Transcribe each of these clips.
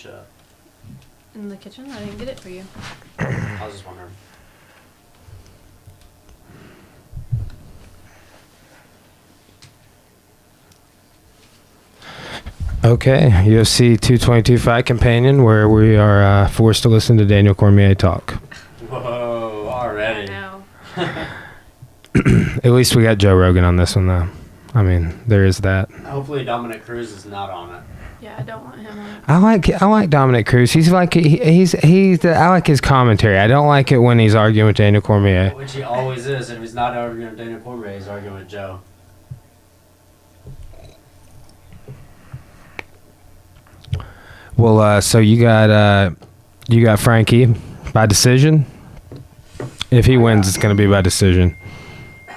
Shut. In the kitchen? I didn't get it for you. I was just wondering. Okay, UFC 222 Fight Companion, where we are forced to listen to Daniel Cormier talk. Whoa, already. I know. At least we got Joe Rogan on this one, though. I mean, there is that. Hopefully Dominic Cruz is not on it. Yeah, I don't want him on it. I like Dominic Cruz. He's like I like his commentary. I don't like it when he's arguing with Daniel Cormier. Which he always is, and if he's not arguing with Daniel Cormier, he's arguing with Joe. Well, so you got Frankie by decision. If he wins, it's going to be by decision.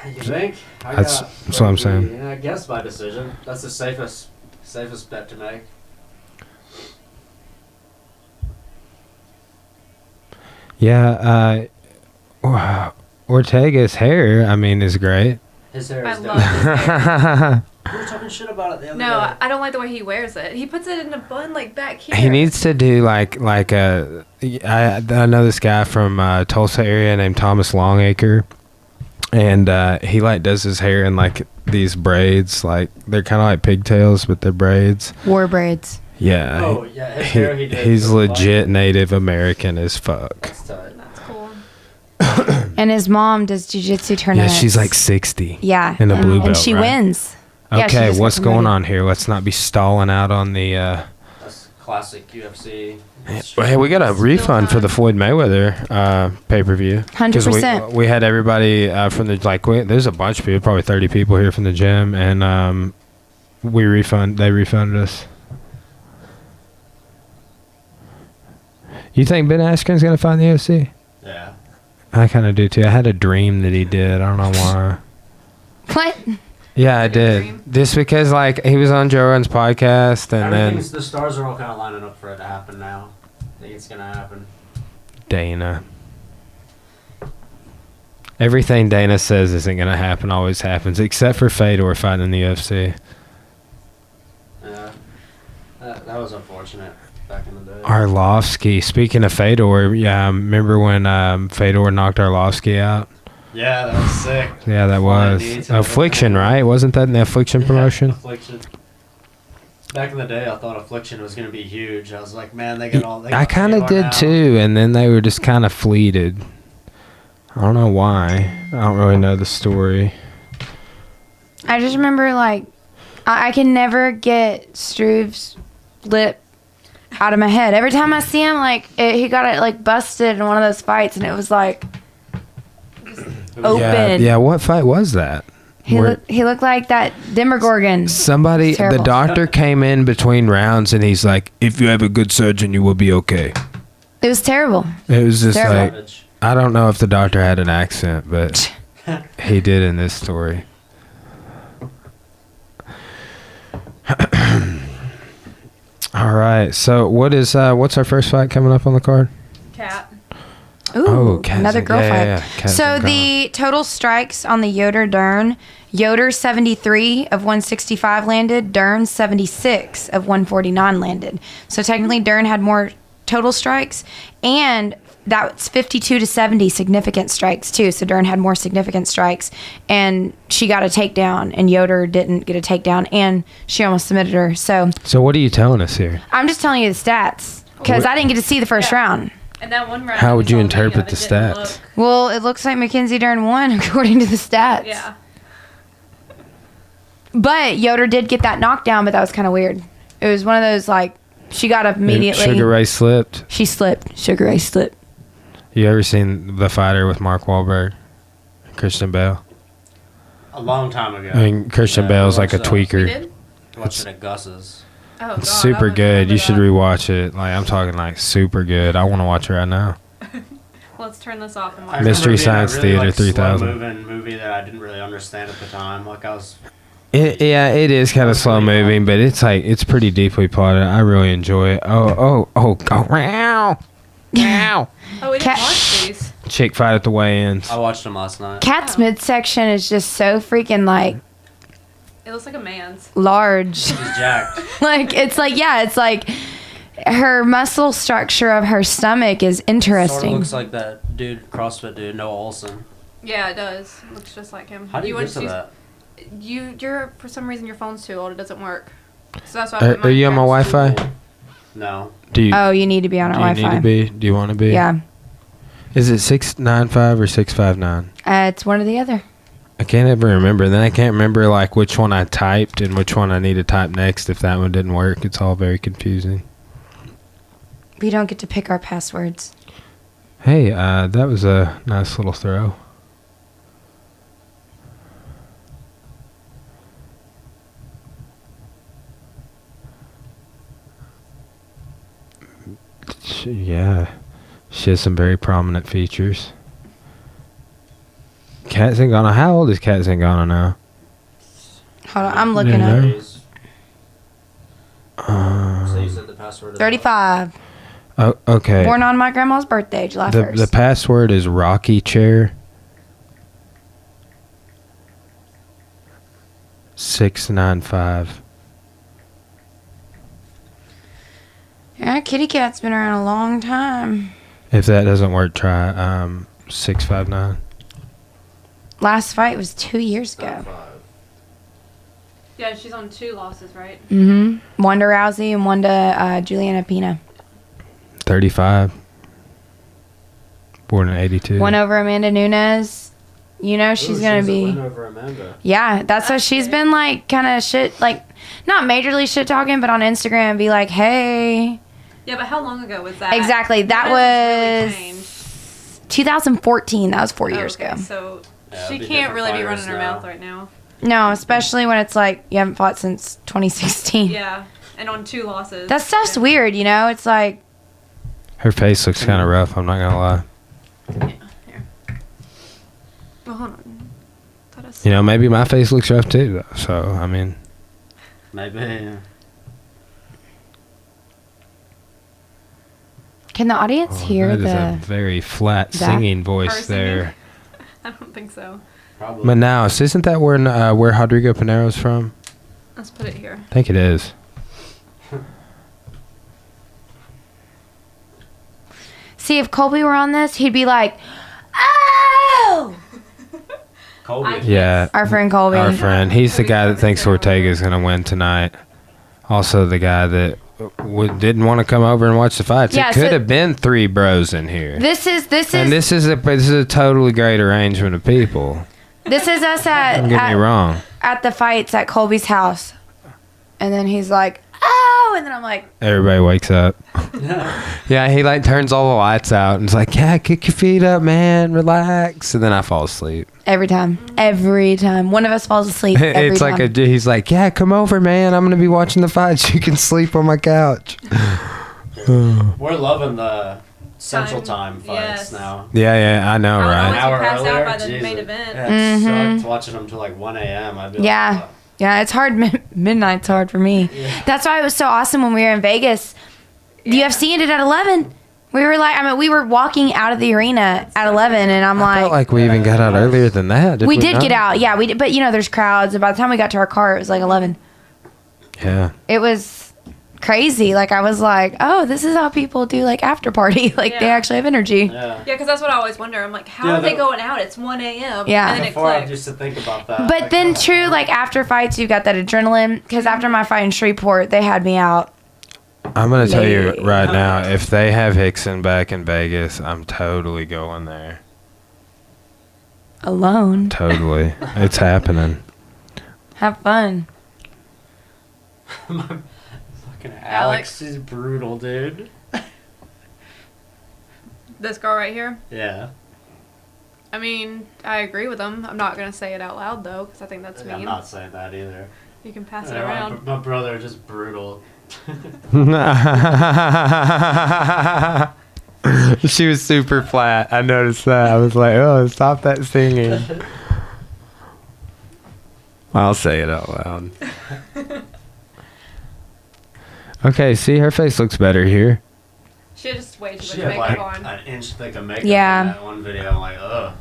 You think? That's what I'm saying. Yeah, I guess by decision. That's the safest bet to make. Yeah, Ortega's hair, I mean, is great. His hair I is love dope. his hair. We were talking shit about it the other No, day. I don't like the way he wears it. He puts it in a bun like back here. He needs to do I know this guy from Tulsa area named Thomas Longacre, and he does his hair in these braids, they're kind of like pigtails, but they're braids. War braids. Yeah. Oh, yeah, his hair he did. He's was legit Native American as fuck. That's tight. That's cool. And his mom does jiu-jitsu Yeah, tournaments. she's like 60. Yeah. in a blue belt, And she right? wins. Yeah, she Okay, just what's got going promoted. on here? Let's not be stalling out on the. That's classic UFC. Hey, we got a refund for the Floyd Mayweather pay-per-view. 100%. We had everybody from the there's a bunch of people, probably 30 people here from the gym, and they refunded us. You think Ben Askren's gonna fight in the UFC? Yeah. I kind of do too. I had a dream that he did. I don't know why. What? Yeah, I Like a did. dream? Just because he was on Joe Rogan's podcast, and then The stars are all kind of lining up for it to happen now. I think it's gonna happen. Dana. Everything Dana says isn't going to happen always happens, except for Fedor fighting in the UFC. Yeah. That was unfortunate back in the day. Arlovsky. Speaking of Fedor, yeah, remember when Fedor knocked Arlovsky out? Yeah, that was sick. Yeah, that Flying was. knees and Affliction, everything. right? Wasn't that in the Affliction Yeah, promotion? Affliction. Back in the day, I thought Affliction was going to be huge. I was like, man, they got all. They I got kind of Fedor did now. too, and then they were just kind of fleeted. I don't know why. I don't really know the story. I just remember, I can never get Struve's lip out of my head. Every time I see him, he got it, busted in one of those fights, and it was, open. Yeah, what fight was that? He looked like that Demogorgon. Somebody, the Terrible. doctor came in between rounds, and he's like, if you have a good surgeon, you will be okay. It was terrible. It was just Terrible. Savage. I don't know if the doctor had an accent, but he did in this story. All right, so what's our first fight coming up on the card? Cat. Ooh, Oh, Kaz another and- girl yeah, fight. yeah, yeah. Kaz So and the total strikes on the Yoder Dern, Yoder 73 of 165 landed, Dern 76 of 149 landed. So technically Dern had more total strikes, and that's 52 to 70 significant strikes too. So Dern had more significant strikes, and she got a takedown, and Yoder didn't get a takedown, and she almost submitted her. So So what are you telling us here? I'm just telling you the stats because I didn't get to see the first Yeah. round. And that one round. How it would was you all interpret negative. the It didn't stats? look- Well, it looks like Mackenzie Dern won according to the stats. Yeah. But Yoder did get that knockdown, but that was kind of weird. It was one of those she got up immediately. Sugar Ray slipped. She slipped. Sugar Ray slipped. You ever seen The Fighter with Mark Wahlberg, Christian Bale? A long time ago. I mean, Christian Yeah, Bale's we like a watched that. You tweaker. did? Watched it at Gus's. Oh, God. It's I super wouldn't good. remember You should that. rewatch it. I'm talking super good. I want to watch it right now. Let's turn this off and I watch remember Mystery it being a Science really, Theater 3000. slow-moving movie that I didn't really understand at the time. I was. It is kind of slow moving, but it's pretty deeply plotted. I really enjoy it. Oh, wow. Wow. Oh, we didn't Cat- watch these. Chick fight at the weigh-ins. I watched them last night. Cat's Oh. midsection is just so freaking It looks like a man's. large. She's jacked. it's her muscle structure of her stomach is Sort of interesting. looks like that dude, CrossFit dude, Noah Olson. Yeah, it does. It looks just like him. How do you get went to that? You're for some reason your phone's too old. It doesn't work. So that's why. Are you on my Wi-Fi? No. Do you? Oh, you need to be on our do you Wi-Fi. need to be? Do you want to be? Yeah. Is it 695 or 659? It's one or the other. I can't ever remember. Then I can't remember like which one I typed and which one I need to type next if that one didn't work. It's all very confusing. We don't get to pick our passwords. Hey, that was a nice little throw. Yeah, she has some very prominent features. Kat Zingano. How old is Kat Zingano now? Hold on, I'm looking Yeah. up. So you said the password is 35. Oh, okay. Born on my grandma's birthday, July 1st. The password is Rocky Chair 695. Yeah, kitty cat's been around a long time. If that doesn't work, try 659. Last fight was 2 years ago. Yeah, she's on 2 losses, right? Mm-hmm. One to Rousey and one to Juliana Pena. 35. Born in 82. One over Amanda Nunes. You know she's going to be... Win over Amanda. Yeah, that's what she's been like, kind of shit, like, not majorly shit talking, but on Instagram be like, hey. Yeah, but how long ago was that? Exactly, that Nunes has really was changed. 2014. That was 4 years Okay, ago. So Yeah, she it'd be can't really be different running her fighters mouth now. right now. No, especially when it's like you haven't fought since 2016. Yeah, and on 2 losses. That stuff's Yeah. weird, you know? It's like, Her face looks kind of rough, I'm not going to lie. Yeah, here. Well, hold on. Thought I saw- You know, maybe my face looks rough too, though. So, I mean, Maybe. Yeah. can the audience hear that is a the... very flat that singing voice Her singing? there. I don't think so. Probably. Manaus, isn't that where Rodrigo Pinero's from? Let's put it here. I think it is. See, if Colby were on this, he'd be like, oh! Colby. Yeah. Our friend Colby. Our friend. He's the guy that thinks Ortega's going to win tonight. Also the guy that didn't want to come over and watch the fights. Yeah, It could so- have been 3 bros in here. This is And this is a totally great arrangement of people. us Don't get me wrong. at the fights at Colby's house. And then he's like, oh! And then I'm like, Everybody wakes up. Yeah, he like turns all the lights out and is like, yeah, kick your feet up, man, relax. And then I fall asleep. every time. Every time. One of us falls asleep every It's time. like he's like, yeah, come over, man. I'm gonna be watching the fights. You can sleep on my couch. We're loving the Central Time fights Yes. now. Yeah, I know, I right? Once you Hour pass out earlier, by the Jesus. main event. Yeah, it Mhm. sucked watching them till like 1 a.m. I'd be Yeah. like, Yeah, it's hard. Midnight's hard for me. Yeah. That's why it was so awesome when we were in Vegas. The UFC ended at 11. We were like, we were walking out of the arena at 11, and I'm I felt like, like we even got out earlier than that. we did not? get out. Yeah, we did. But, you know, there's crowds. And by the time we got to our car, it was like 11. Yeah. It was crazy. Like, I was like, oh, this is how people do, like, after party. Like, they Yeah. actually have energy. Yeah. Yeah, because that's what I always wonder. I'm like, how Yeah, are they that- going out? It's 1 a.m. Yeah. And then Before I it clicks. used to think about that. But like, then, oh, true, like, after fights, you've got that adrenaline. Because after my fight in Shreveport, they had me out. I'm gonna tell you Late. right now, if they have Hickson back in Vegas, I'm totally going there. Alone. Totally. It's happening. Have fun. fucking Alex is brutal, dude. This girl right here. Yeah. I mean, I agree with him. I'm not going to say it out loud, though, because I think that's I'm mean. not saying that either. You can pass it Yeah, around. my brother is just brutal. She was super flat. I noticed that. I was like, oh, stop that singing. I'll say it out loud. Okay, see, her face looks better here. She had just way too She much had makeup like on. an inch thick of makeup Yeah. in that one video. I'm like, ugh.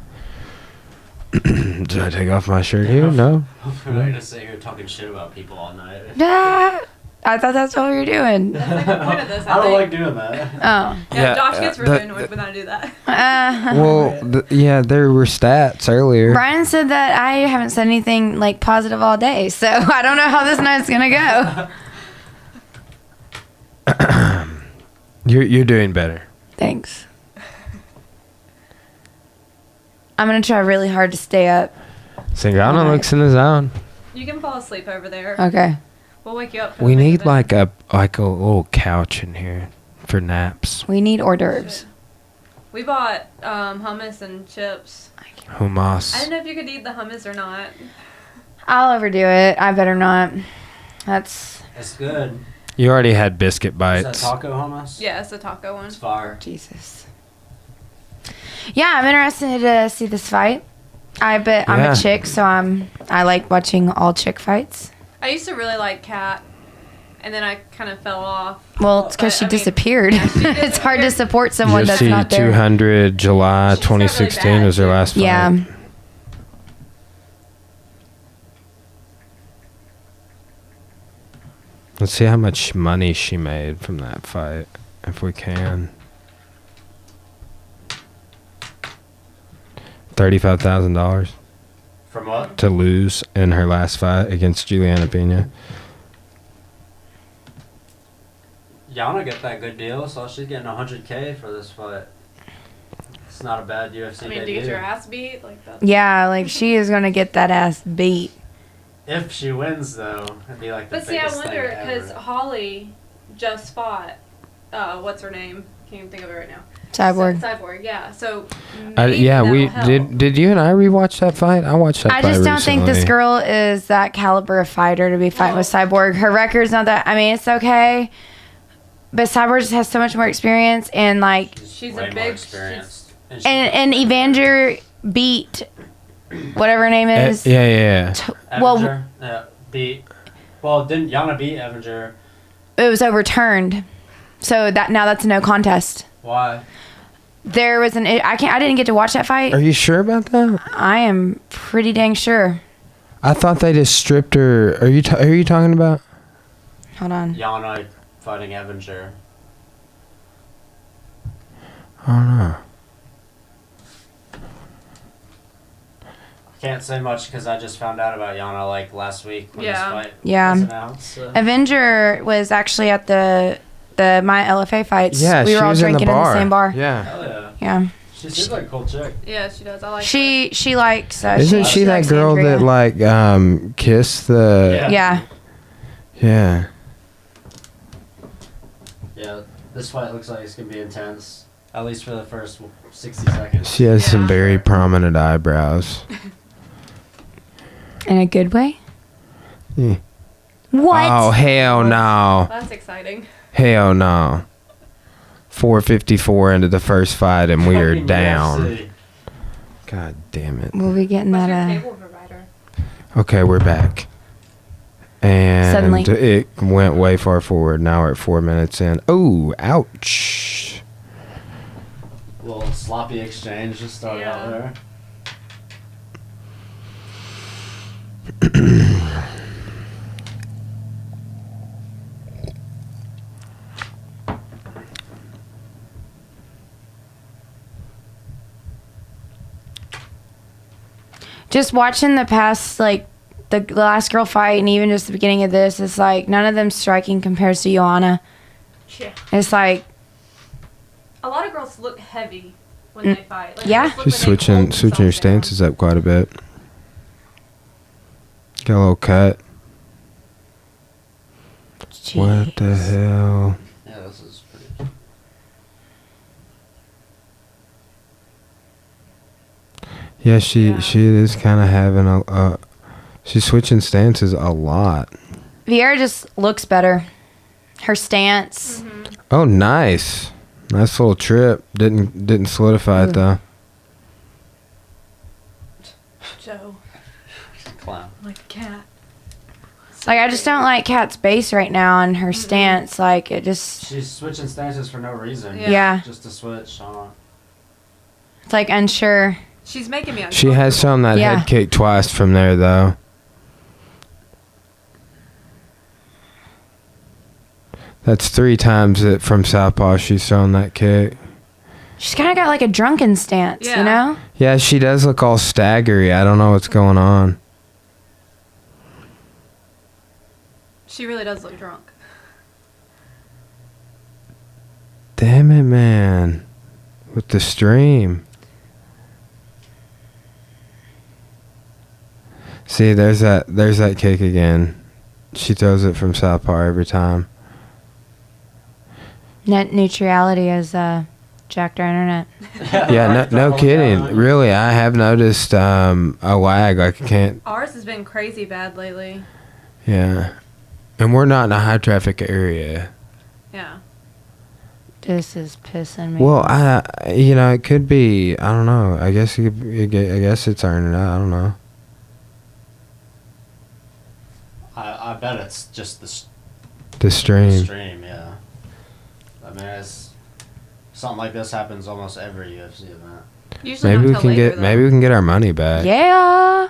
Did I take off my shirt here? No. I'm ready to sit here talking shit about people all night. Ah, I thought that's what we were doing. That's like the point of this, I don't think. like doing that. Oh. Yeah, Josh gets really the- annoyed when I do that. Well, yeah, there were stats earlier. Brian said that I haven't said anything like positive all day, so I don't know how this night's gonna go. You're doing better. Thanks. I'm gonna try really hard to stay up. Singano Alright. looks in the zone. You can fall asleep over there. Okay. We'll wake you up. For We the need thing. like a little couch in here for naps. We need hors d'oeuvres. We bought hummus and chips. I Hummus. didn't know if you could eat the hummus or not. I'll overdo it. I better not. That's It's good. You already had biscuit Is bites. that taco hummus? Yeah, it's a taco one. It's fire. Jesus. Yeah, I'm interested to see this fight. I'm Yeah. a chick, so I like watching all chick fights. I used to really like Kat, and then I kind of fell off. Well, it's because But, she I mean, disappeared. yeah, she It's hard to disappeared. support someone that's UFC not there. 200 July She's got really 2016 bad, was her too. last fight. Yeah. Let's see how much money she made from that fight, if we can. $35,000 From what? to lose in her last fight against Juliana Pena. Yana get that good deal, so she's getting $100K for this fight. It's not a bad UFC I mean, to debut. get your ass beat, like that. Yeah, like she is gonna get that ass beat. If she wins, though, it'd be like the But see, I biggest wonder thing because ever. Holly just fought. What's her name? Can't even think of it right now. Cyborg. Cyborg, yeah. So. maybe Yeah, we that'll help. did you and I rewatch that fight? I watched that I fight just don't think this recently. girl is that caliber of fighter to be fighting with Cyborg. Her record's not that. I mean, it's okay, but Cyborg just has so much more experience, and like, She's way a more big. experienced. she and Evander beat whatever her name is. Yeah. Well, Evanger, yeah, beat. Well, didn't Yana beat Evanger? it was overturned, so that's a no contest. Why? There was I didn't get to watch that fight. Are you sure about that? I am pretty dang sure. I thought they just stripped her. Are you talking about? Hold on. Yana fighting Evanger. I don't know. Can't say much because I just found out about Yana like last week when Yeah. this fight Yeah. was announced. So. Avenger was actually at the my LFA fights. Yeah, we were she all was drinking in the same bar. Yeah. Hell yeah. Yeah. She seems like a cool chick. Yeah, she does. I like. She likes. Isn't she that likes girl Andrea. that like kissed the? Yeah. Yeah. Yeah, this fight looks like it's gonna be intense. At least for the first 60 seconds. She has some Yeah. very prominent eyebrows. In a good way. Yeah. What? Oh hell no! That's exciting. Hell no! 4:54 into the first fight and we are Fucking down. UFC. God damn it! We'll be getting What's your that. cable provider? Okay, we're back. And Suddenly. it went way far forward. Now we're at 4 minutes in. Oh, ouch! Little sloppy exchange just started out Yeah. there. Just watching the past, like the last girl fight, and even just the beginning of this, it's like none of them striking compares to Joanna. Yeah. It's like, A lot of girls look heavy when they fight. Like, Yeah. they just look She's like they switching hold her themselves stances up quite a bit. Got a little cut. What the jeez. hell? Yeah, this is pretty. Yeah, she Yeah. is kind of having a she's switching stances a lot. Vieira just looks better. Her stance. down. Oh, nice little trip. Didn't solidify it though. Joe, Clown. like a cat. Like, I just don't like Kat's base right now and her stance. Like, it just, She's switching stances for no reason. Yeah. yeah. Just to switch. It's like unsure. She's making me She has shown that Yeah. head kick twice from there though. That's 3 times it from southpaw she's thrown that kick. She's kind of got like a drunken stance, Yeah. you know? Yeah, she does look all staggery. I don't know what's going on. She really does look drunk. Damn it, man. With the stream. See, there's that kick again. She throws it from southpaw every time. Net neutrality has jacked our internet. Yeah, no kidding. Really, I have noticed a lag. Like I can't. Ours has been crazy bad lately. Yeah, and we're not in a high traffic area. Yeah. This is pissing me. Well, it could be. I don't know. I guess I guess it's our internet. I don't know. I bet it's just the stream. stream, yeah. I mean, something like this happens almost every UFC event. Usually Maybe not we till can later, get though. maybe we can get our money back. Yeah.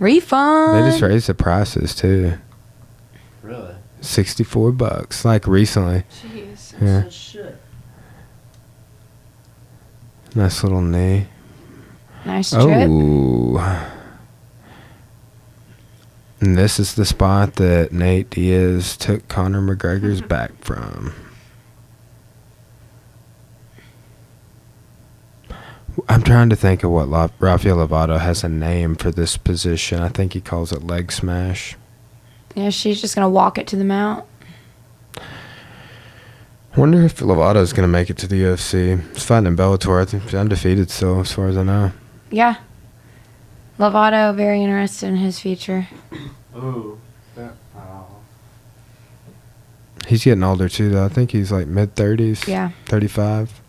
Refund. They just raised the prices too. Really? $64, like recently. Jeez. Yeah. Shit. Nice little knee. Nice trip. Oh. And this is the spot that Nate Diaz took Conor McGregor's back from. I'm trying to think of what Rafael Lovato has a name for this position. I think he calls it leg smash. Yeah, she's just going to walk it to the mount. Wonder if Lovato's going to make it to the UFC. He's fighting in Bellator. I think he's undefeated still, as far as I know. Yeah. Lovato, very interested in his future. Ooh. Oh. He's getting older too, though. I think he's like mid-30s. Yeah. 35.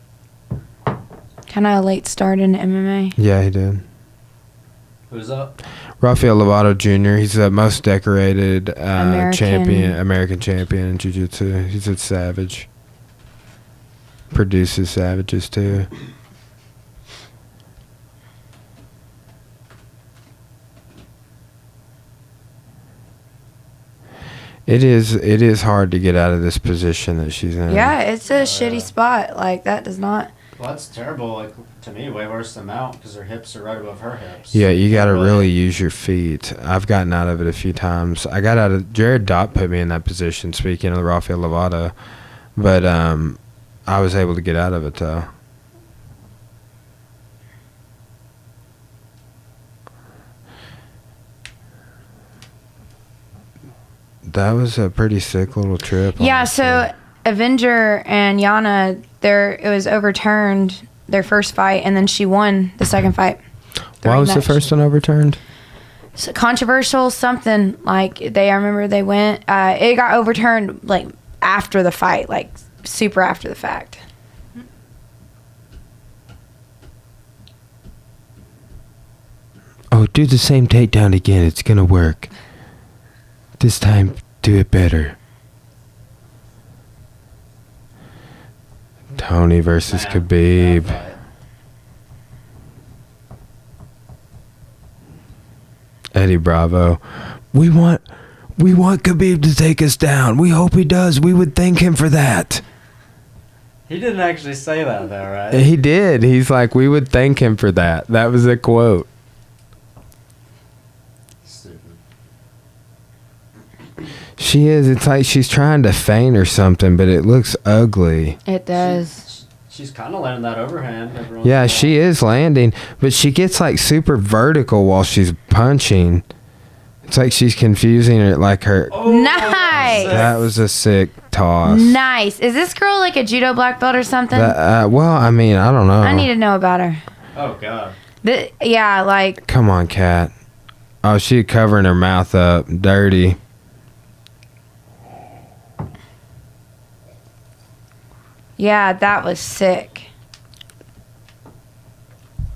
Kind of a late start in MMA. Yeah, he did. Who's up? Rafael Lovato Jr. He's the most decorated American American champion in Jiu-Jitsu. He's a savage. Produces savages too. It is hard to get out of this position that she's in. Yeah, it's a shitty spot. Like, that does not... Well, that's terrible. Like, to me, way worse than mount because her hips are right above her hips. Yeah, you got to really use your feet. I've gotten out of it a few times. I got out of... Jared Dopp put me in that position, speaking of Rafael Lovato. But I was able to get out of it, though. That was a pretty sick little trip. Yeah, honestly. so Avenger and Yana, it was overturned, their first fight, and then she won the second fight. Why was the rematch. first one overturned? So controversial, something like I remember they went. It got overturned like after the fight, like super after the fact. Oh, do the same takedown again. It's gonna work. This time, do it better. Tony versus Man, Khabib. that fight. Eddie Bravo. We want Khabib to take us down. We hope he does. We would thank him for that. He didn't actually say that, though, right? He did. He's like, we would thank him for that. That was a quote. Stupid. She is. It's like she's trying to feint or something, but it looks ugly. It does. She's kind of landing that overhand. every once in Yeah, a she while. is landing, but she gets like super vertical while she's punching. It's like she's confusing it, like her. Oh, Nice. That was a sick toss. Nice. Is this girl like a judo black belt or something? Well, I mean, I don't know. I need to know about her. Oh, God. Yeah, like Come on, Kat. Oh, she covering her mouth up, dirty. yeah, that was sick.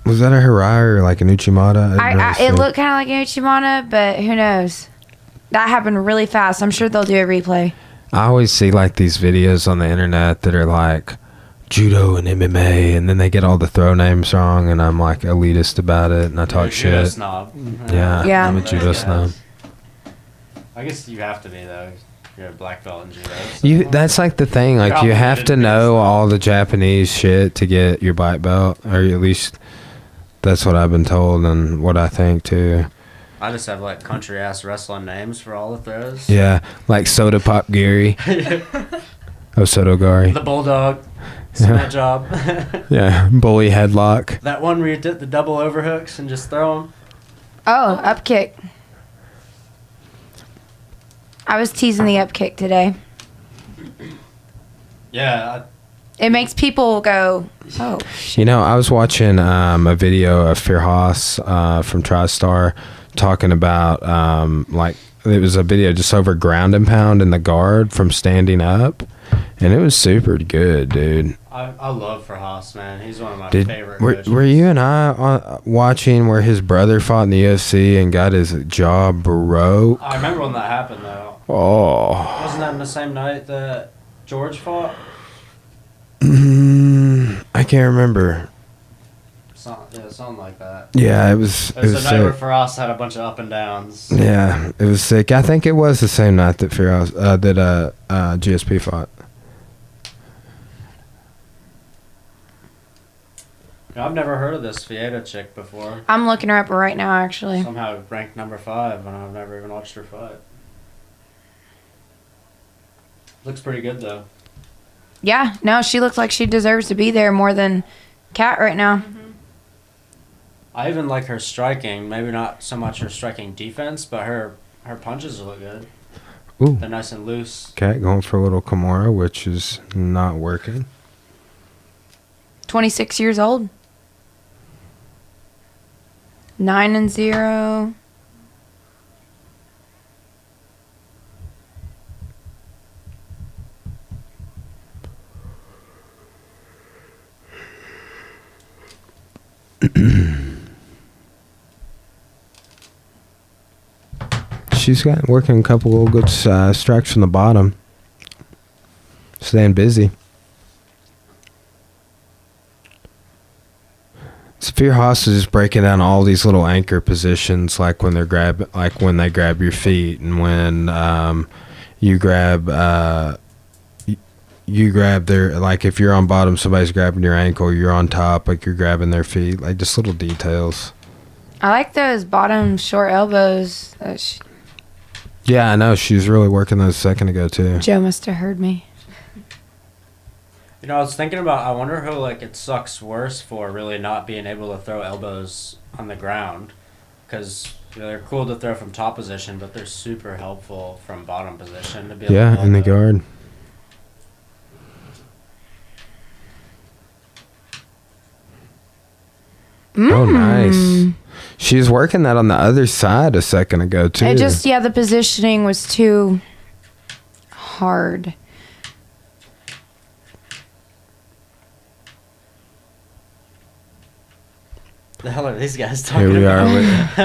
Was that a Hirai or like an Uchimata? It looked kind of like an Uchimata, but who knows? That happened really fast. I'm sure they'll do a replay. I always see like these videos on the internet that are like judo and MMA, and then they get all the throw names wrong, and I'm like elitist about it, and I talk Judo shit. Snob. Yeah, Yeah. I'm a judo I snob. guess. I guess you have to be, though. You're a black belt in judo. So. That's like the thing. Like you have to know all the Japanese shit to get your black belt, or at least that's what I've been told and what I think too. I just have like country ass wrestling names for all the throws. Yeah, like Soda Pop Gary. Soto Gari. The Bulldog. Smash job. Yeah, bully headlock. That one where you did the double overhooks and just throw them. Oh, up kick. I was teasing the up kick today. Yeah. It makes people go, oh. You know, I was watching a video of Fear Haas from TriStar talking about, like, it was a video just over ground and pound in the guard from standing up. And it was super good, dude. I love for Haas, man. He's one of my favorite coaches. Were you and I watching where his brother fought in the UFC and got his jaw broke? I remember when that happened, though. Oh. Wasn't that in the same night that George fought? I can't remember. Something like that. Yeah, it was. It was the night where Faraz had a bunch of up and downs. Yeah, it was sick. I think it was the same night that GSP fought. I've never heard of this Fieta chick before. I'm looking her up right now, actually. Somehow ranked number 5, and I've never even watched her fight. Looks pretty good, though. Yeah, no, she looks like she deserves to be there more than Kat right now. Mm-hmm. I even like her striking. Maybe not so much her striking defense, but her punches look good. Ooh. They're nice and loose. Kat going for a little Kimura, which is not working. 26 years old. 9-0. She's got working a couple of good strikes from the bottom. Staying busy. Fear Haas is just breaking down all these little anchor positions, like when they grab your feet, and when you grab their, like if you're on bottom, somebody's grabbing your ankle, you're on top, like you're grabbing their feet, like just little details. I like those bottom short elbows. Yeah, I know. She was really working those a second ago too. Joe must have heard me. You know, I was thinking about, I wonder who, like, it sucks worse for really not being able to throw elbows on the ground. Because, you know, they're cool to throw from top position, but they're super helpful from bottom position to be able to Yeah, in the guard. Oh, nice. She was working that on the other side a second ago, too. It just, the positioning was too hard. The hell are these guys talking about?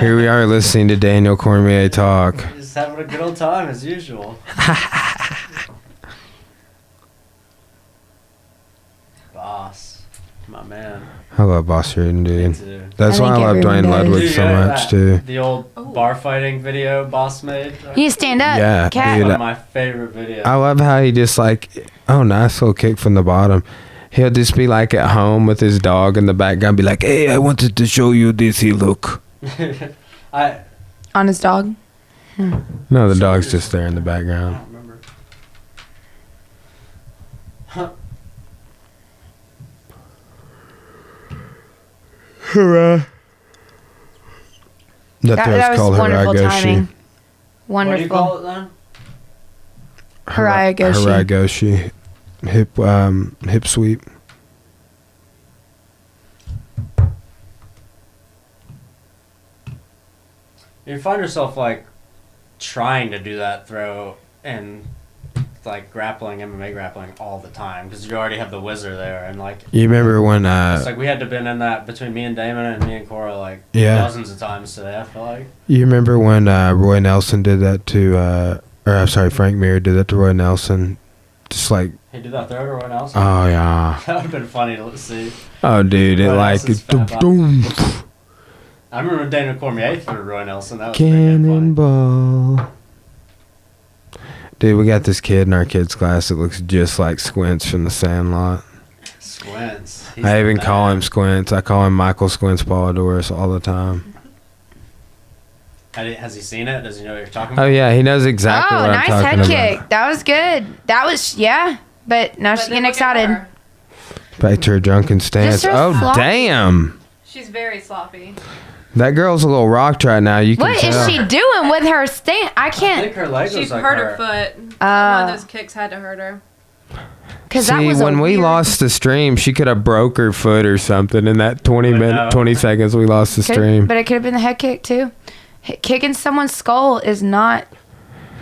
Here we are listening to Daniel Cormier talk. Just having a good old time as usual. Boss. My man. I love Boss Reading, dude. Me too. That's why I love Dwayne Ludwig so much, too. The old bar fighting video Boss made. You need to stand up. Yeah, Cat. dude. One of my favorite videos. I love how he just like, oh, nice little kick from the bottom. He'll just be like at home with his dog in the background, be like, hey, I wanted to show you this. He look. On his dog? No, the dog's just there in the background. I don't remember. Huh. Hurrah. That was called wonderful Haragoshi. timing. Wonderful. What do you call it then? Haragoshi. Haragoshi. Hip sweep. You find yourself like trying to do that throw and like MMA grappling all the time because you already have the whizzer there and like. You remember when? It's like we had to been in that between me and Damon and me and Cora like dozens of times today. I feel like. You remember when Roy Nelson did that to, Frank Mir did that to Roy Nelson, just like. He did that throw to Roy Nelson. Oh yeah. That would have been funny to see. Oh dude, it Roy like Nelson's doom. I remember when Daniel Cormier threw Roy Nelson. That was pretty good funny. Cannonball. Dude, we got this kid in our kids' class that looks just like Squints from The Sandlot. Squints. I even call him Squints. I call him Michael Squints Polidorus all the time. Has he seen it? Does he know what you're talking about? Oh, yeah. He knows exactly what I'm nice talking head about. kick. That was good. That was, yeah. But now she's getting excited. Back to her drunken stance. her Oh, sloppy. damn. She's very sloppy. That girl's a little rocked right now. You can What tell. is she doing with her stance? I I can't. think her leg She was like hurt her foot. One of those kicks had to hurt her. Because that See, was when we weird, lost the stream, she could have broke her foot or something in that 20 seconds we lost the stream. But it could have been the head kick too. Kicking someone's skull is not.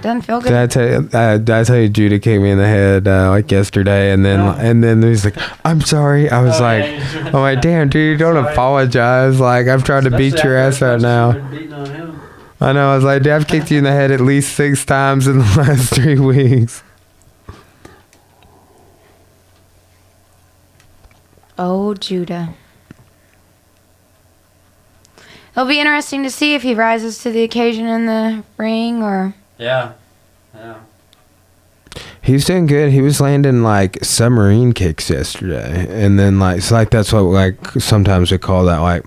Doesn't feel good. Did I tell you Judah kicked me in the head like yesterday, and then he's like, "I'm sorry." I was like, yeah. "I'm like, damn, dude, don't apologize. Like, I'm trying to beat your ass right now." I know. I was like, "Dude, I've kicked you in the head at least 6 times in the last 3 weeks." Oh, Judah. It'll be interesting to see if he rises to the occasion in the ring or. Yeah. He was doing good. He was landing like submarine kicks yesterday, and then like it's like that's what like sometimes we call that, like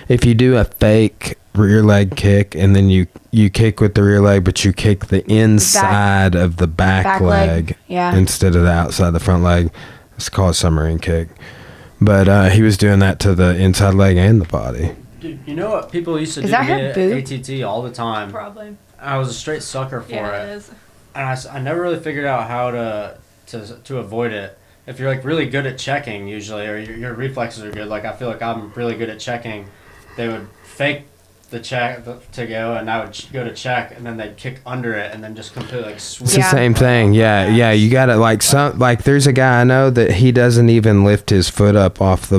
if you do a fake rear leg kick and then you kick with the rear leg, but you kick the inside of the back leg yeah, instead of the outside of the front leg. It's called a submarine kick. But he was doing that to the inside leg and the body. Dude, you know what people used to do Is that to me her at boot? ATT all the time? Probably. I was a straight sucker for Yeah, it. it is. And I never really figured out how to avoid it. If you're like really good at checking usually, or your reflexes are good, like I feel like I'm really good at checking, they would fake the check to go, and I would go to check, and then they'd kick under it, and then just completely like sweep. It's the same thing. Yeah. You got to like there's a guy I know that he doesn't even lift his foot up off the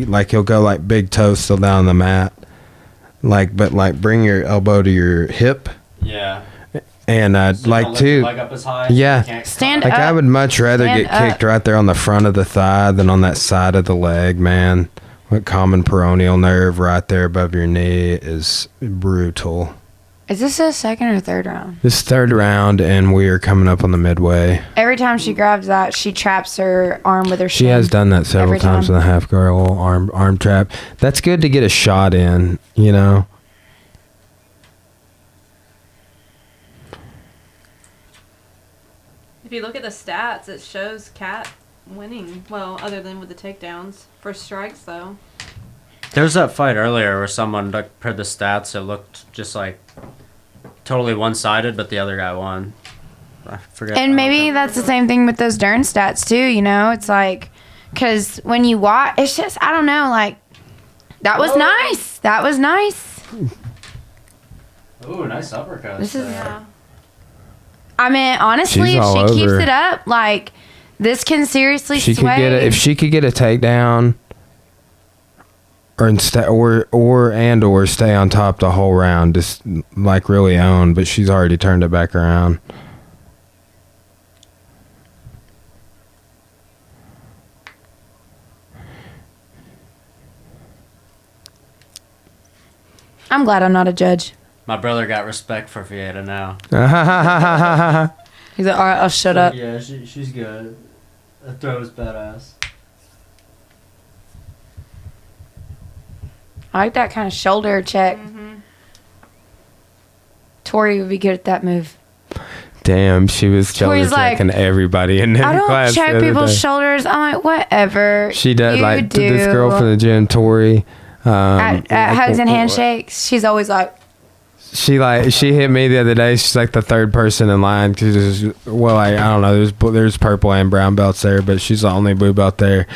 like he'll go like big toe still down on the mat. But bring your elbow to your hip. Yeah. And So like don't lift too. your leg up as high, Yeah. so you can't Stand cut. Like I up. would much rather Stand get kicked right there on the front of the thigh than on that side of the leg, man. What common peroneal nerve right there above your knee is brutal. Is this a second or third round? This third round, and we are coming up on the midway. Every time she grabs that, she traps her arm with her She shin. has done that several Every times time. in the half guard, a little arm trap. That's good to get a shot in, you know. If you look at the stats, it shows Kat winning. Well, other than with the takedowns. For strikes, though. There was that fight earlier where someone like put the stats. It looked just like totally one-sided, but the other guy won. I forget. And maybe that's the same thing with those Dern stats too. You know, it's like, because when you watch, it's just I don't know. Like, that was nice. That was nice. Ooh, nice uppercut. This is- Yeah. I mean, honestly, She's if all she keeps over. it up, like, this can seriously She sway. could get if she could get a takedown, or stay on top the whole round, just like really own. But she's already turned it back around. I'm glad I'm not a judge. My brother got respect for Fieta now. He's like, all right, I'll shut up. Yeah, she's good. That throw was badass. I like that kind of shoulder check. Mm-hmm. Tori would be good at that move. Damn, she was shoulder Tori's like, checking everybody in I don't class. the check other people's day. shoulders. I'm like, whatever. She does you like do. this girl from the gym, Tori. At like, hugs and handshakes, she's always like, She hit me the other day. She's like the third person in line. Cause I don't know. There's purple and brown belts there, but she's the only blue belt there.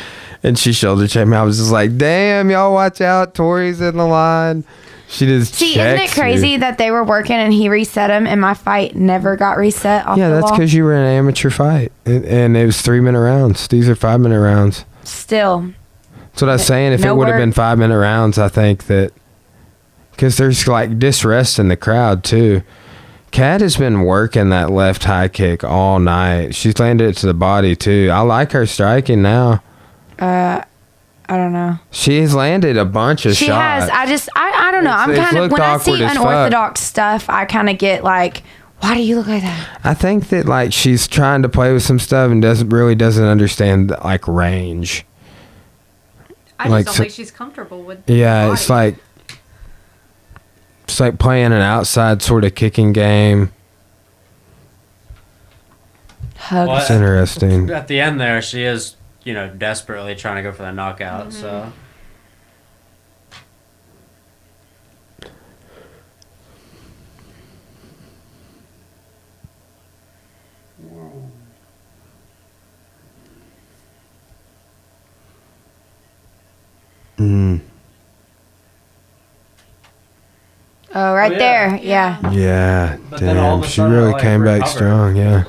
And she shoulder checked me. I was just like, damn, y'all watch out. Tori's in the line. She just see, isn't it checks crazy you. that they were working and he reset him and my fight never got reset off Yeah, the that's wall? because you were in an amateur fight, and it was 3-minute rounds. These are 5-minute rounds. Still. That's what I was saying. If No it would have work. been 5-minute rounds, I think that because there's like disrest in the crowd too. Kat has been working that left high kick all night. She's landed it to the body too. I like her striking now. I don't know. She has landed a bunch of She shots. has. I don't know. It's I'm kind of, looked when I awkward see as fuck. unorthodox stuff, I kind of get like, Why do you look like that? I think that like she's trying to play with some stuff and doesn't understand like range. I just Like, don't so- think she's comfortable with. Yeah, her it's body. like playing an outside sort of kicking game. Hugs. It's interesting. At the end there, she is, desperately trying to go for the knockout. So Mm. Oh, right Oh, yeah. there. Yeah. Yeah. Yeah, But then all of damn. a She sudden, really like, came back recovered. strong. Yeah.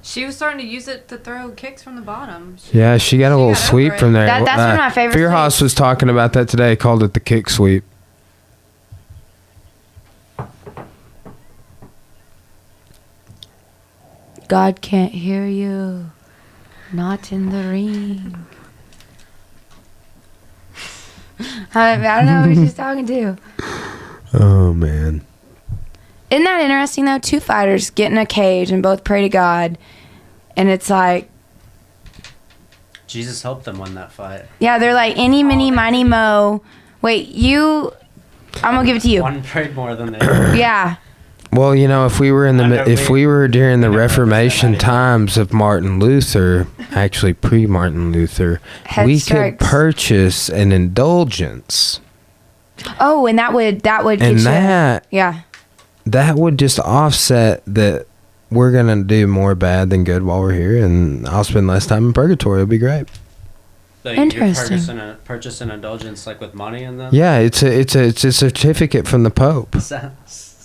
She was starting to use it to throw kicks from the bottom. She- Yeah, she got a She little got sweep over from it. there. That's one of my favorite Fearhouse sweeps. was talking about that today. Called it the kick sweep. God can't hear you. Not in the ring. I don't know who she's talking to. Oh man. Isn't that interesting though? Two fighters get in a cage and both pray to God, and it's like, Jesus helped them win that fight. yeah, they're like any, mini, miny, mo. Wait, I'm gonna give it to you. One prayed more than the other. Yeah, Well, if we were if we were during the Reformation times of Martin Luther, actually pre-Martin Luther, Head we strikes. could purchase an indulgence, Oh, and that would get and you. Yeah. that would just offset that we're gonna do more bad than good while we're here, and I'll spend less time in purgatory. It'll be great. Like, Interesting. You purchase an indulgence like with money in them. Yeah, it's a certificate from the Pope.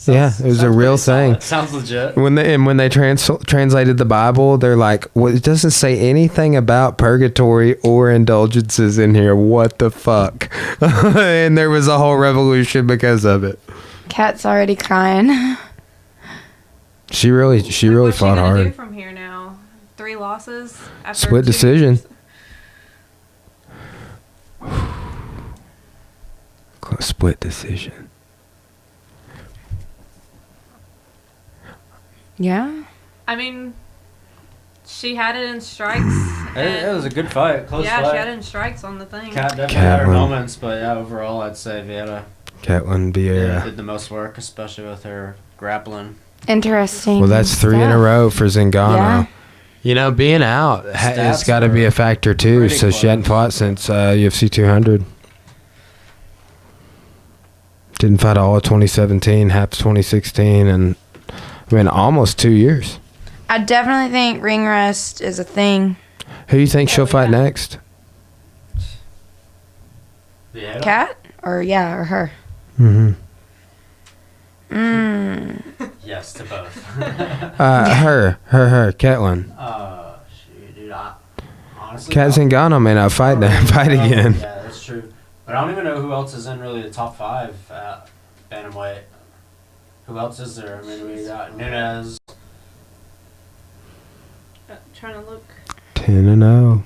Yeah, it was a real thing. Sounds legit. When they translated the Bible, they're like, well, it doesn't say anything about purgatory or indulgences in here. What the fuck? And there was a whole revolution because of it. Cat's already crying. She really What's fought she gonna hard. do from here now? 3 losses after Split 2 decision. years? Split decision. Yeah. I mean, she had it in strikes. It was a good fight. Close yeah, fight. she had it in strikes on the thing. Cat definitely had her Catlin. moments, but yeah, overall, I'd say Vieira Catlin Vieira. did the most work, especially with her grappling. Interesting. Well, that's 3 in a stuff. row for Zingano. Yeah. Being out has Stats got to be were a factor too. pretty So she hadn't close. fought since UFC 200. Didn't fight all of 2017, half 2016, and almost 2 years. I definitely think ring rust is a thing. Who do you think she'll fight yeah. next? Vieira? Cat? Or her. Mm-hmm. Yes to both. Her, Catlin. Shoot, dude. Honestly, Cat Zingano may not fight again. Yeah, that's true. But I don't even know who else is in really the top 5 at bantamweight. Who else is there? I mean, we got Nunez. Trying to look. 10-0.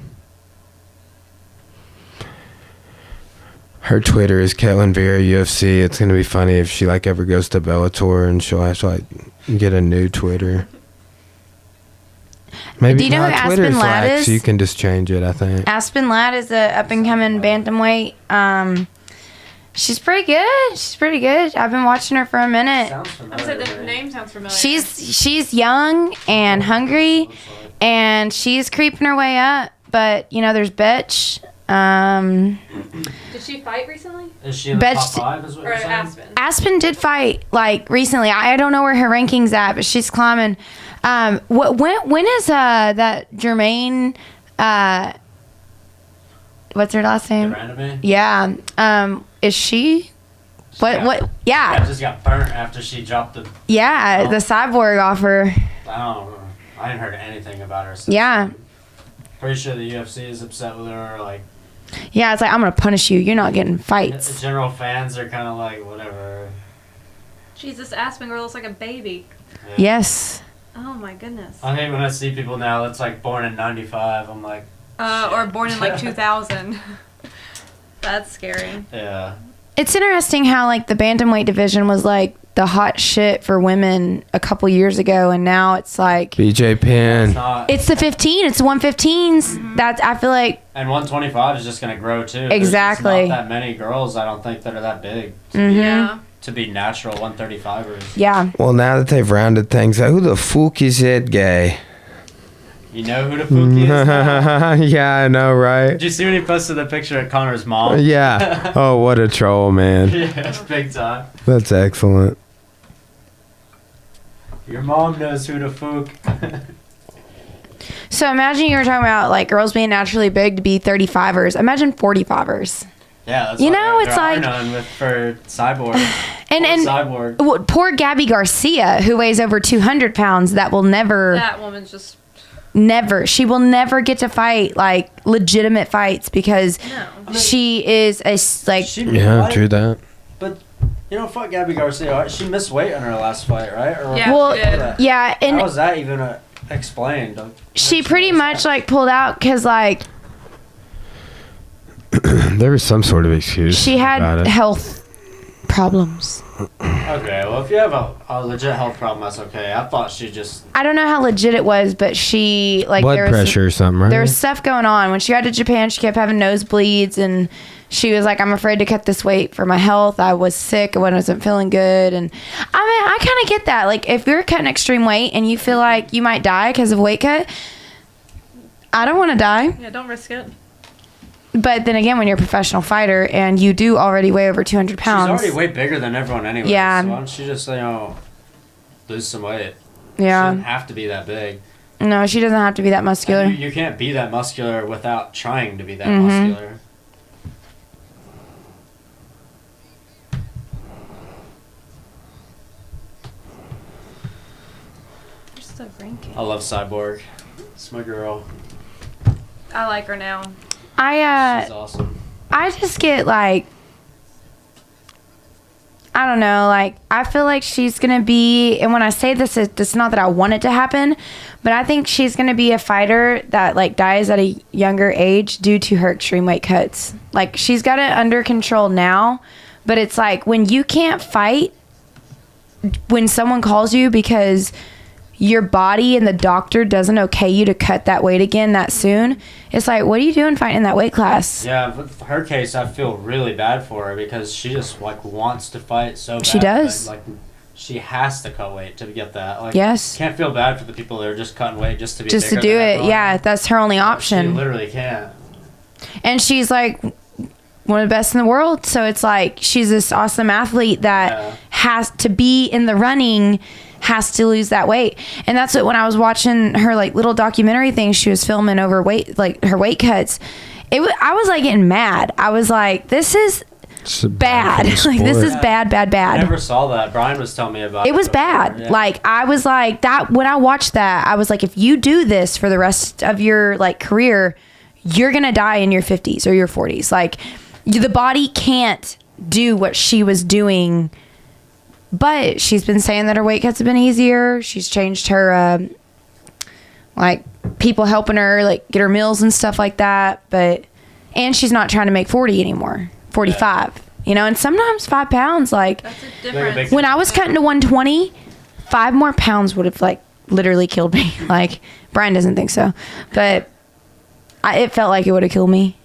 Her Twitter is Catlin Vieira UFC. It's gonna be funny if she ever goes to Bellator and she'll have to get a new Twitter. Maybe Do you know not who Twitter's Aspen Ladd lax. is? You can just change it, I think. Aspen Ladd is a up and coming bantamweight. She's pretty good. I've been watching her for a minute. Sounds I familiar. said to the me. name sounds familiar. She's young and hungry, Looks like. and she's creeping her way up. But there's Betch. Did she fight recently? Is she in the Bet top she- 5? Is what Or you're saying? Aspen? Aspen did fight recently. I don't know where her ranking's at, but she's climbing. When is that Jermaine? What's her last name? Randomly? Yeah. Is she? What? Yeah, Yeah. just got burnt after she dropped the. Yeah. The cyborg offer. I don't know. I ain't heard anything about her. Since Yeah. then. Pretty sure the UFC is upset with her. Yeah. It's I'm gonna punish you. You're not getting fights. General fans are kind of whatever. Jesus, Aspen girl looks like a baby. Yeah. Yes. Oh my goodness. I hate when I see people now that's born in '95. I'm like, Or born in 2000. That's scary. yeah. It's interesting how the bantamweight division was the hot shit for women a couple years ago, and now it's like BJ Penn. it's the 15. It's the 115s. That's I feel like. And 125 is just going to grow too. Exactly. There's not that many girls, I don't think, that are that big Yeah. to be natural 135ers. Yeah. Well, now that they've rounded things out, who the fuck is that guy? You know who the Pookie is now? Yeah, I know, right? Did you see when he posted the picture of Connor's mom? Yeah. Oh, what a troll, man. Yeah, it's big time. That's excellent. Your mom knows who the fuck. So imagine you were talking about like girls being naturally big to be 35ers. Imagine 45ers. Yeah, that's You what know, there it's are like- none for Cyborg. And Cyborg. poor Gabby Garcia, who weighs over 200 pounds, that will never. That woman's just She will never get to fight like legitimate fights because no. she is a like. Yeah, true that. But you know, fuck Gabby Garcia. She missed weight on her last fight, right? Or Yeah, Well, she did. yeah, How and was that even explained? she pretty much like pulled out because like There was some sort of excuse. she about had it. health problems. Okay, well, if you have a legit health problem, that's okay. I thought she just. I don't know how legit it was, but she like blood there was pressure or something, right? there was stuff going on when she got to Japan. She kept having nosebleeds, and she was like, "I'm afraid to cut this weight for my health. I was sick. I wasn't feeling good." And I mean, I kind of get that. Like, if you're cutting extreme weight and you feel like you might die because of weight cut, I don't want to die. Yeah, don't risk it. But then again, when you're a professional fighter and you do already weigh over 200 pounds, She's already way bigger than everyone anyway. Yeah. So why don't she just, lose some weight? She yeah, doesn't have to be that big. no, she doesn't have to be that muscular. And you can't be that muscular without trying to be that Mm-hmm. muscular. You're so ranky. I love Cyborg. It's my girl. I like her now. She's awesome. I just get like, I don't know, like I feel like she's gonna be, and when I say this, it's not that I want it to happen, but I think she's gonna be a fighter that like dies at a younger age due to her extreme weight cuts. Like she's got it under control now, but it's like when you can't fight, when someone calls you because your body and the doctor doesn't okay you to cut that weight again that soon, it's like, what are you doing fighting in that weight class? Yeah, but for her case, I feel really bad for her because she just wants to fight so bad. She does. Like she has to cut weight to get that. Like, Yes. Can't feel bad for the people that are just cutting weight just to be Just to bigger do than it. everyone. Yeah, that's her only She option. literally can't. And she's like one of the best in the world. So it's like she's this awesome athlete that Yeah. has to be in the running, has to lose that weight. And that's what, when I was watching her like little documentary thing she was filming over weight, like her weight cuts, I was like getting mad. I was like, this is It's a bad. Like this is bad, bad, I never bad. saw that. Brian was telling me about it. It was before. bad. Yeah. Like I was like that when I watched that, I was like, if you do this for the rest of your like career, you're gonna die in your 50s or your 40s. Like the body can't do what she was doing. But she's been saying that her weight cuts have been easier. She's changed her like people helping her like get her meals and stuff like that. And she's not trying to make 40 anymore. 45. You know, and sometimes 5 pounds, like That's a difference. big- when I was cutting to 120, 5 more pounds would have like literally killed me. Like Brian doesn't think so, but it felt like it would have killed me.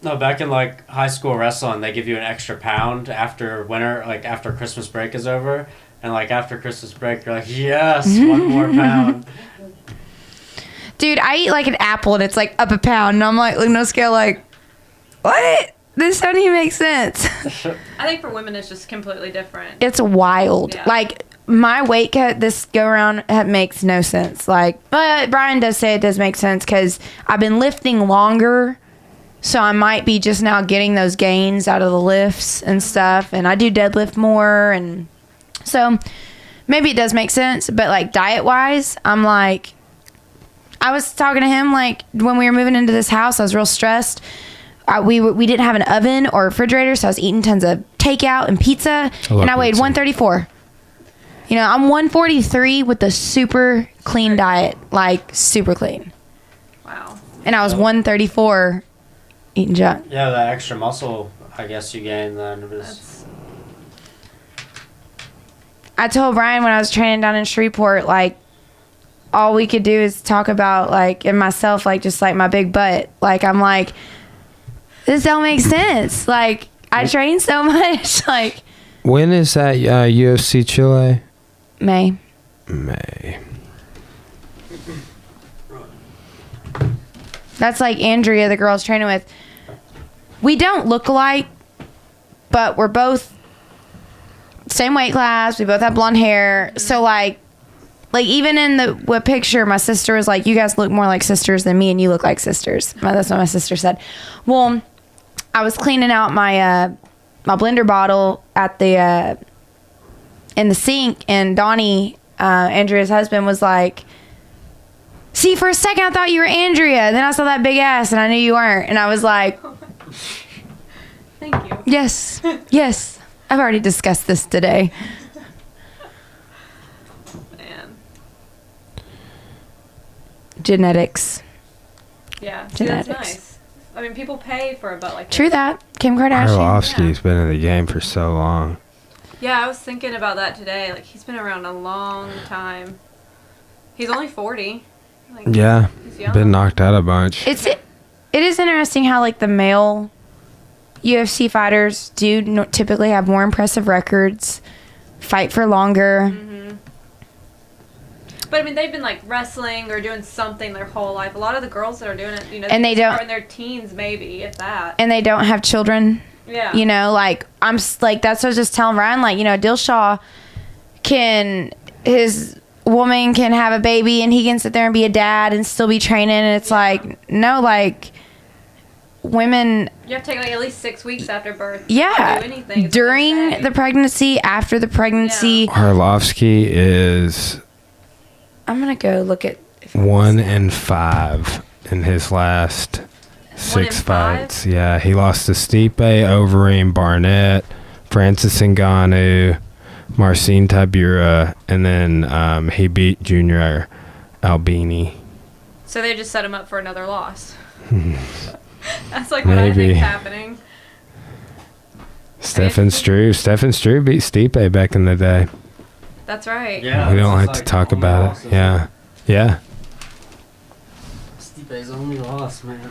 No, back in like high school wrestling, they give you an extra pound after winter, like after Christmas break is over, and like after Christmas break, you're like, yes, one more pound. Dude, I eat like an apple and it's like up a pound, and I'm like looking on a scale like, what? This doesn't even make sense. I think for women it's just completely different. It's wild. Yeah. Like my weight cut this go around makes no sense. Like, but Brian does say it does make sense because I've been lifting longer, so I might be just now getting those gains out of the lifts and stuff. And I do deadlift more, and so maybe it does make sense. But like diet wise, I'm like, I was talking to him like when we were moving into this house, I was real stressed. We didn't have an oven or refrigerator, so I was eating tons of takeout and pizza, and I weighed pizza. 134. You know, I'm 143 with a super clean diet, like super clean. Wow. And I was 134 eating junk. Yeah, that extra muscle, I guess you gain then. It was, I told Brian when I was training down in Shreveport, like, all we could do is talk about, like, and myself, like, just, like, my big butt. Like, I'm like, this don't make sense. Like, I train so much. Like, When is that UFC Chile? May. That's like Andrea, the girl I was training with. We don't look alike, but we're both same weight class. We both have blonde hair. So like even in the picture, my sister was like, "You guys look more like sisters than me, and you look like sisters." That's what my sister said. Well, I was cleaning out my my blender bottle at the in the sink, and Donnie, Andrea's husband, was like, "See, for a second I thought you were Andrea. Then I saw that big ass and I knew you weren't." And I was like, Thank you. yes, yes. I've already discussed this today. Man. Genetics. Yeah. See, that's Genetics. nice. I mean, people pay for a butt like True that. that. Kim Kardashian. Arlovsky's been in the game for so long. Yeah, I was thinking about that today. Like, he's been around a long time. He's only 40. Like, Yeah, he's young. been knocked out a bunch. It is interesting how like the male UFC fighters do typically have more impressive records, fight for longer. But I mean, they've been like wrestling or doing something their whole life. A lot of the girls that are doing it, you know, And they don't- start in their teens, maybe, if that. And they don't have children. Yeah. You know, like like that's what I was just telling Ryan. Like, you know, Dillashaw his woman can have a baby and he can sit there and be a dad and still be training. And it's like, no, like women. You have to take like at least 6 weeks after birth. Yeah. To do anything. is what they During say. the pregnancy, after the pregnancy. Arlovsky is I'm going to go look at. 1-5 in his last 6 in 5? fights. Yeah, he lost to Stipe, Overeem, Barnett, Francis Ngannou, Marcin Tybura, and then he beat Junior Albini. So they just set him up for another loss. That's like what I Maybe. think's happening. Stefan Struve beat Stipe back in the day. That's right. Yeah, We this don't is like to talk only about loss, it. isn't Yeah. Yeah. Stipe's only loss, man.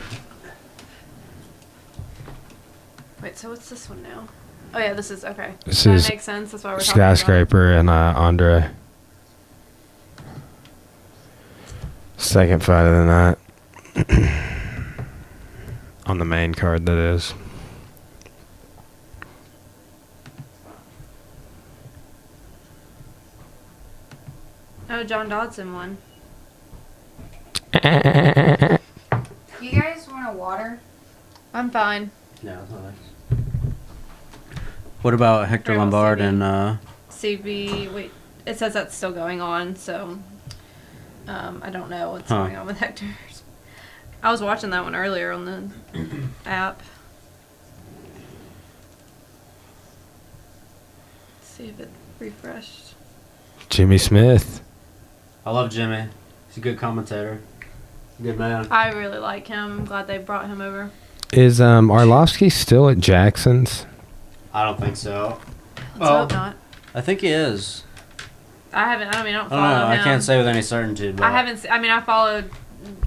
Wait, so what's this one now? Oh yeah, this is okay. This that is makes sense. That's why we're talking about. Skyscraper and Andre. Second fight of the night. On the main card, that is. Oh, John Dodson won. You guys want a water? I'm fine. Yeah, that's nice. What about Hector Very well, Lombard CB. and CB, wait, it says that's still going on, so I don't know what's Huh. going on with Hector's. I was watching that one earlier on the app. Let's see if it refreshed. Jimmy Smith. I love Jimmy. He's a good commentator. Good man. I really like him. I'm glad they brought him over. Is Arlovsky still at Jackson's? I don't think so. Let's hope not. I think he is. I don't I don't follow know. him. I can't say with any certainty. But I haven't. I mean, I followed.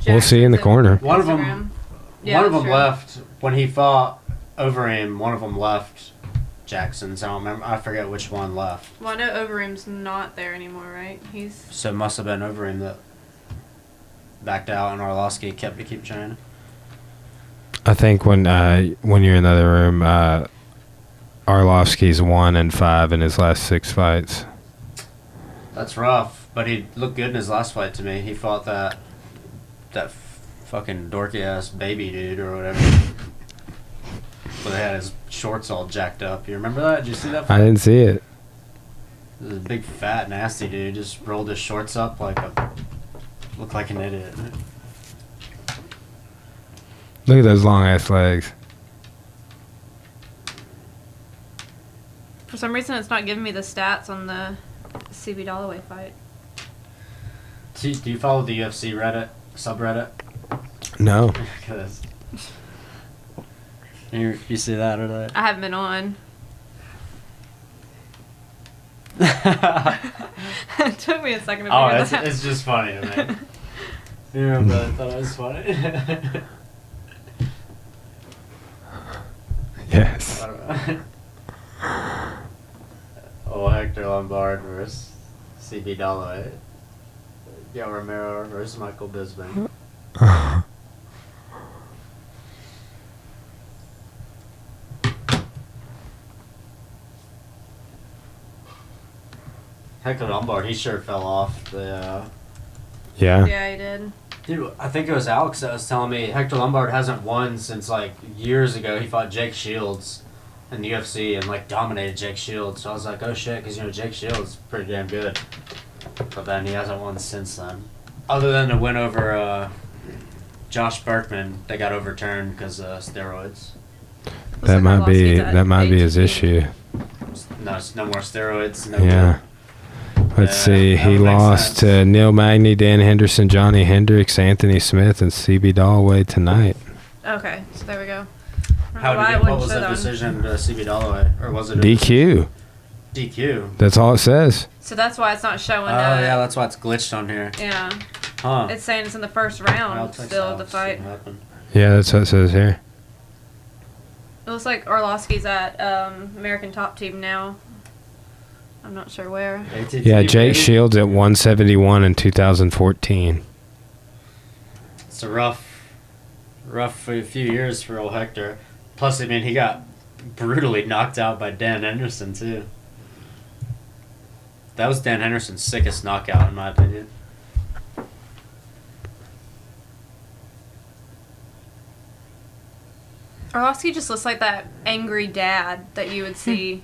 We'll see in the Jackson's corner. One of them. Instagram. Yeah, one of that's them true. left when he fought Overeem. One of them left Jackson's. I don't remember. I forget which one left. Well, I know Overeem's not there anymore, right? He's. So it must have been Overeem that backed out, and Arlovsky keep training. I think when you're in the other room, Arlovsky's 1-5 in his last 6 fights. That's rough, but he looked good in his last fight to me. He fought that fucking dorky ass baby dude or whatever. But they had his shorts all jacked up. You remember that? Did you see that I fight? didn't see it. This a big fat nasty dude just rolled his shorts up looked like an idiot. Look at those long ass legs. For some reason, it's not giving me the stats on the CB Dalloway fight. Do you follow the UFC Reddit subreddit? No. Look at this. You see that or that? I haven't been on. It took me a second to Oh, figure it's, that out. it's just funny to me. You remember that? I thought it was funny. Yes. I don't know. Oh, Hector Lombard versus CB Dalloway. Yo Romero versus Michael Bisping. Hector Lombard, he sure fell off the. Yeah. Yeah, he did. Dude, I think it was Alex that was telling me Hector Lombard hasn't won since like years ago. He fought Jake Shields in the UFC and like dominated Jake Shields. So I was like, oh shit, because Jake Shields is pretty damn good. But then he hasn't won since then. Other than the win over Josh Berkman, they got overturned because of steroids. That might be his issue. No, it's no more steroids. No Yeah. Let's see. that He would make lost sense. to Neil Magny, Dan Henderson, Johnny Hendricks, Anthony Smith, and CB Dalloway tonight. Okay, so there we go. How did it, what was the decision to CB Dalloway? Or was it a DQ. DQ? That's all it says. So that's why it's not showing. Oh, yeah, that's why it's glitched on here. Yeah. Huh. It's saying it's in the first I'll round text still Alex, to see fight. what happened. Yeah, that's what it says here. It looks like Orlovsky's at American Top Team now. I'm not sure where. ATT, Yeah, Jake baby. Shields at 171 in 2014. It's a rough few years for old Hector. Plus, I mean, he got brutally knocked out by Dan Henderson, too. That was Dan Henderson's sickest knockout, in my opinion. Orlovsky just looks like that angry dad that you would see,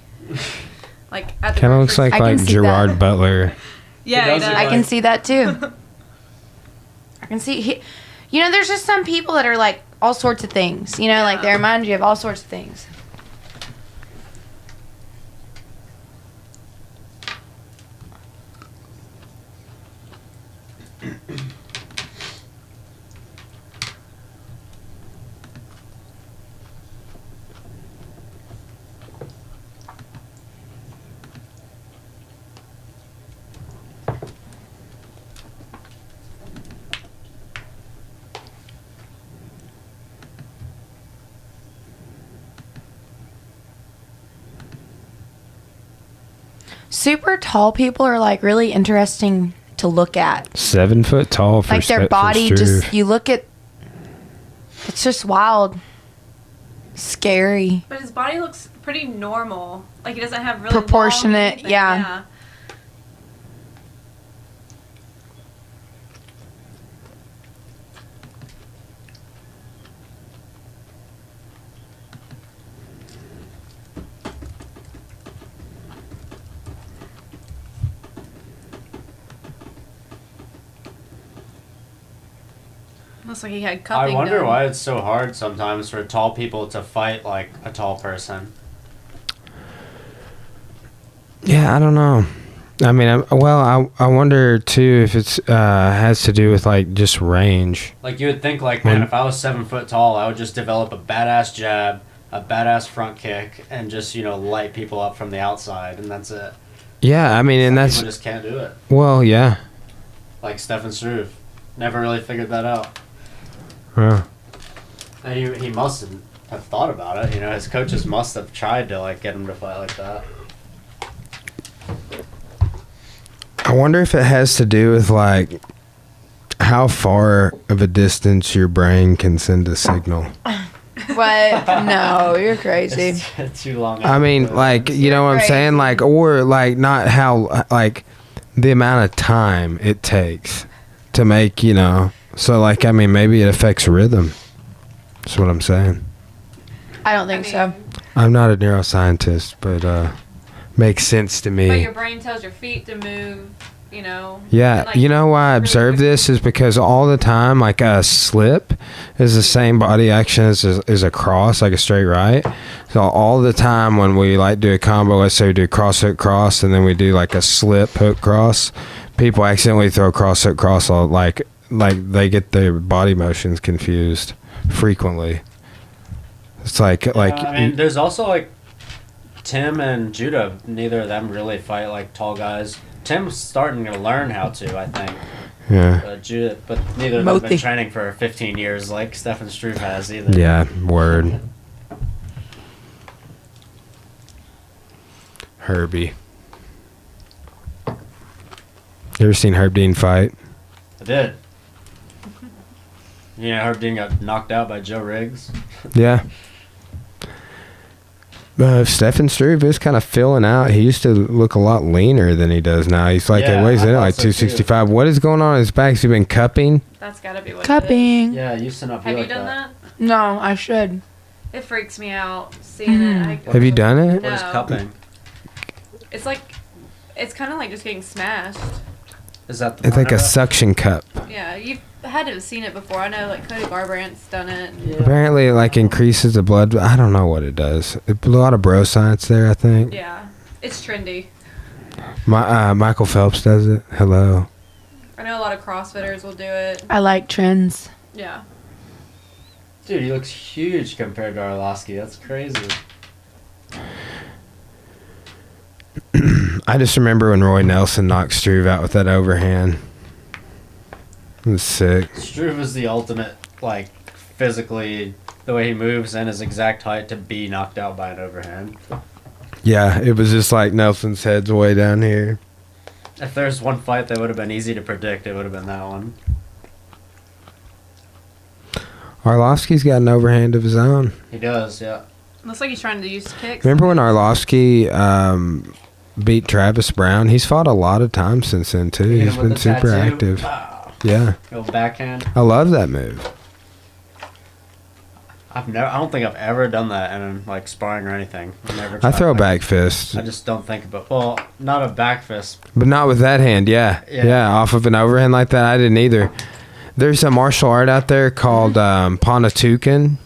like at the Kind of looks grocery like I can see Gerard that. Butler. Yeah, He he does does. look I can like- see that too. I can see. There's just some people that are like all sorts of things. Like they Yeah. remind you of all sorts of things. Super tall people are like really interesting to look at. 7 foot tall for Like their for body, Struve. just you look at. It's just wild, scary. But his body looks pretty normal. Like he doesn't have really Proportionate, long anything. yeah. Looks like he had I cupping wonder done. why it's so hard sometimes for tall people to fight like a tall person. Yeah, I don't know. I mean, I wonder too if it's has to do with like just range. Like you would think, like man, if I was 7 foot tall, I would just develop a badass jab, a badass front kick, and just light people up from the outside, and that's it. Yeah, I mean, and Some that's people just can't do it. well, yeah. Like Stefan Struve, never really figured that out. Yeah. And he must have thought about it. His coaches must have tried to like get him to fight like that. I wonder if it has to do with like how far of a distance your brain can send a signal. What? No, you're crazy. It's too long. I mean, like, you know what I'm Right. saying? Like, or like not how, like the amount of time it takes to make, so like, I mean, maybe it affects rhythm. That's what I'm saying. I don't think so. I'm not a neuroscientist, but makes sense to But me. your brain tells your feet to move, Yeah, and, like, you know why I really observe quick- this is because all the time, like a slip is the same body action as a cross, like a straight right. So all the time when we like do a combo, let's say we do cross hook cross, and then we do like a slip hook cross, people accidentally throw cross hook cross, like they get their body motions confused frequently. It's like I mean, there's also like Tim and Judah, neither of them really fight like tall guys. Tim's starting to learn how to, I think. Yeah. But neither of them have been training for 15 years like Stefan Struve has either. Yeah, word. Herbie. You ever seen Herb Dean fight? I did. Herb Dean got knocked out by Joe Riggs. Yeah. Stefan Struve is kind of filling out. He used to look a lot leaner than he does now. He's like, he weighs in at like 265. What is going on in his back? Has he been cupping? That's gotta be what Cupping. Yeah, it used to not be Have like you done that? No, I should. It freaks me out seeing it. Have you done it? What is No. cupping? It's like, it's kind of like just getting smashed. Is that the It's point like a of it? suction cup. Yeah, you've had to have seen it before. I know, like, Cody Garbrandt's done it. Yeah. Apparently, it like increases the blood. I don't know what it does. A lot of bro science there, I think. Yeah, it's trendy. Michael Phelps does it. Hello. I know a lot of CrossFitters will do it. I like trends. Yeah. Dude, he looks huge compared to Arlovsky. That's crazy. I just remember when Roy Nelson knocked Struve out with that overhand. It was sick. Struve is the ultimate, like, physically, the way he moves and his exact height to be knocked out by an overhand. Yeah, it was just like Nelson's head's way down here. If there's one fight that would have been easy to predict, it would have been that one. Arlovsky's got an overhand of his own. He does, yeah. Looks like he's trying to use kicks. Remember when Arlovsky beat Travis Brown? He's fought a lot of times since then, too. Hit him He's with been the super tattoo. active. Ah, Yeah. go backhand. I love that move. I don't think I've ever done that in like sparring or anything. Never I tried throw a that. back fist. I just don't think about. Well, not a back fist. But not with that hand, yeah. Yeah. Yeah, off of an overhand like that, I didn't either. There's a martial art out there called Ponatukan.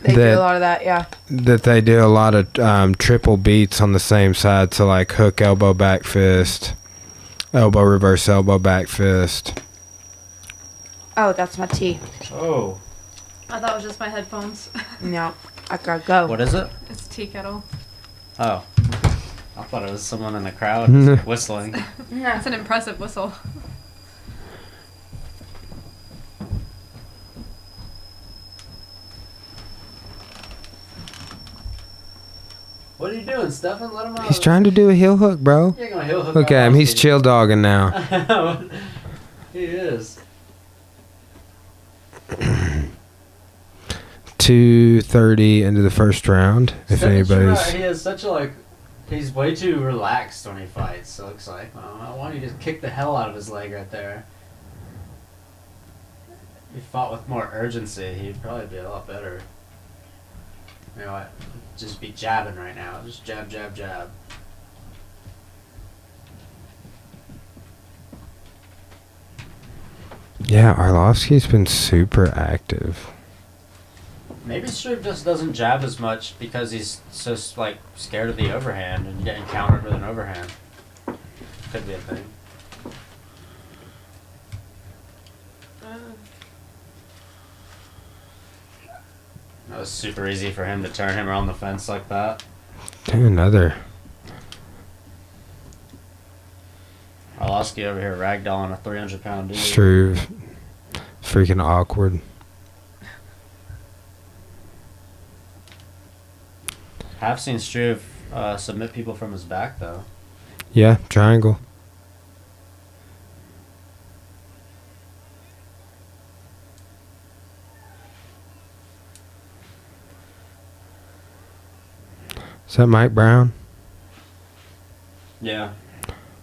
They do a lot of that, yeah. That they do a lot of triple beats on the same side. So like hook, elbow, back fist. Elbow, reverse elbow, back fist. Oh, that's my tea. Oh, I thought it was just my headphones. No, I gotta go. what is it? It's tea kettle. Oh, I thought it was someone in the crowd whistling. It's an impressive whistle. What are you doing, Stefan? Let him out. He's trying to do a heel hook, bro. You ain't gonna heel hook Look at him. He's Arlovsky. chill dogging now. He is. 2:30 into the first round. If Stefan Struve, anybody's. he has such a like. He's way too relaxed when he fights. It looks like. Why don't you just kick the hell out of his leg right there? If he fought with more urgency, he'd probably be a lot better. You know what? Just be jabbing right now. Just jab, jab, jab. Yeah, Arlovsky's been super active. Maybe Struve just doesn't jab as much because he's just like scared of the overhand and getting countered with an overhand. Could be a thing. That was super easy for him to turn him around the fence like that. Damn, another. Arlovsky over here ragdolling a 300-pound dude. Struve. Freaking awkward. Have seen Struve submit people from his back though. Yeah, triangle. Is that Mike Brown? Yeah.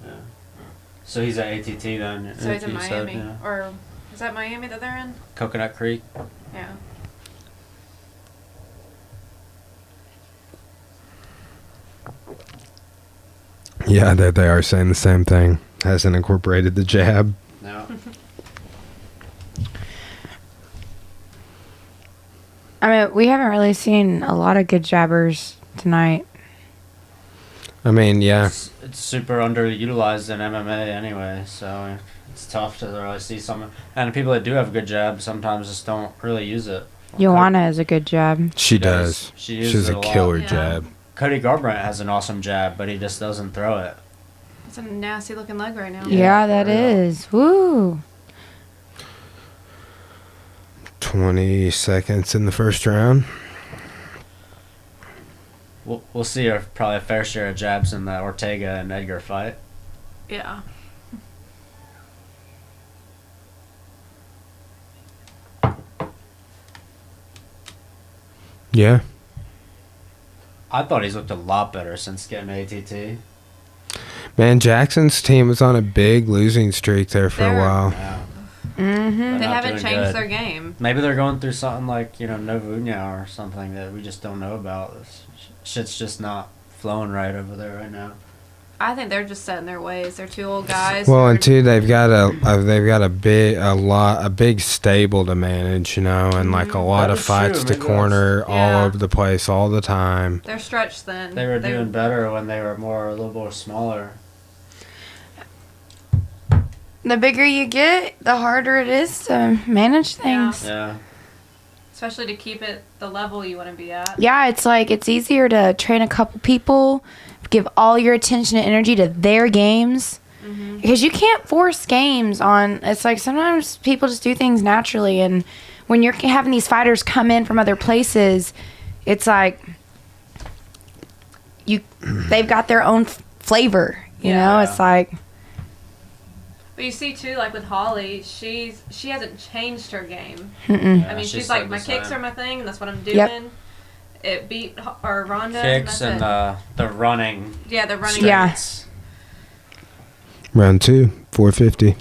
Yeah. So he's at ATT then. So he's in you said, Miami. yeah. Or is that Miami that they're in? Coconut Creek. Yeah. Yeah, they are saying the same thing. Hasn't incorporated the jab. No. I mean, we haven't really seen a lot of good jabbers tonight. I mean, yeah. It's super underutilized in MMA anyway, so it's tough to really see some. And the people that do have a good jab sometimes just don't really use it. Joanna has a good jab. She does. She She uses has it a a lot. killer Yeah. jab. Cody Garbrandt has an awesome jab, but he just doesn't throw it. It's a nasty looking leg right now. Yeah, that for real. is. Woo. 20 seconds in the first round. We'll see probably a fair share of jabs in the Ortega and Edgar fight. Yeah. Yeah. I thought he's looked a lot better since getting ATT. Man, Jackson's team was on a big losing streak there for a They're- while. Yeah. Mm-hmm. They're They not haven't doing changed good. their game. Maybe they're going through something like, Novunya or something that we just don't know about. This shit's just not flowing right over there right now. I think they're just set in their ways. They're two old guys. Well, who and are- two, they've got a big stable to manage, and like a lot That of is fights true. to Maybe corner all Yeah. over the place all the time. they're stretched thin. They were doing better when they were a little more smaller. The bigger you get, the harder it is to manage things. Yeah. Especially to keep it the level you want to be at. Yeah, it's like it's easier to train a couple people, give all your attention and energy to their games. Because you can't force games on. It's like sometimes people just do things naturally, and when you're having these fighters come in from other places, it's like they've got their own flavor. You know, Yeah. it's like But you see too, like with Holly, she hasn't changed her game. mm-mm. I mean, she's stayed like, my the kicks same. are my thing, and that's what I'm doing. Yep. It beat our Ronda. Kicks and and that's the running. it. Yeah, the running. Yeah. straights. Round 2, 450.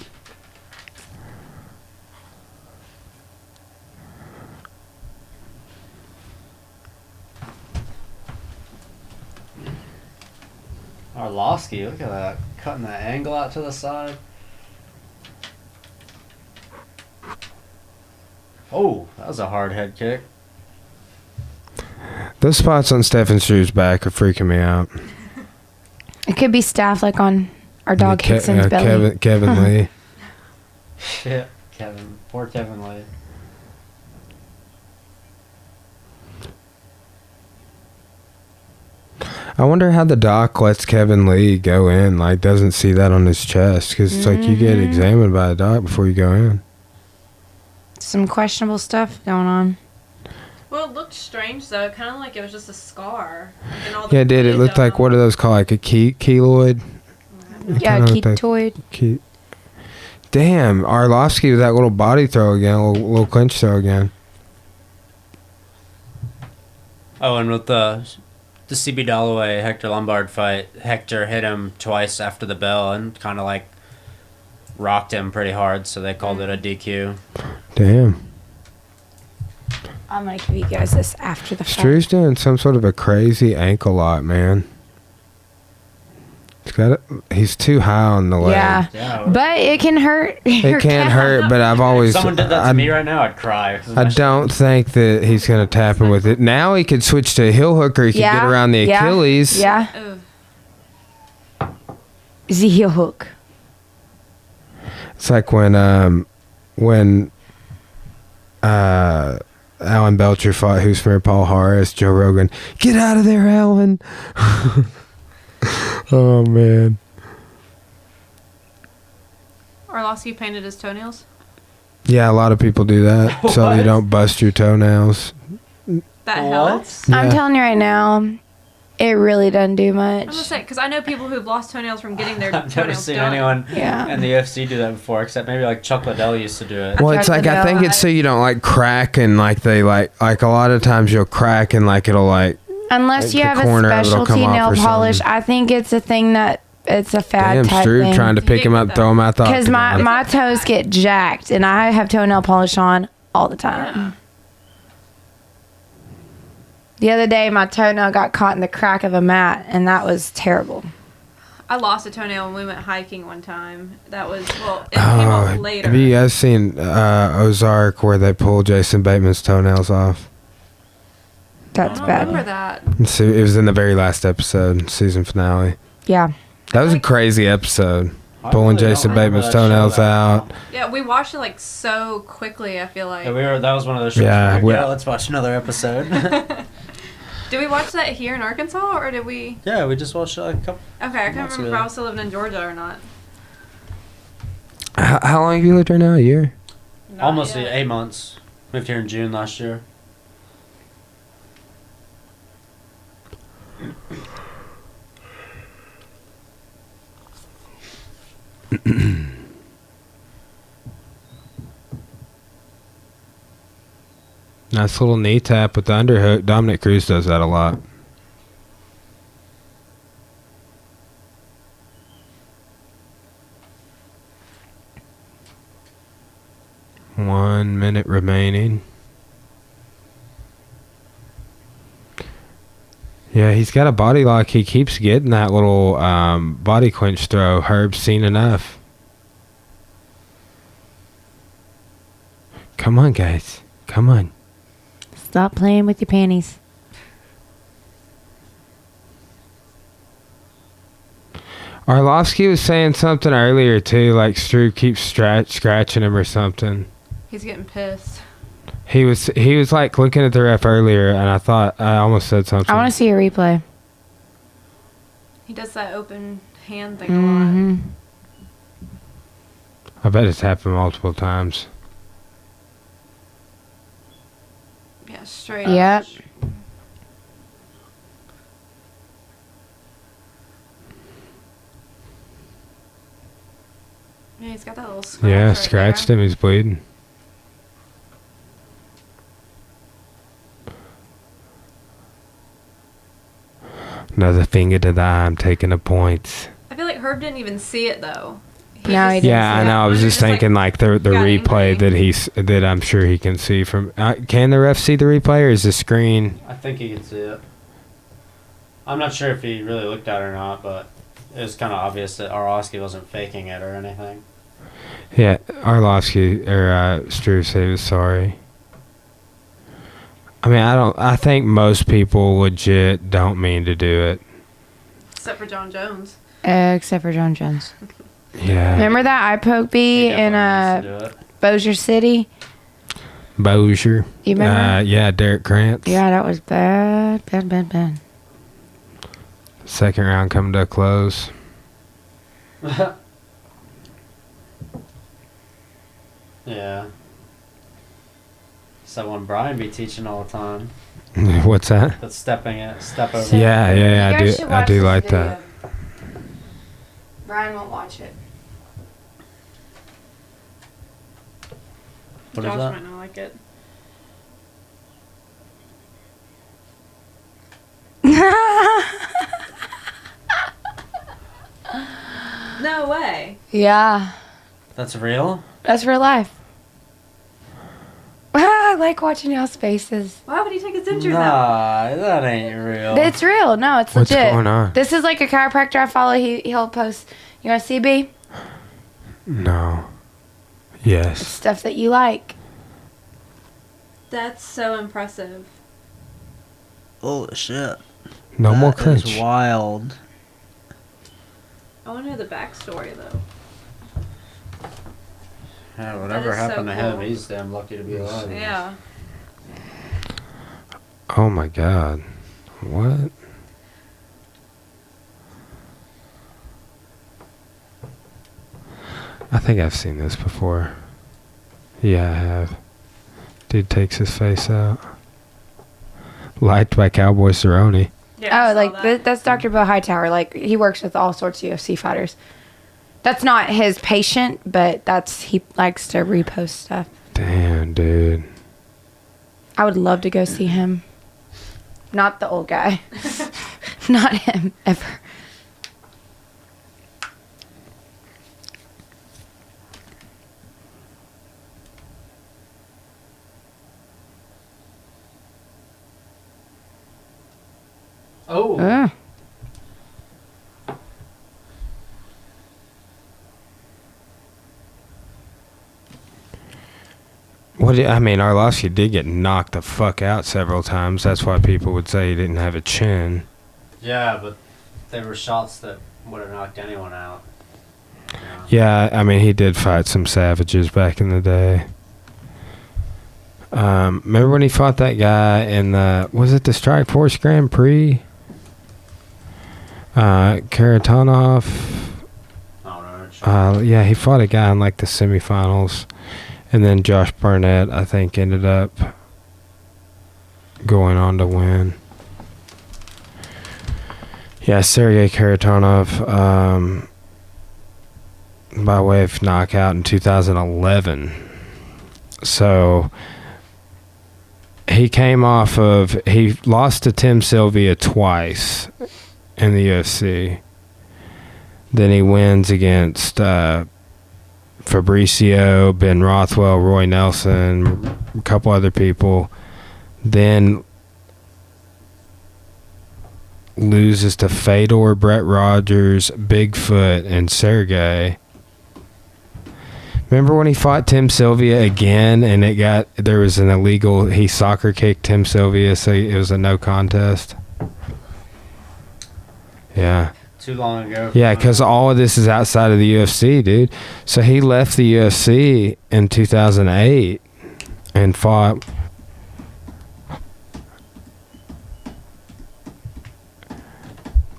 Arlovsky, look at that. Cutting that angle out to the side. Oh, that was a hard head kick. Those spots on Stephen Struve's back are freaking me out. It could be staff like on our dog Ke- Hickson's belly. Kevin Lee. Shit, Kevin. Poor Kevin Lee. I wonder how the doc lets Kevin Lee go in, like doesn't see that on his chest, because it's like you get examined by a doc before you go in. Some questionable stuff going on. Well, it looked strange though. Kind of like it was just a scar. And all Yeah, it did. It bleed looked like, down. what are those called? Like a keloid? Yeah, Kinda looked like- ketoid. Damn, Arlovsky with that little body throw again, little clinch throw again. Oh, and with the CB Dalloway Hector Lombard fight, Hector hit him twice after the bell and kind of like rocked him pretty hard, so they called it a DQ. Damn. I'm gonna give you guys this after the fight. Struve's doing some sort of a crazy ankle lock, man. He's too high on the leg. Yeah, Yeah. but it can hurt. It can't hurt, but I've If always. someone did that to me right now, I'd cry. 'cause I my don't think that he's going to tap him with it. Now he could switch to a heel hook, or he could get around the Achilles. Yeah, Ugh. the heel hook. It's like when Alan Belcher fought Husmer Paul Harris, Joe Rogan. Get out of there, Alan. Oh, man. Arlovsky painted his toenails. Yeah, a lot of people do that so they What? don't bust your toenails. That What? helps. Yeah. I'm telling you right now, it really doesn't do I'm much. gonna say because I know people who've lost toenails from getting their I've never toenails seen done. anyone Yeah. in the UFC do that before, except maybe like Chuck Liddell used to do it. Well, it's tried like to I think know. it's so you don't like crack and like they like a lot of times you'll crack and like it'll like Unless you the have a corner of it'll come specialty off nail or polish, something. I think it's a thing that it's a fad damn type Struve thing. trying to pick him up, throw him out the Because octagon. my toes get jacked, and I have toenail polish on all the time. The other day, my toenail got caught in the crack of a mat, and that was terrible. I lost a toenail when we went hiking one time. That was it came out later. Have you guys seen Ozark where they pull Jason Bateman's toenails off? I That's don't bad. remember that. So it was in the very last episode, season finale. Yeah. That was a crazy episode. I Pulling really don't Jason remember Bateman's that show toenails that out. well. Yeah, we watched it like so quickly. I feel like. Yeah, that was one of those shows. Yeah, Yeah, we- let's watch another episode. Did we watch that here in Arkansas, or did we? Yeah, we just watched a couple. Okay, I can't Months remember ago. if I was still living in Georgia or not. How long have you lived here now? A year? Not Almost yet. 8 months. Moved here in June last year. Nice little knee tap with the underhook. Dominic Cruz does that a lot. One minute remaining. Yeah, he's got a body lock. He keeps getting that little body clinch throw. Herb's seen enough. Come on, guys. Come on. Stop playing with your panties. Arlovsky was saying something earlier too, like Struve keeps scratching him or something. He's getting pissed. He was like looking at the ref earlier, and I thought I almost said something. I want to see a replay. He does that open hand thing a lot. Mm-hmm. I bet it's happened multiple times. Yeah, straight Yep. up. Yeah, he's got that little scratch. Yeah, right scratched there. him. He's bleeding. Another finger to the eye. I'm taking the points. I feel like Herb didn't even see it though. No, he didn't Yeah, see I it. know. I was He just just, like, thinking like the got replay angry. that I'm sure he can see from. Can the ref see the replay, or is the screen? I think he could see it. I'm not sure if he really looked at it or not, but it was kind of obvious that Arlovsky wasn't faking it or anything. Yeah, Arlovsky or Struve said he was sorry. I mean, I think most people legit don't mean to do it. Except for John Jones. Except for John Jones. Yeah. Remember that eye poke He bee in definitely needs to do it. Bossier City? Bozier. You remember? Yeah, Derek Krantz. Yeah, that was bad. Bad. Second round coming to a close. Yeah. It's that one Brian be teaching all the time. What's that? That's step over. Yeah, You I guys should do. I watch do this like video. that. Brian won't watch it. What is Josh that? might not like it. No way. Yeah, That's real? that's real life. I like watching y'all's faces. Why would he take his dentures out? Nah, that ain't real. It's real. No, it's What's legit. going on? This is like a chiropractor I follow. He'll post. You want to see B? No. Yes. Stuff that you like. That's so impressive. Holy shit. No more That is clinch. wild. I want to know the backstory though. Yeah, That whatever is so happened to him, cool. he's damn lucky to be alive. Yeah. Oh my God. What? I think I've seen this before. Yeah, I have. Dude takes his face out. Liked by Cowboy Cerrone. Yeah. I Oh, saw like that. that's Dr. Bill Hightower. Like he works with all sorts of UFC fighters. That's not his patient, but he likes to repost stuff. Damn, dude. I would love to go see him. Not the old guy. Not him ever. Oh. Ugh. I mean, Arlovsky did get knocked the fuck out several times. That's why people would say he didn't have a chin. Yeah, but they were shots that would have knocked anyone out. Yeah, I mean, he did fight some savages back in the day. Remember when he fought that guy in was it the Strikeforce Grand Prix? Karatanov. Yeah, he fought a guy in like the semifinals, and then Josh Barnett, I think, ended up going on to win. Yeah, Sergey Karatanov, by way of knockout in 2011. So he lost to Tim Sylvia twice in the UFC. Then he wins against Fabricio, Ben Rothwell, Roy Nelson, a couple other people. Then loses to Fedor, Brett Rogers, Bigfoot, and Sergey. Remember when he fought Tim Sylvia again, and there was an illegal, he soccer kicked Tim Sylvia, so it was a no contest? Yeah. Too long ago. Yeah, because all of this is outside of the UFC, dude. So he left the UFC in 2008 and fought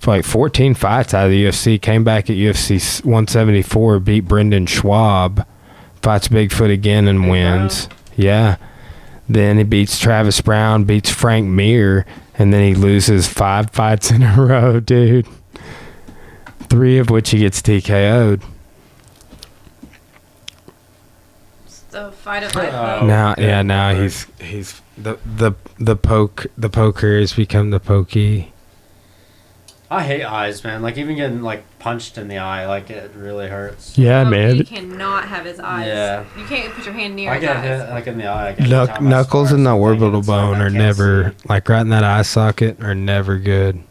for like 14 fights out of the UFC, came back at UFC 174, beat Brendan Schwab, fights Bigfoot again and wins. Yeah. Then he beats Travis Brown, beats Frank Mir, and then he loses 5 fights in a row, dude. 3 of which he gets TKO'd. It's the fight of life. Now he's the poker has become the pokey. I hate eyes, man. Like even getting like punched in the eye, like it really hurts. Yeah, man. You cannot have his eyes. Yeah. You can't put your hand near I his get eyes. hit like in the eye. I get Knuckles and the orbital bone are never, see. like right in that eye socket, are never good.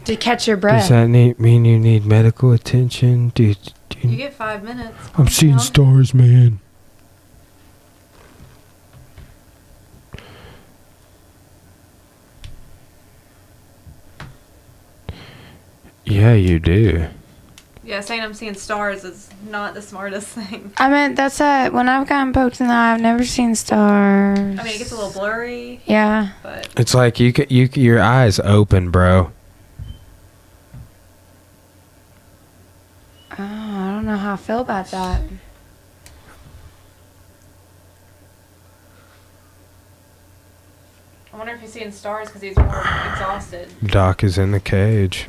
To catch your breath. Does that mean you need medical attention? You get 5 minutes. I'm seeing stars, man. Yeah, you do. Yeah, saying I'm seeing stars is not the smartest thing. I mean, that's when I've gotten poked in the eye, I've never seen stars. I mean, it gets a little blurry. Yeah. But It's like your eyes open, bro. Oh, I don't know how I feel about that. I wonder if he's seeing stars because he's more exhausted. Doc is in the cage.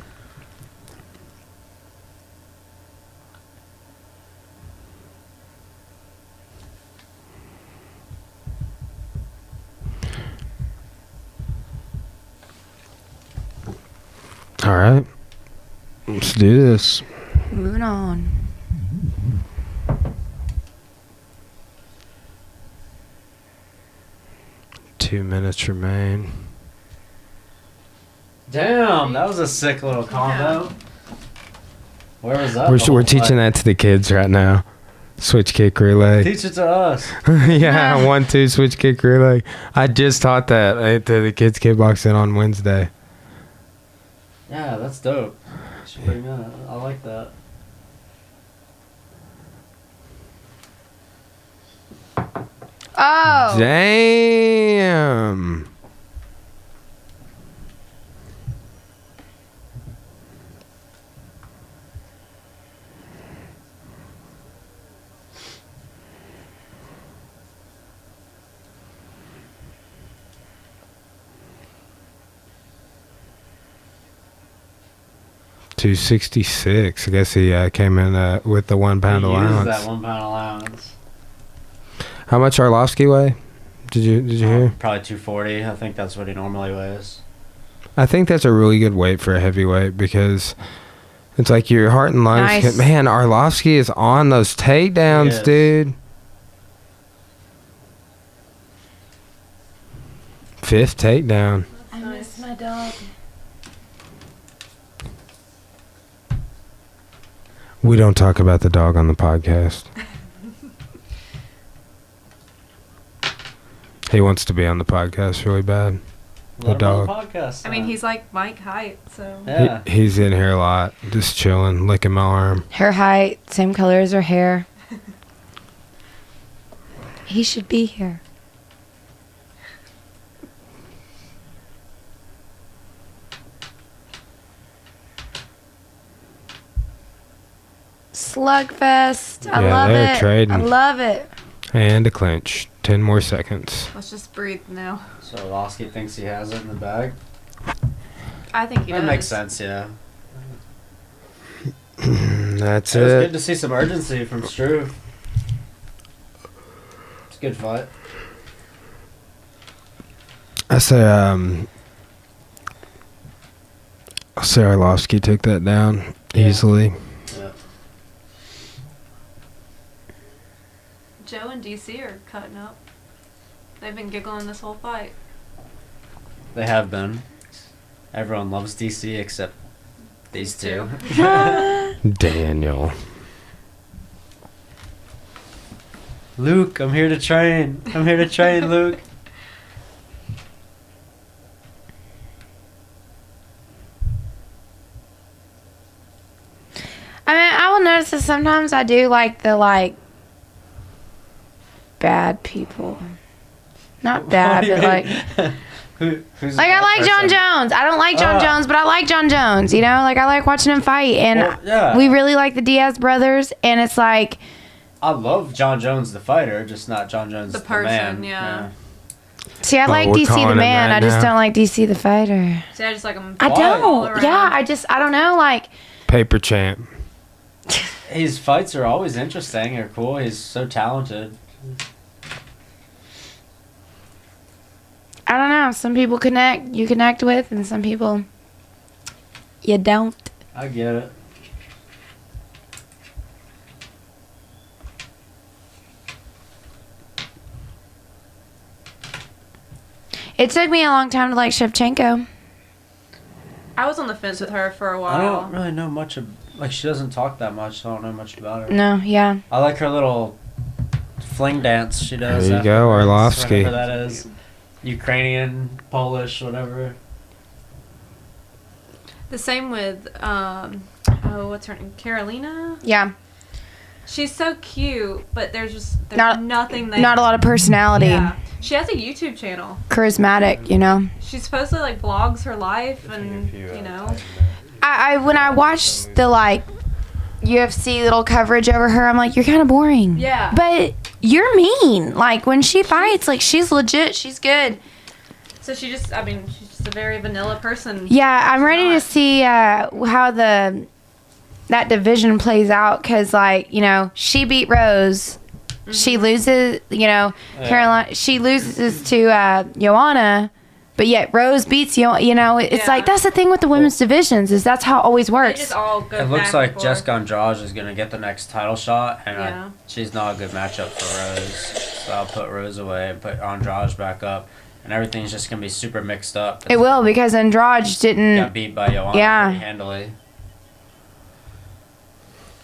All right. Let's do this. Moving on. Two minutes remain. Damn, that was a sick little combo. Where was that? We're teaching that to the kids right now. Switch kick relay. Teach it to us. Yeah, 1-2 switch kick relay. I just taught that to the kids kickboxing on Wednesday. Yeah, that's dope. Should bring that. I like that. Oh. Damn. $266. I guess he came in with the 1 pound allowance. That 1 pound allowance. How much Arlovsky weigh? Did you hear? Probably 240. I think that's what he normally weighs. I think that's a really good weight for a heavyweight because it's like your heart and lungs. Nice. Man, Arlovsky is on those takedowns, Yes. dude. 5th takedown. I miss my dog. We don't talk about the dog on the podcast. He wants to be on the podcast really bad. The dog. Podcast. I mean, he's like Mike height, so. Yeah. He's in here a lot, just chilling, licking my arm. Her height, same color as her hair. He should be here. Slugfest. I Yeah, love they're it. trading. I love it. And a clinch. 10 more seconds. Let's just breathe now. So Losky thinks he has it in the bag. I think he That does. makes sense, yeah. That's It was good it. to see some urgency from Struve. It's a good fight. I say Arlovsky took that down Yeah. easily. Yeah. Joe and DC are cutting up. They've been giggling this whole fight. They have been. Everyone loves DC except these two. Daniel. Luke, I'm here to train. I'm here to train, Luke. I mean, I will notice that sometimes I do like the bad people. Not bad, but like Who's I that like John person? Jones. I don't like John Jones, but I like John Jones. You know, like I like watching him fight, and Well, yeah. we really like the Diaz brothers. And it's like, I love John Jones the fighter, just not John Jones The the, person, man. yeah. see, I like we're DC calling the him man. right I just now. don't like DC the fighter. See, I just like him. I Why? don't. All around. Yeah, I don't know. Like, Paper champ. His fights are always interesting. They're cool. He's so talented. I don't know. Some people you connect with, and some people you don't. I get it. It took me a long time to like Shevchenko. I was on the fence with her for a I while. don't really know much of, like, she doesn't talk that much, so I don't know much about her. No, yeah. I like her little fling dance she does. There you go, afterwards, Arlovsky. whatever that is. Ukrainian, Polish, whatever. The same with, what's her name? Carolina? Yeah. She's so cute, but there's Not- nothing there. Not a lot of personality. Yeah. She has a YouTube channel. Charismatic, you know. She supposedly like vlogs her life and, you know. I when I watched the UFC little coverage over her, I'm like, you're kind of boring. Yeah. But you're mean. Like when she fights, like she's legit. She's good. So she's just a very vanilla person. Yeah, I'm ready to not. see how that division plays out because, like, you know, she beat Rose. She loses, you know, Yeah. Carolina. She loses to Joanna, but yet Rose beats you. You know, it's Yeah. like that's the thing with the women's divisions is that's how it always They works. just all go It looks back like and forth. Jessica Andrade is going to get the next title shot, and Yeah. she's not a good matchup for Rose. So I'll put Rose away and put Andrade back up, and everything's just going to be super mixed up. It will because Andrade Got didn't. beat by Joanna Yeah. pretty handily.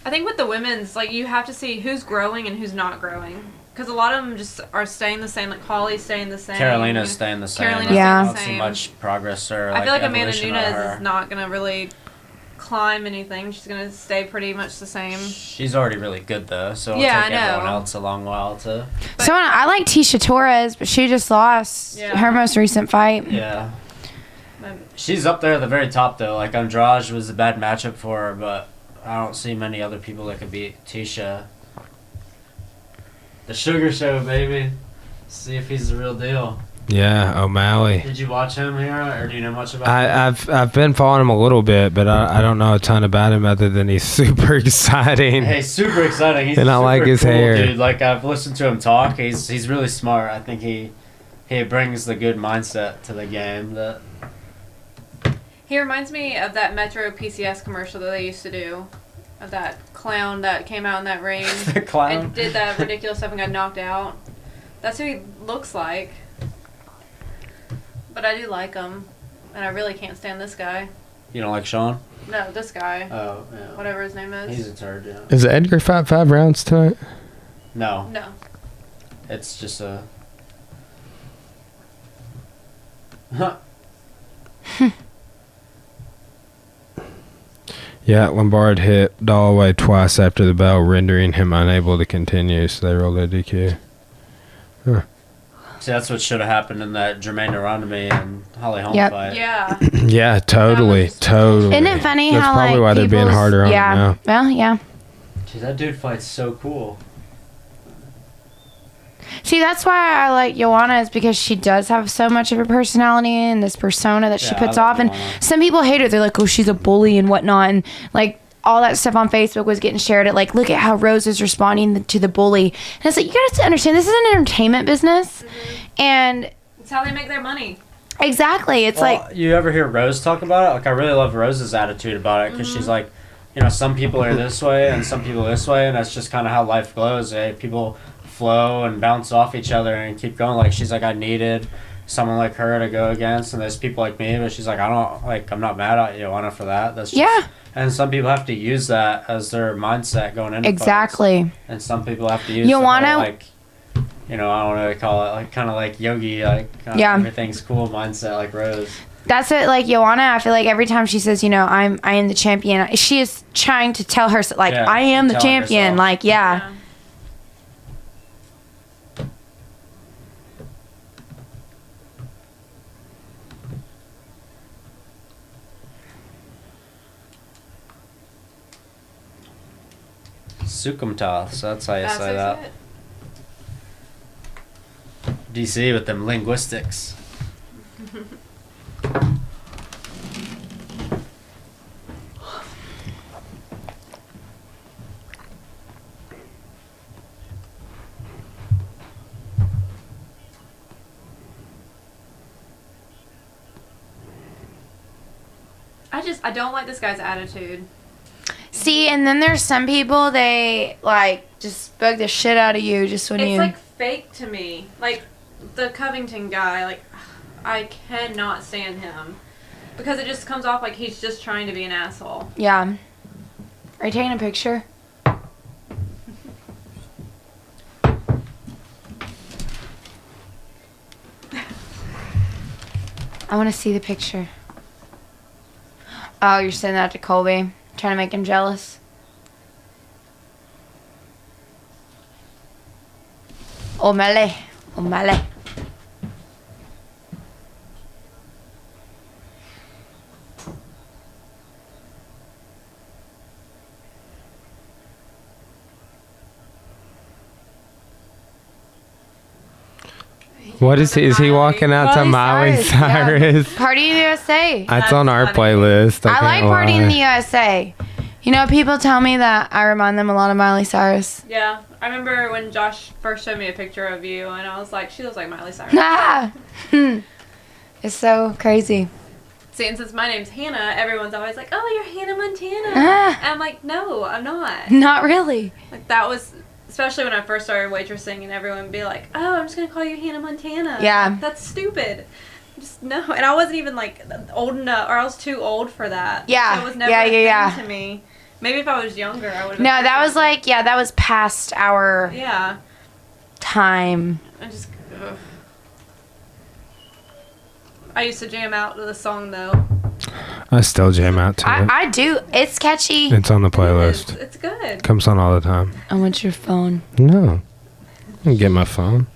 I think with the women's, like, you have to see who's growing and who's not growing. Because a lot of them just are staying the same. Like, Holly's staying the same. Carolina's staying the same. Carolina's Yeah. I staying don't the see same. much progress or I feel like Amanda evolution out of Nunes her. is not going to really climb anything. She's going to stay pretty much the same. She's already really good though, so it'll Yeah, take I know. everyone else a long while to. So I like Tisha Torres, but she just lost Yeah. her most recent fight. Yeah. But She's up there at the very top though. Like Andrade was a bad matchup for her, but I don't see many other people that could beat Tisha. The Sugar Show, baby. See if he's the real deal. Yeah, O'Malley. Did you watch him here, or do you know much about him? I've been following him a little bit, but I don't know a ton about him other than he's super exciting. Hey, super exciting. He's And I super like his cool, hair. dude. Like I've listened to him talk. He's really smart. I think he brings the good mindset to the game. That he reminds me of that Metro PCS commercial that they used to do. Of that clown that came out in that ring. the clown. And did that ridiculous stuff and got knocked out. That's who he looks like. But I do like him. And I really can't stand this guy. You don't like Sean? No, this guy. Oh, yeah. Whatever his name is. He's a turd, yeah. Is Edgar fight 5 rounds tonight? No, No. it's just a. Yeah, Lombard hit Dalloway twice after the bell, rendering him unable to continue, so they rolled a DQ. Huh. See, that's what should have happened in that Jermaine Arondemi and Holly Holm Yep. fight. Yeah. Yeah, totally. Isn't it funny That's how probably like why they're being people's- harder on it yeah. now. Well, yeah. Gee, that dude fights so cool. See, that's why I like Joanna is because she does have so much of a personality and this persona that she Yeah, puts I like off. And Joanna. some people hate her. They're like, oh, she's a bully and whatnot. And like all that stuff on Facebook was getting shared at like, look at how Rose is responding to the bully. And it's like, you got to understand, this is an entertainment business. And It's how they make their money. exactly. It's Well, like, you ever hear Rose talk about it? Like, I really love Rose's attitude about it because she's like, you know, some people are this way and some people this way, and that's just kind of how life goes. Eh? People flow and bounce off each other and keep going. Like, she's like, I needed someone like her to go against, and there's people like me, but she's like, I'm not mad at Joanna for that. That's just, yeah, and some people have to use that as their mindset going into fights. exactly. And some people have to use Joanna- the whole, like, you know, I don't know what to call it, like kind of like yogi, like Yeah. everything's cool mindset, like Rose. That's it. Like Joanna, I feel like every time she says, you know, I am the champion, she is trying to tell her, like, Yeah, I am the telling champion. herself. Like, yeah. Sukumta, so that's how you That's say that. it. DC with them linguistics. I don't like this guy's attitude. See, and then there's some people, they, like, just bug the shit out of you just when It's you... like fake to me. Like the Covington guy, like I cannot stand him because it just comes off like he's just trying to be an asshole. Yeah. Are you taking a picture? I want to see the picture. Oh, you're sending that to Colby? Trying to make him jealous? O'Malley. O'Malley. What is he? Is he walking out to Miley Cyrus? Yeah. Party in the USA. That's on our That's playlist. I like can't Party in lie. the USA. You know, people tell me that I remind them a lot of Miley Cyrus. Yeah, I remember when Josh first showed me a picture of you, and I was like, she looks like Miley Cyrus. Ah! It's so crazy. See, and since my name's Hannah, everyone's always like, "Oh, you're Hannah Montana," Ah. and I'm like, "No, I'm not." Not really. Like that was. Especially when I first started waitressing and everyone would be like, oh, I'm just going to call you Hannah Montana. Yeah. That's stupid. Just no. And I wasn't even like old enough, or I was too old for that. Yeah. So it was never Yeah, a yeah, thing yeah. to me. Maybe if I was younger, I would have. No, that was like, yeah, that was past our Yeah. time. I just. Ugh. I used to jam out to the song though. I still jam out to it. I do. It's catchy. It's on the playlist. It's good. Comes on all the time. I want your phone. No. I can get my phone.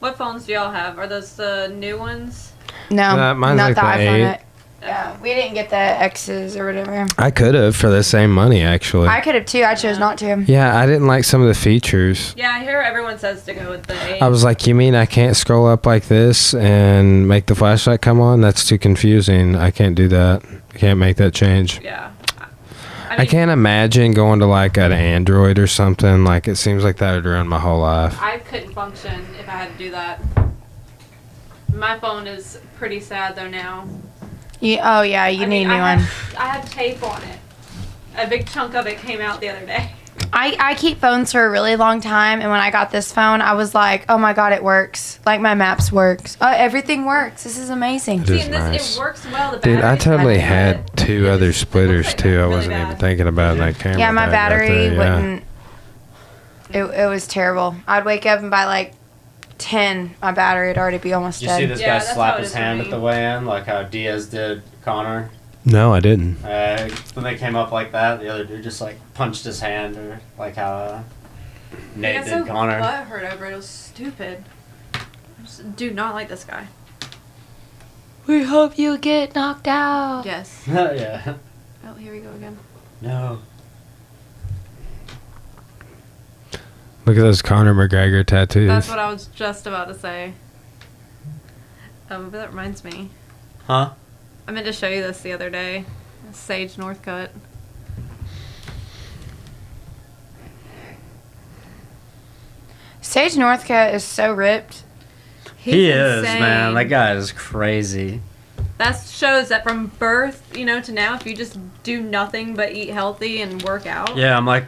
What phones do y'all have? Are those the new ones? No, Mine's not like the the iPhone. 8. Yeah, we didn't get the X's or whatever. I could have for the same money, actually. I could have too. I chose not to. Yeah, I didn't like some of the features. Yeah, I hear everyone says to go with the 8. I was like, you mean I can't scroll up like this and make the flashlight come on? That's too confusing. I can't do that. I can't make that change. Yeah. I can't imagine going to like an Android or something. Like, it seems like that would ruin my whole life. I couldn't function if I had to do that. My phone is pretty sad though now. Oh yeah, you need a new one. I have tape on it. A big chunk of it came out the other day. I keep phones for a really long time, and when I got this phone, I was like, oh my god, it works. Like my maps works. Everything works. This is amazing. It See, is and this nice. it works well. The Dude, I battery's totally bad, had but two it other just- it splitters looks like too. I really wasn't even bad. thinking about that camera. Yeah, my bag right battery there, yeah. wouldn't. It was terrible. I'd wake up and by like 10, my battery would already be almost Did you see dead. this Yeah, guy that's slap how it his is for hand me. at the weigh-in, like how Diaz did Connor? No, I didn't. When they came up like that, the other dude just like punched his hand, or like how I Nate got did so Connor. butt hurt over it. It was stupid. I just do not like this guy. We hope you get knocked out. Yes. Yeah. Oh, here we go again. No. Look at those Conor McGregor tattoos. That's what I was just about to say. But that reminds me. Huh? I meant to show you this the other day. Sage Northcutt. Sage Northcutt is so ripped. He He's is, insane. man. That guy is crazy. That shows that from birth, to now, if you just do nothing but eat healthy and work out. Yeah, I'm like,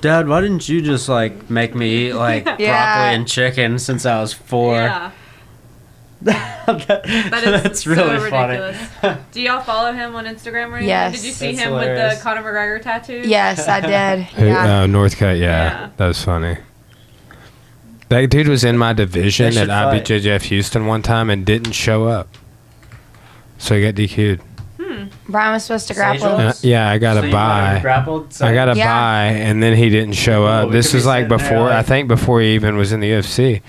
Dad, why didn't you just like make me eat like broccoli and chicken since I was 4? Yeah. That that's so really ridiculous. funny. Do y'all follow him on Instagram or anything? Yes. Did you see That's him with hilarious. the Conor McGregor tattoo? Yes, I did. Who- Yeah. Northcutt, yeah. Yeah. That was funny. That dude was in my division They at should fight. IBJJF Houston one time and didn't show up. So he got DQ'd. Brian was supposed to Sage grapple. North- Yeah, I got So to you might have buy. grappled, so I got to Yeah. buy, and then he didn't show up. we This could was be like sitting there, before, I like- think before he even was in the UFC.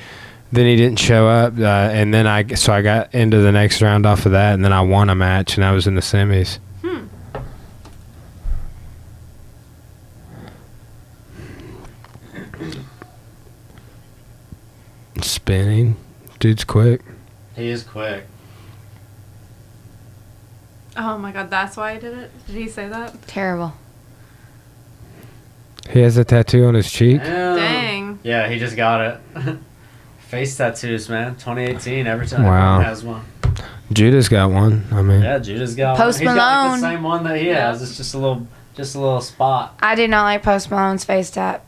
Then he didn't show up, and then I got into the next round off of that, and then I won a match, and I was in the semis. Spinning, dude's quick. He is quick. Oh my god, that's why he did it? Did he say that? Terrible. He has a tattoo on his cheek. Damn. Dang. Yeah, he just got it. Face tattoos, man. 2018. Every time Wow. everyone has one. Judah's got one. I mean, Yeah, Judah's got Post one. He's got like Malone. the same one that he Yeah. has. It's just a little spot. I do not like Post Malone's face tap.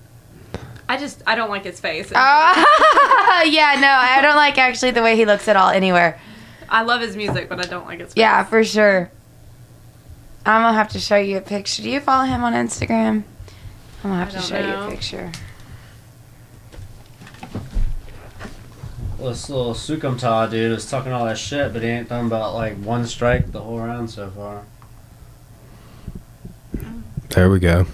I don't like his face. Yeah, no, I don't like actually the way he looks at all anywhere. I love his music, but I don't like his face. Yeah, for sure. I'm gonna have to show you a picture. Do you follow him on Instagram? I'm gonna have I to don't show you know. a picture. This little Sukumta dude is talking all that shit, but he ain't done about like one strike the whole round so far. there we go.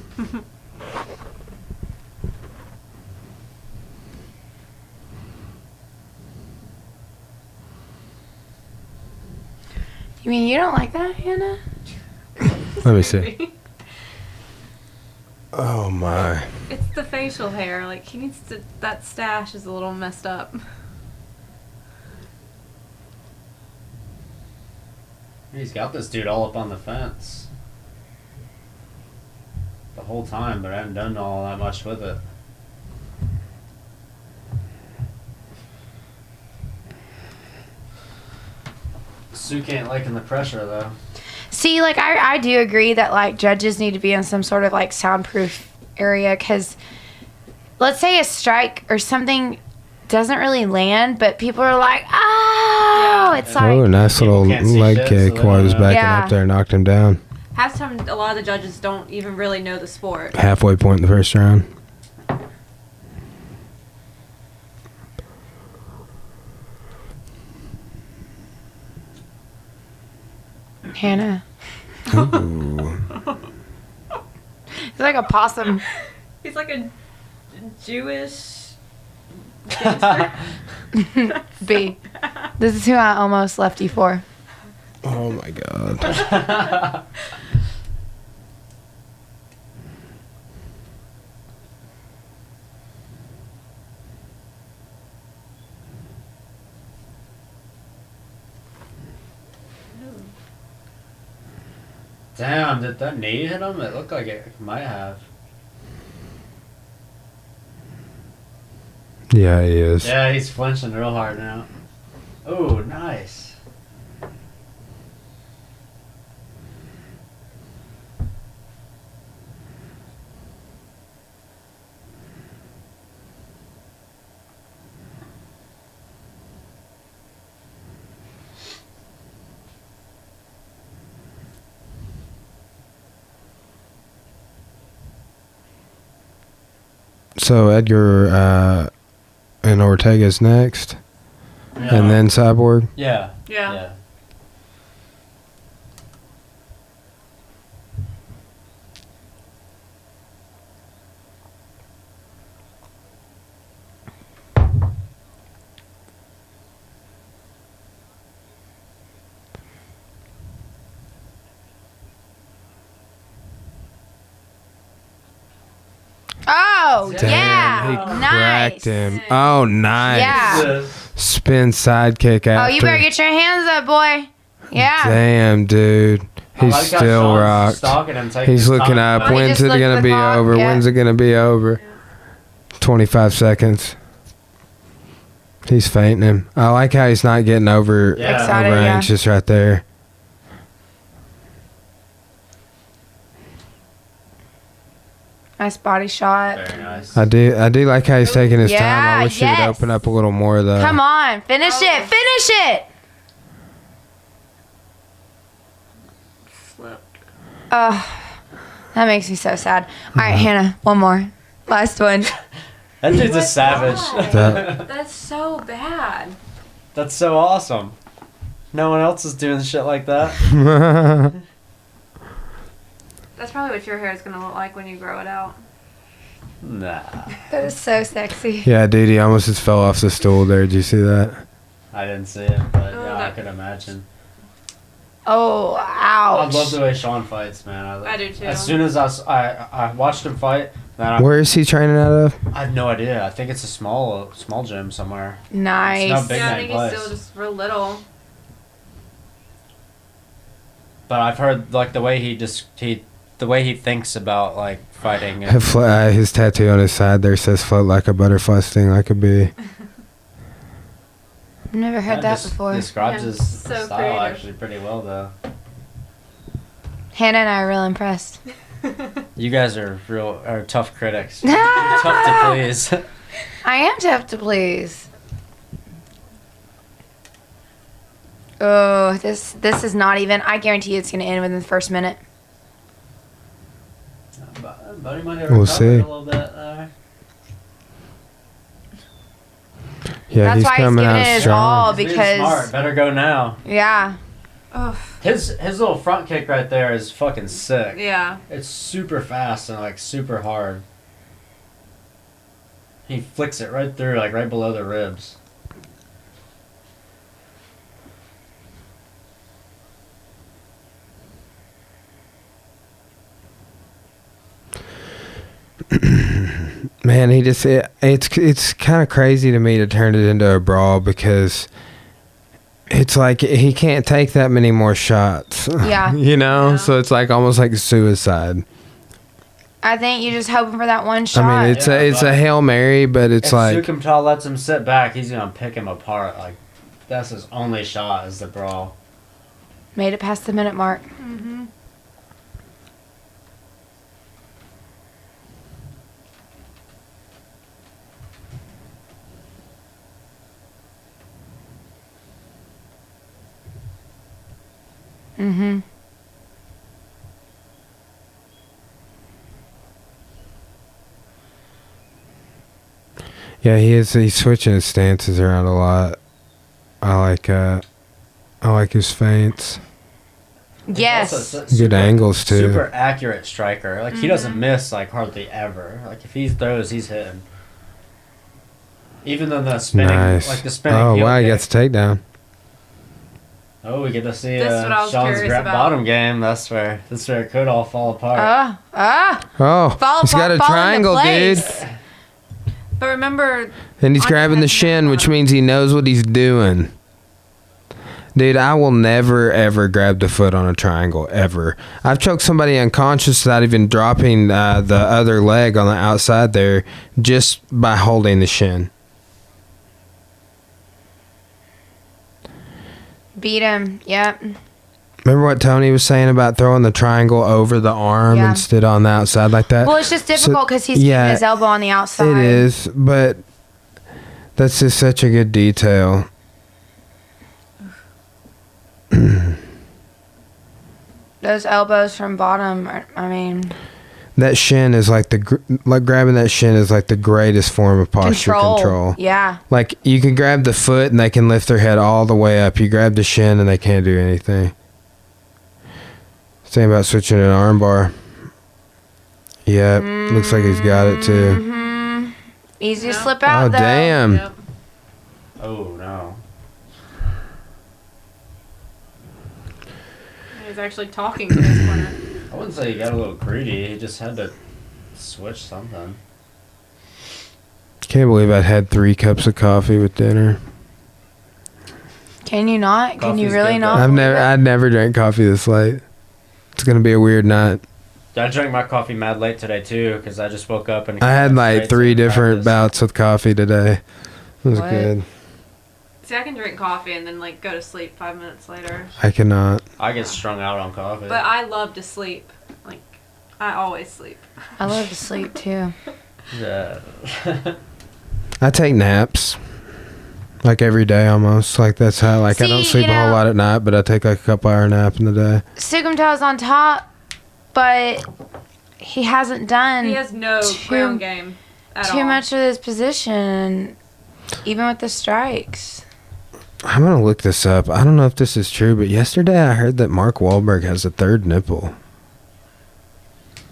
You mean you don't like that, Hannah? Let me see. Oh my. It's the facial hair. Like, he needs to. That stash is a little messed up. He's got this dude all up on the fence the whole time, but I haven't done all that much with it. Suk ain't liking the pressure though. See, like I do agree that like judges need to be in some sort of like soundproof area because let's say a strike or something doesn't really land, but people are like, oh, it's like Oh, nice People little can't see leg shit, kick so they while he was don't know. backing Yeah. up there, knocked him down. Half the time, a lot of the judges don't even really know the sport. Halfway point in the first round. Hannah. Ooh. It's like a possum. He's like a Jewish gangster. B. This is who I almost left you for. Oh my god. Damn, did that knee hit him? It looked like it might have. Yeah, he is. Yeah, he's flinching real hard now. Oh, nice. So Edgar, and Ortega's next, and then Cyborg. Yeah. Yeah. Oh, Damn, yeah. he Nice. cracked him. Oh, nice. Yeah. Spin sidekick after. Oh, you better get your hands up, boy. Yeah. Damn, dude. I He's like how still Sean's rocked. stalking him, taking He's his looking time. up. He When's just it looked at going to the be clock, over? yeah. When's it going to be over? 25 seconds. He's fainting him. I like how he's not getting over, Yeah. Excited, over yeah. anxious right there. Nice body shot. Very nice. I do like how he's taking his time. Yeah, I wish he would yes. open up a little more though. Come on. Finish Oh. it. Finish it. Flipped. That makes me so sad. All right, Hannah, one more. Last one. That dude's a savage. That- That's so bad. That's so awesome. No one else is doing shit like that. That's probably what your hair is gonna look like when you grow it out. Nah. That is so sexy. yeah, dude, he almost just fell off the stool there. Did you see that? I didn't see it, but Oh, yeah, I that- could imagine. Oh, I love ouch. the way Sean fights, man. I do too. As soon as I watched him fight, then Where is he training out of? I have no idea. I think it's a small gym somewhere. Nice. It's not big. Yeah, I name think he's place. still just real little. But I've heard like the way he thinks about like fighting. And, His tattoo on his side there says "float like a butterfly, sting like a bee." I've never heard that before. Describes Yeah, his so style creative. actually pretty well, though. Hannah and I are real impressed. You guys are tough critics. Tough to please. I am tough to please. Oh, this is not even. I guarantee you it's going to end within the first minute. Buddy might have We'll recovered see. a little bit. Yeah, That's he's why he's coming giving out it his strong. all He's being because smart. Better go now. yeah. Oh, His little front kick right there is fucking sick. yeah. It's super fast and like super hard. He flicks it right through, like right below the ribs. Man, it's kind of crazy to me to turn it into a brawl because it's like he can't take that many more shots. Yeah. You know, Yeah. so it's like almost like suicide. I think you're just hoping for that one shot. I mean, it's Yeah, a but Hail Mary, but it's If like Sukumtal lets him sit back, he's gonna pick him apart. Like that's his only shot is the brawl. Made it past the minute mark. Mm-hmm. Mm-hmm. yeah, he's switching his stances around a lot. I like his feints. Yes. Also, Good angles, too. Super accurate striker. Like he doesn't miss like hardly ever. Like if he throws, he's hitting. Even though the spinning, Nice. like the spinning. Oh heel wow, he kick. gets a takedown. Oh, we get to see That's what I was Sean's curious about. bottom game. That's where it could all fall apart. Oh, Fall he's got apart, a fall into triangle, dude. place. But remember, And he's On grabbing the defense shin, which bottom. means he knows what he's doing. Dude, I will never, ever grab the foot on a triangle, ever. I've choked somebody unconscious without even dropping the other leg on the outside there just by holding the shin. Beat him. Yep. Remember what Tony was saying about throwing the triangle over the arm Yeah. instead on the outside like that? Well, it's just difficult because he's yeah, keeping his elbow on the outside. It is, but that's just such a good detail. Those elbows from bottom, I mean, That shin is like like grabbing that shin is like the greatest form of posture control. Yeah. Like you can grab the foot and they can lift their head all the way up. You grab the shin and they can't do anything. Think about switching an arm bar. Yep, looks like he's got it too. Mm-hmm. Easy to slip out, Oh, though. damn. Yep. Oh no. He's actually talking to his corner. I wouldn't say he got a little greedy. He just had to switch something. Can't believe I had 3 cups of coffee with dinner. Can you not? Can you Coffee's really good, not? though. I'd never drank coffee this late. It's gonna be a weird night. I drank my coffee mad late today too because I just woke up and I had went like straight 3 to different practice. bouts with coffee today. It was What? good. See, I can drink coffee and then like go to sleep 5 minutes later. I cannot. I get strung out on coffee. But I love to sleep. Like, I always sleep. I love to sleep, too. Yeah. I take naps. Like every day almost. Like that's how I don't See, sleep a whole lot at night, but I take like a couple hour nap in the day. Sigumtow's on top, but he hasn't done He has no ground game at all. too much of this position, even with the strikes. I'm gonna look this up. I don't know if this is true, but yesterday I heard that Mark Wahlberg has a 3rd nipple.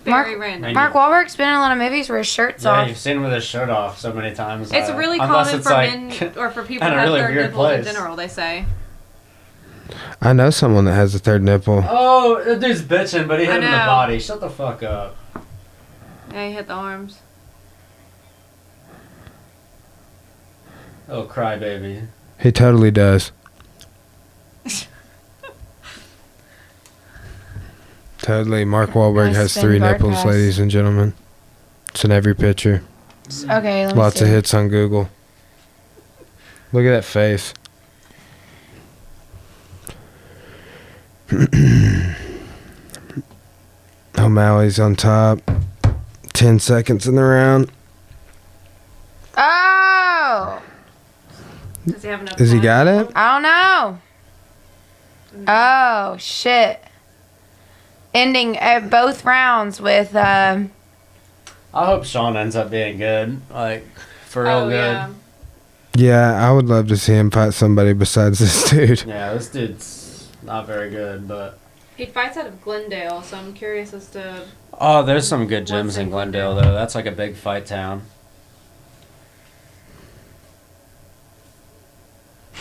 Very random. Mark Wahlberg's been in a lot of movies where his shirt's Yeah, off. you've seen him with his shirt off so many times. It's really unless common it's for like men or for people in to a have really third weird nipples in place. general, they say. I know someone that has a 3rd nipple. Oh, that dude's bitching, but he hit I him in the know. body. Shut the fuck up. Yeah, he hit the arms. Oh, crybaby. He totally does. Totally. Mark Wahlberg Nice has spin 3 guard nipples, pass. ladies and gentlemen. It's in every picture. Okay, let me Lots see. of hits on Google. Look at that face. O'Malley's on top. 10 seconds in the round. Oh! Does he have enough Has he time? got it? I don't know. Oh, shit. Ending both rounds with, I hope Sean ends up being good. Like, for real Oh, good. yeah. Yeah, I would love to see him fight somebody besides this dude. Yeah, this dude's not very good, but... He fights out of Glendale, so I'm curious as to... Oh, there's some good gyms What's in in Glendale, Glendale? though. That's like a big fight town.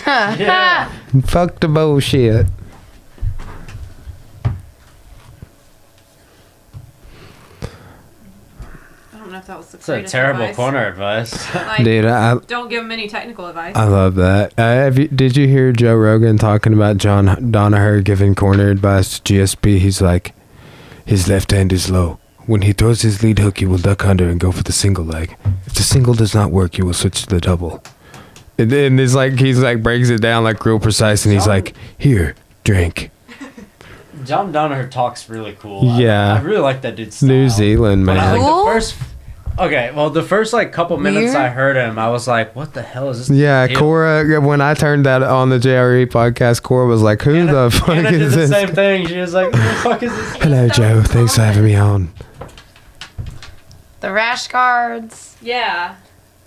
Yeah. Fuck the bullshit. I don't know if that was the It's a greatest terrible advice. corner advice. Like, Dude, don't give him any technical advice. I love that. Did you hear Joe Rogan talking about John Danaher giving corner advice to GSP? He's like, his left hand is low. When he throws his lead hook, he will duck under and go for the single leg. If the single does not work, you will switch to the double. And then it's like he's like breaks it down like real precise, and he's John- like, here, drink. John Danaher talks really cool. Yeah. I really like that dude's style. New Zealand, When I, man. like, Cool? the first... Okay, well, the first, like, couple minutes Weird. I heard him, I was like, what the hell is this? Yeah, deal? Cora, when I turned that on the JRE podcast, Cora was like, who Anna- the fuck Anna did is the this? same thing. She was like, who the fuck is this? Hello, So Joe. Thanks for having me on. the rash guards. Yeah.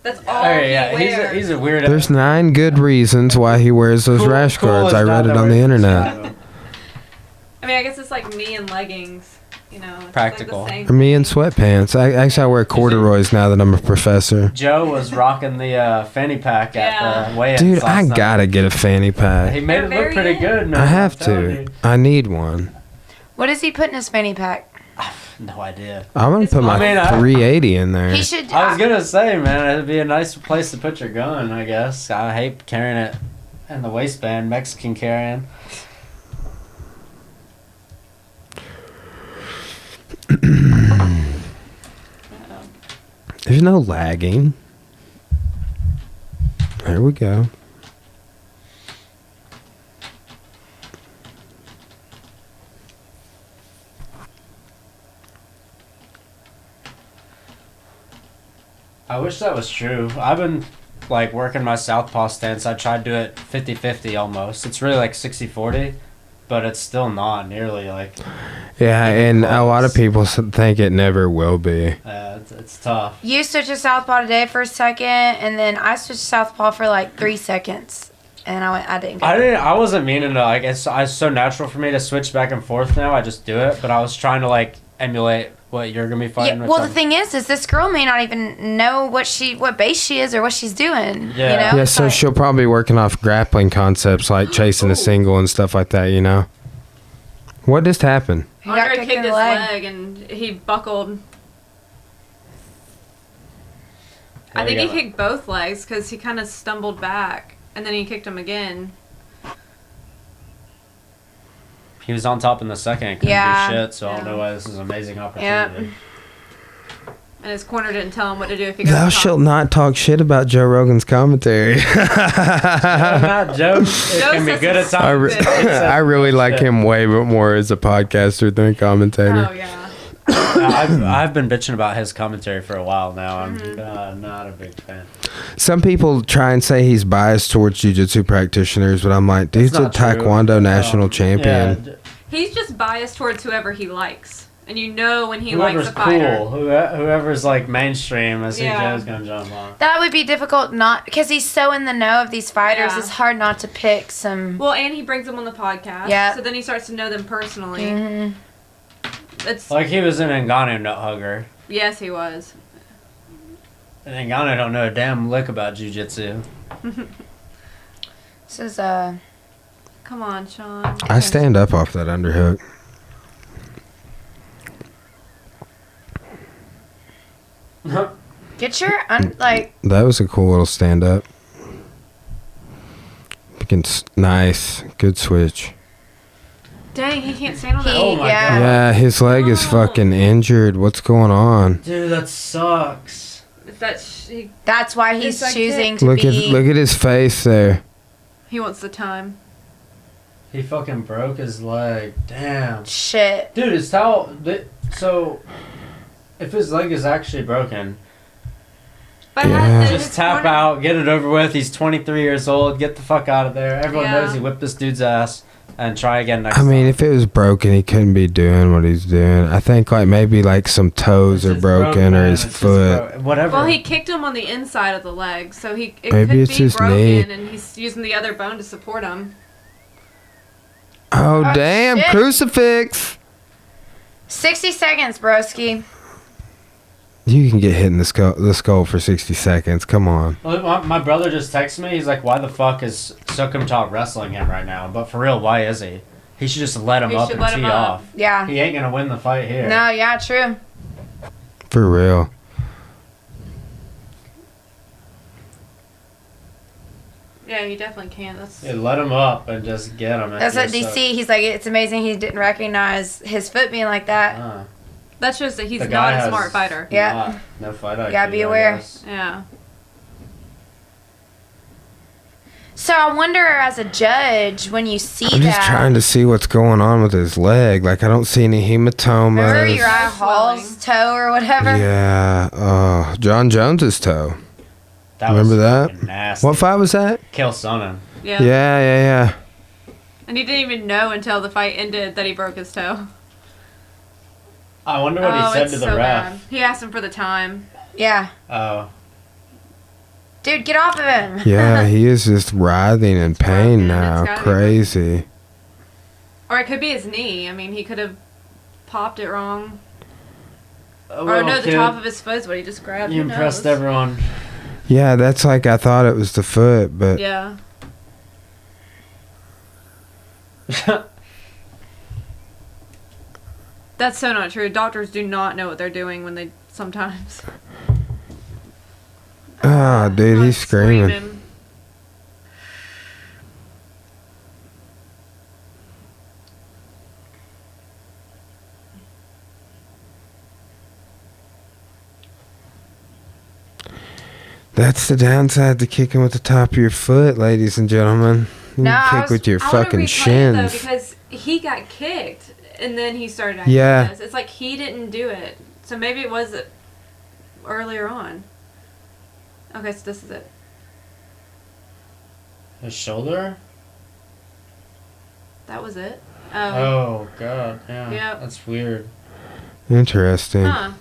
That's all Hey, he yeah, wears. he's a weird... There's 9 good reasons why he wears those rash guards. is I read not it the on the word to internet. describe him. I mean, I guess it's like me in leggings. You know, it's Practical. Like the same For me in thing. sweatpants. I wear corduroys now that I'm a professor. Joe was rocking the fanny pack at Yeah. the weigh-ins Dude, last I night. gotta get a fanny He pack. made They're it look very pretty in. good, man. I have I'm telling to. you. I need one. What does he put in his fanny pack? No idea. I'm gonna It's put my I mean, I- 380 in there. He should. I was gonna say, man, it'd be a nice place to put your gun, I guess. I hate carrying it in the waistband, Mexican carrying. There's no lagging. There we go. I wish that was true. I've been, like, working my southpaw stance. I tried to do it 50-50 almost. It's really like 60-40, but it's still not nearly like. Yeah, and a close. lot of people think it never will be. It's tough. You switched to southpaw today for a second, and then I switched to southpaw for like 3 seconds, and I didn't. Go I wasn't meaning to. Like it's so natural for me to switch back and forth now. I just do it, but I was trying to like emulate what you're gonna be fighting. Yeah, well, the thing is this girl may not even know what base she is or what she's doing. Yeah. You know? Yeah, It's so like- she'll probably working off grappling concepts like chasing a single and stuff like that, you know? What just happened? He got Andre kicked kicked in his the leg. leg and he buckled. I There think we he go. kicked both legs because he kind of stumbled back and then he kicked him again. He was on top in the second. Couldn't Yeah. do shit. So I don't Yeah. know why this is an amazing opportunity. And his corner didn't tell him what to do if he got Thou on top. shalt not talk shit about Joe Rogan's commentary. Not Joe. It can be says good at it's I, times. I really like him way more as a podcaster than a commentator. Oh, yeah. I've been bitching about his commentary for a while now. I'm not a big fan. Some people try and say he's biased towards jiu-jitsu practitioners, but I'm like, dude's It's a not true. taekwondo national champion. Yeah, He's just biased towards whoever he likes. And you know when he whoever's likes a fighter. cool, whoever's like mainstream, I think Yeah. Joe's gonna jump on. That would be difficult not because he's so in the know of these fighters. Yeah. It's hard not to pick some. Well, and he brings them on the podcast. Yeah. So then he starts to know them personally. Mhm. It's Like he was an Ngannou nut hugger. Yes, he was. And Ngannou don't know a damn lick about jiu-jitsu. This is Come on, Sean. I stand up off that underhook. get your like. That was a cool little stand up. Nice. Good switch. Dang, he can't stand on that. Oh my Yeah. Yeah, his leg is fucking injured. What's going on? Dude, that sucks. That's why he's It's like choosing to Look be. at his face there. He wants the time. He fucking broke his leg. Damn. Shit. Dude, it's how. So, if his leg is actually broken, But Yeah. just tap out, get it over with. He's 23 years old. Get the fuck out of there. Everyone Yeah. knows he whipped this dude's ass. And try again next I mean, time. if it was broken, he couldn't be doing what he's doing. I think like maybe like some toes are It's broken or man. his It's just foot. whatever. Well, he kicked him on the inside of the leg, so it Maybe could it's be his broken, knee. and he's using the other bone to support him. Oh, Oh, damn, shit. crucifix. 60 seconds, broski. You can get hit in the skull for 60 seconds. Come on. Well, my brother just texted me. He's like, "Why the fuck is Sukkum Talk wrestling him right now?" But for real, why is he? He should just let him He up should and let him tee up. off. Yeah. He ain't gonna win the fight here. No, yeah, true. For real. Yeah, he definitely can. That's Yeah, let him up and just get him. That's what DC. He's like, it's amazing he didn't recognize his foot being like that. that shows that he's The guy not a has- smart fighter. Yeah. No fight IQ. Gotta be I aware. guess. Yeah. So I wonder, as a judge, when you see I'm just that, trying to see what's going on with his leg. Like, I don't see any hematomas. remember Uriah Swelling. Hall's toe or whatever? Yeah. Oh, John Jones's toe. That Remember was that? fucking nasty. What fight was that? Kill Sonnen. Yeah. Yeah. And he didn't even know until the fight ended that he broke his toe. I wonder what he said it's to the so ref. bad. He asked him for the time. Yeah. Oh. Dude, get off of him. Yeah, he is just writhing in broken. pain now. It's gotta be Crazy. Or it could be his knee. I mean, he could have popped it wrong. Or Well, no, the kid, top of his foot is what he just grabbed. You Who impressed knows? everyone. Yeah, that's like I thought it was the foot, but Yeah. That's so not true. Doctors do not know what they're doing when they sometimes. ah, dude, Like he's screaming. That's the downside to kicking with the top of your foot, ladies and gentlemen. You No, I kick was- with your I wanna fucking replay it, shins. though, because he got kicked and then he started acting Yeah. like this. It's like he didn't do it. So maybe it was earlier on. Okay, so this is it. His shoulder? That was it. Oh god, yeah. Yep. That's weird. Interesting. Huh.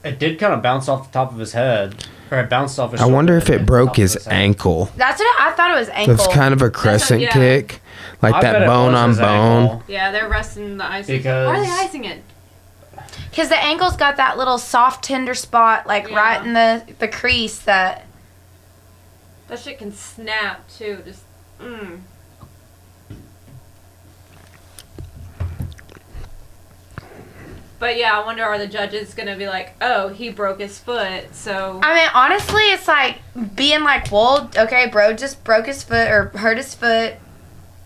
It did kind of bounce off the top of his head. Or it bounced off his I shoulder wonder and if hit it the broke top of his head. ankle. That's what I thought it was ankle. That's kind of a crescent yeah. kick, like I bet that it bone was on his bone. ankle. Yeah, they're resting the icing. Because- Why are they icing it? Because the ankle's got that little soft, tender spot, like Yeah. right in the crease that. That shit can snap too. Just. But yeah, I wonder, are the judges gonna be like, oh, he broke his foot, so. I mean, honestly, it's like being like, well, okay, bro just broke his foot or hurt his foot,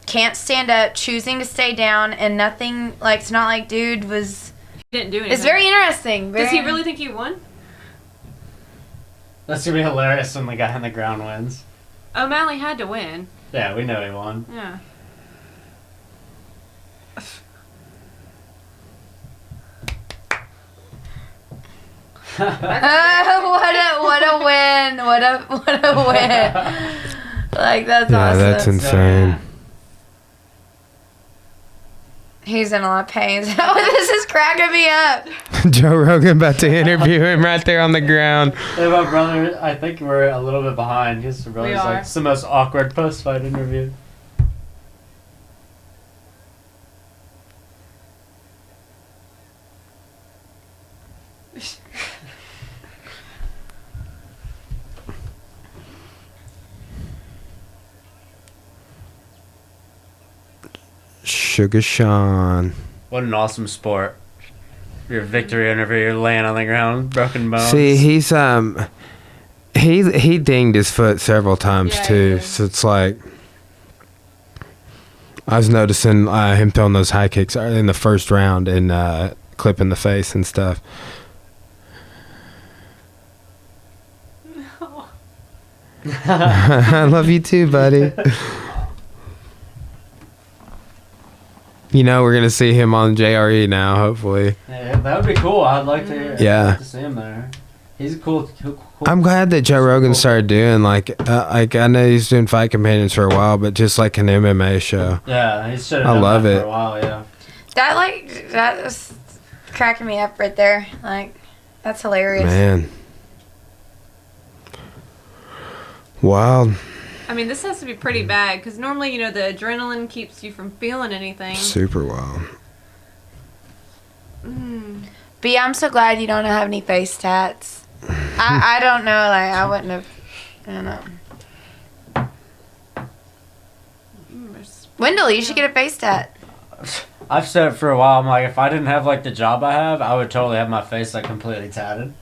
can't stand up, choosing to stay down, and nothing, like, it's not like dude was. He didn't do anything. It's very interesting. Does he really think he won? That's gonna be hilarious when the guy on the ground wins. O'Malley had to win. Yeah, we know he won. Yeah. What a win! What a win! Like that's Yeah, awesome. that's insane. He's in a lot of pain. This is cracking me up. Joe Rogan about to interview him right there on the ground. Hey, my brother, I think we're a little bit behind. His brother's are. like, it's the most awkward post-fight interview. Sugar Sean. What an awesome sport. Your victory interview, you're laying on the ground, broken bones. See, he's he dinged his foot several times Yeah, he too. did. So it's like I was noticing him throwing those high kicks in the first round and clipping the face and stuff. I love you too, buddy. You know, we're gonna see him on JRE now, hopefully. Yeah, that would be cool. I'd like to, Yeah. I'd like to see him there. He's a cool. I'm glad that Joe Rogan started doing like I know he's doing Fight Companions for a while, but just like an MMA show. Yeah, he should have I done love that it. for a while, yeah. That was cracking me up right there. Like, that's hilarious. Man. Wild. I mean, this has to be pretty bad because normally, you know, the adrenaline keeps you from feeling anything. Super wild. But yeah, I'm so glad you don't have any face tats. I don't know. Like, I wouldn't have. I don't know. Wendell, you should get a face tat. I've said it for a while. I'm like, if I didn't have like the job I have, I would totally have my face like completely tatted.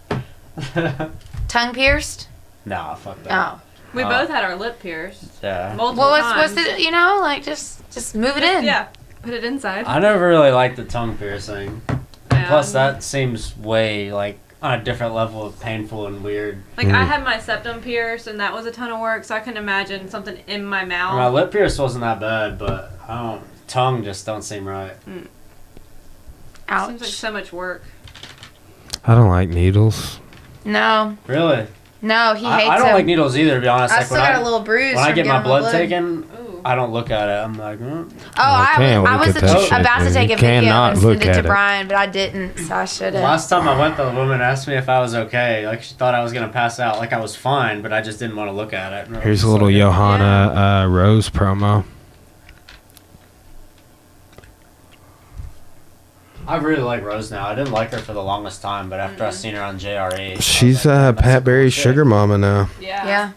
Tongue pierced? Nah, fuck that. Oh. We both had our lip pierced Yeah. multiple Well, times. what's the, you know, like, just move it in. Yeah, put it inside. I never really liked the tongue piercing. Yeah. Plus, that seems way like on a different level of painful and weird. Like, I had my septum pierced, and that was a ton of work, so I couldn't imagine something in my mouth. My lip pierce wasn't that bad, but tongue just don't seem right. Ouch. Seems like so much work. I don't like needles. No. Really? No, he hates I don't them. like needles either, to be honest. I Like still got a little bruise. when I from get my getting blood taken, Ooh. I don't look at it. I'm like, Oh, I can't I look was at that shit, about to dude. take You a video cannot and look send it at to it. Brian, but I didn't, so I should have. Last time I went, the woman asked me if I was okay. Like, she thought I was gonna pass out. Like, I was fine, but I just didn't want to look at it. And I was Here's a just little like, Johanna Rose promo. I really like Rose now. I didn't like her for the longest time, but after I seen her on JRE, I was She's like, "Man, that's a Pat cool Berry's chick." sugar mama now. Yeah. Yeah.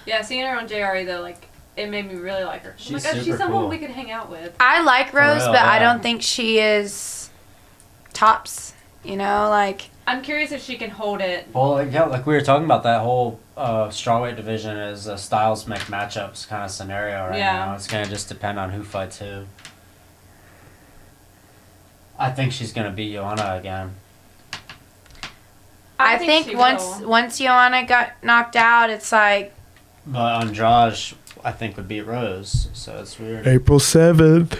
Yeah, seeing her on JRE, though, like, it made me really like her. Oh my She's God, she's super someone cool. we could hang out with. I like Rose, real, but I yeah. don't think she is tops. You know, like, I'm curious if she can hold it. Well, like, yeah, like we were talking about, that whole strawweight division is a styles make matchups kind of scenario right Yeah. now. It's gonna just depend on who fights who. I think she's gonna beat Joanna again. I think she once will. once Joanna got knocked out, it's like, But Andrade, I think, would beat Rose, so it's weird. April 7th.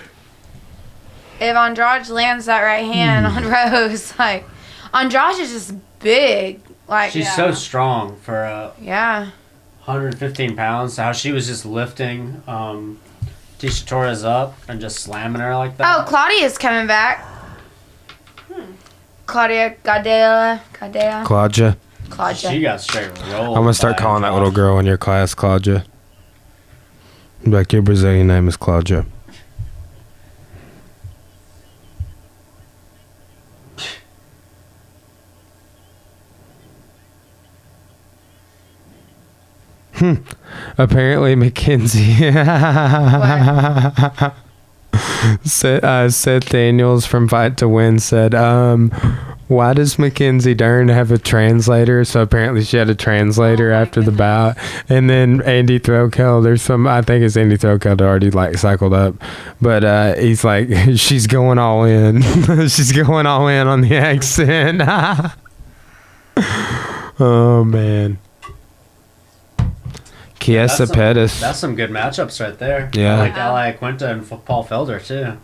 if Andrade lands that right hand on Rose, like, Andrade is just big. Like, She's Yeah. so strong for yeah. 115 pounds. How she was just lifting Tisha Torres up and just slamming her like that. Oh, Claudia's coming back. Claudia Gadelha. Claudia. She got straight rolled. I'm gonna start by calling that Andrade. little girl in your class Claudia. Like, your Brazilian name is Claudia. Apparently, Mackenzie. Seth Daniels from Fight to Win said, why does Mackenzie Dern have a translator? So apparently she had a translator after the bout. And then Andy Throwkill, I think it's Andy Throwkill already like cycled up. But he's like, she's going all in. She's going all in on the accent. Oh, man. Chiesa Pettis. That's some good matchups right there. Yeah. I like Quinta and Paul Felder too.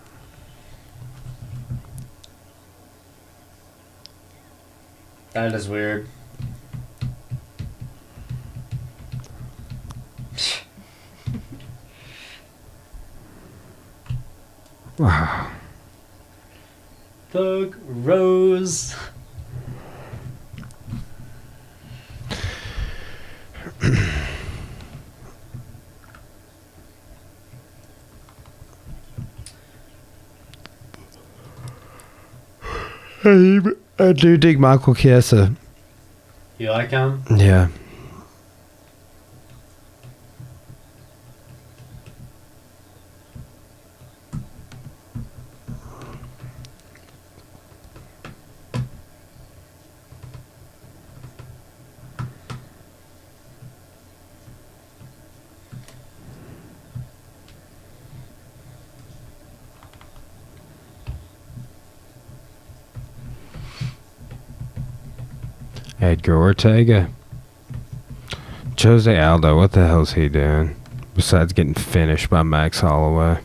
That is weird. Wow. Thug Rose. I do dig Michael Chiesa. You like him? Yeah. Edgar Ortega. Jose Aldo, what the hell's he doing? Besides getting finished by Max Holloway.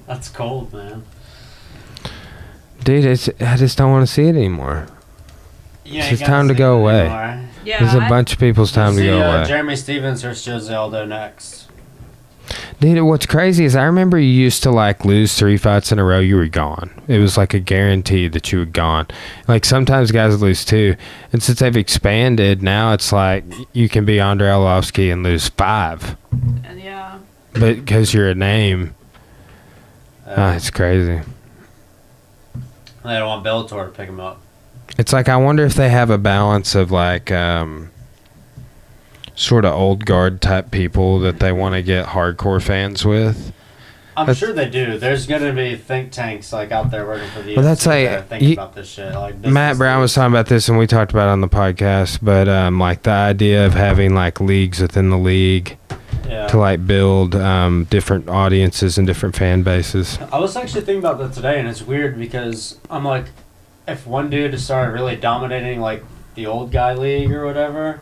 That's cold, man. Dude, I just don't want to see it anymore. Yeah, It's time to go away. Yeah, There's a bunch of people's time to go away. Jeremy Stevens versus Jose Aldo next. Dude, what's crazy is I remember you used to like lose 3 fights in a row, you were gone. It was like a guarantee that you were gone. Like sometimes guys lose 2. And since they've expanded, now it's like you can be Andrei Arlovsky and lose 5. And yeah. But because you're a name, it's crazy. They don't want Bellator to pick him up. It's like I wonder if they have a balance of like sort of old guard type people that they want to get hardcore fans with. I'm sure they do. There's gonna be think tanks like out there working for the Well, UFC that's like- that are thinking about this shit. Like Matt Brown was talking about this and we talked about it on the podcast, but like the idea of having like leagues within the league to like build different audiences and different fan bases. I was actually thinking about that today, and it's weird because I'm like, if one dude started really dominating like the old guy league or whatever,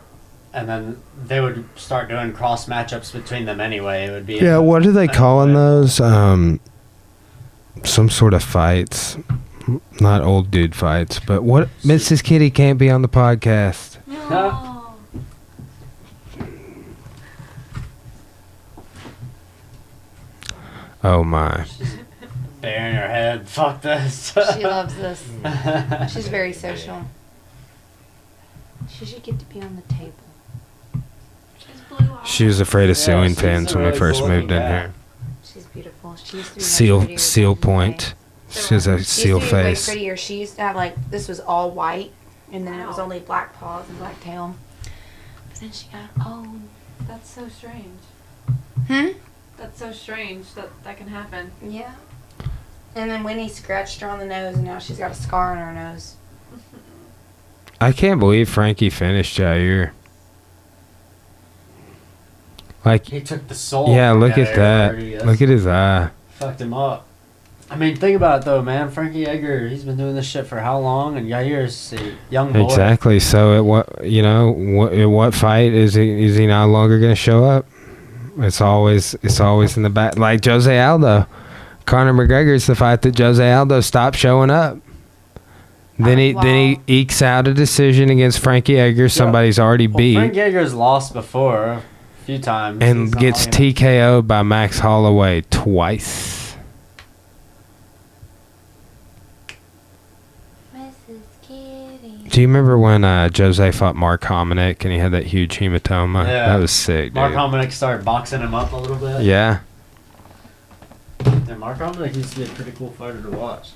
and then they would start doing cross matchups between them anyway, it would be What are they calling those? Some sort of fights. Not old dude fights, but what? Mrs. Kitty can't be on the podcast. No. Oh my. Bearing her head. Fuck this. She loves this. She's very social. She should get to be on the table. She's blue eyes. She was afraid of ceiling she's fans a when we really first cool-looking moved in gal. here. She's beautiful. She used to be much prettier Seal than point. today. She has a She seal used to be way face. prettier. She used to have like, this was all white, and then it was only black paws and black tail. But then she got old. That's so strange. Hmm? That's so strange that can happen. Yeah. And then Winnie scratched her on the nose, and now she's got a scar on her nose. I can't believe Frankie finished Jair. Like, He took the soul. yeah, from look at that. area. Look at his eye. Fucked him up. I mean, think about it though, man. Frankie Edgar, he's been doing this shit for how long? And Yair's a young boy. Exactly. So at what fight is he no longer going to show up? It's always in the back. Like Jose Aldo, Conor McGregor's the fight that Jose Aldo stopped showing up. Then he ekes out a decision against Frankie Edgar. Somebody's already beat. Frankie Edgar's lost before. a few times. And He's gets not, you know, TKO'd by Max Holloway twice. Mrs. Kitty. Do you remember when Jose fought Mark Hominick and he had that huge hematoma? Yeah. That was sick, Mark dude. Hominick started boxing him up a little bit. Yeah. And Mark Hominick used to be a pretty cool fighter to watch.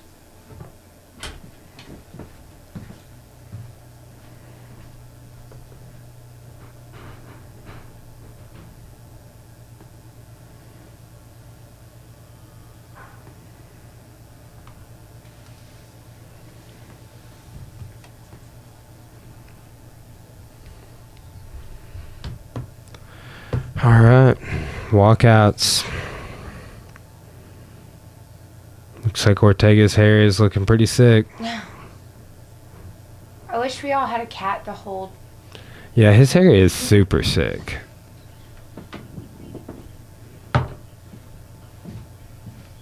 All right. Walkouts. Looks like Ortega's hair is looking pretty sick. I wish we all had a cat to hold. Yeah, his hair is super sick.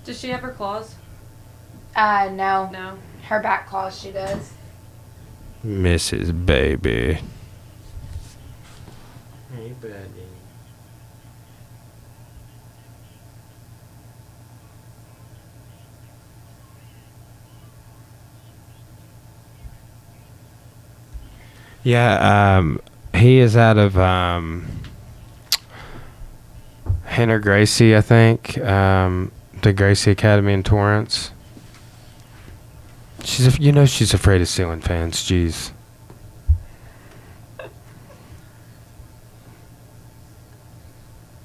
Does she have her claws? No. No. Her back claws, she does. Mrs. Baby. Hey, buddy. Yeah, he is out of Hannah Gracie, I think. The Gracie Academy in Torrance. She's afraid of ceiling fans. Jeez.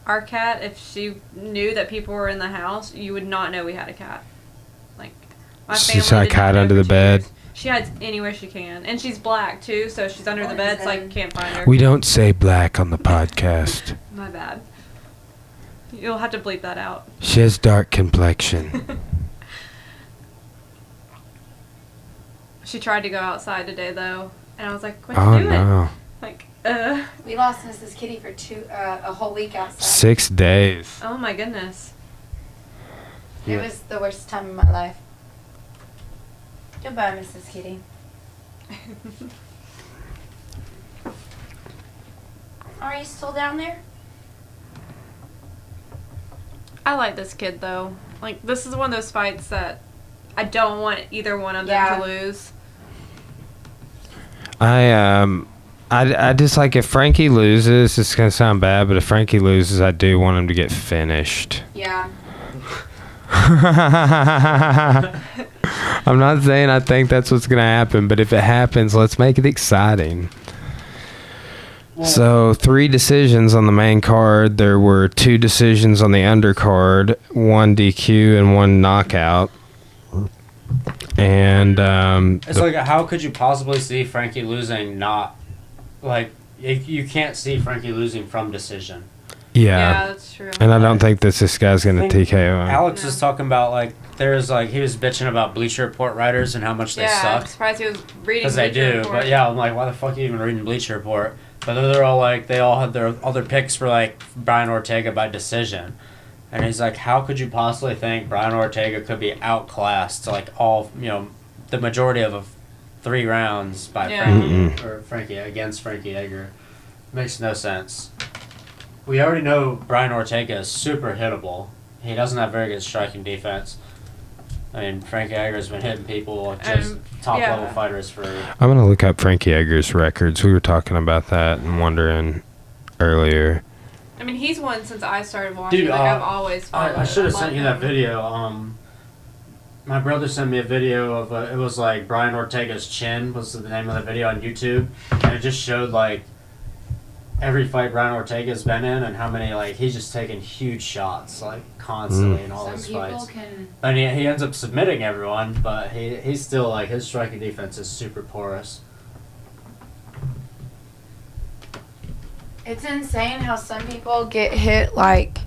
Our cat, if she knew that people were in the house, you would not know we had a cat. Like, my family She's like did not hide know under for the 2 bed. years. She hides anywhere she can. And she's black, too, so she's under the bed, so I can't find her. We don't say black on the podcast. My bad. You'll have to bleep that out. She has dark complexion. She tried to go outside today, though. And I was like, what you Oh doing? no. Like, We lost Mrs. Kitty for a whole week outside. 6 days. oh my goodness. It was the worst time of my life. Goodbye, Mrs. Kitty. Are you still down there? I like this kid, though. Like, this is one of those fights that I don't want either one of them Yeah. to lose. I just like if Frankie loses, it's gonna sound bad, but if Frankie loses, I do want him to get finished. Yeah. I'm not saying I think that's what's gonna happen, but if it happens, let's make it exciting. So 3 decisions on the main card. There were 2 decisions on the undercard, 1 DQ and 1 knockout. And It's like, how could you possibly see Frankie losing not, like, you can't see Frankie losing from decision. Yeah, that's true. And I don't think this guy's going to think TKO him. Alex No. is talking about, like, there's, like, he was bitching about Bleacher Report writers and how much they yeah, I'm suck. surprised he was reading Because they Bleacher do, Report. but yeah, I'm like, why the fuck are you even reading Bleacher Report? But they're all like, they all had their other picks for like Brian Ortega by decision, and he's like, how could you possibly think Brian Ortega could be outclassed like all the majority of 3 rounds by Yeah. Frankie against Frankie Edgar? Makes no sense. We already know Brian Ortega is super hittable. He doesn't have very good striking defense. I mean, Frankie Edgar's been hitting people like just top level yeah. fighters for. I'm going to look up Frankie Edgar's records. We were talking about that and wondering earlier. I mean, he's won since I started watching. Dude, like, I've always followed I should have him. sent you that video. My brother sent me a video of it was like Brian Ortega's chin was the name of the video on YouTube, and it just showed like every fight Brian Ortega's been in and how many like he's just taking huge shots like constantly in all Some his people fights. can. And he ends up submitting everyone, but he's still like his striking defense is super porous. It's insane how some people get hit like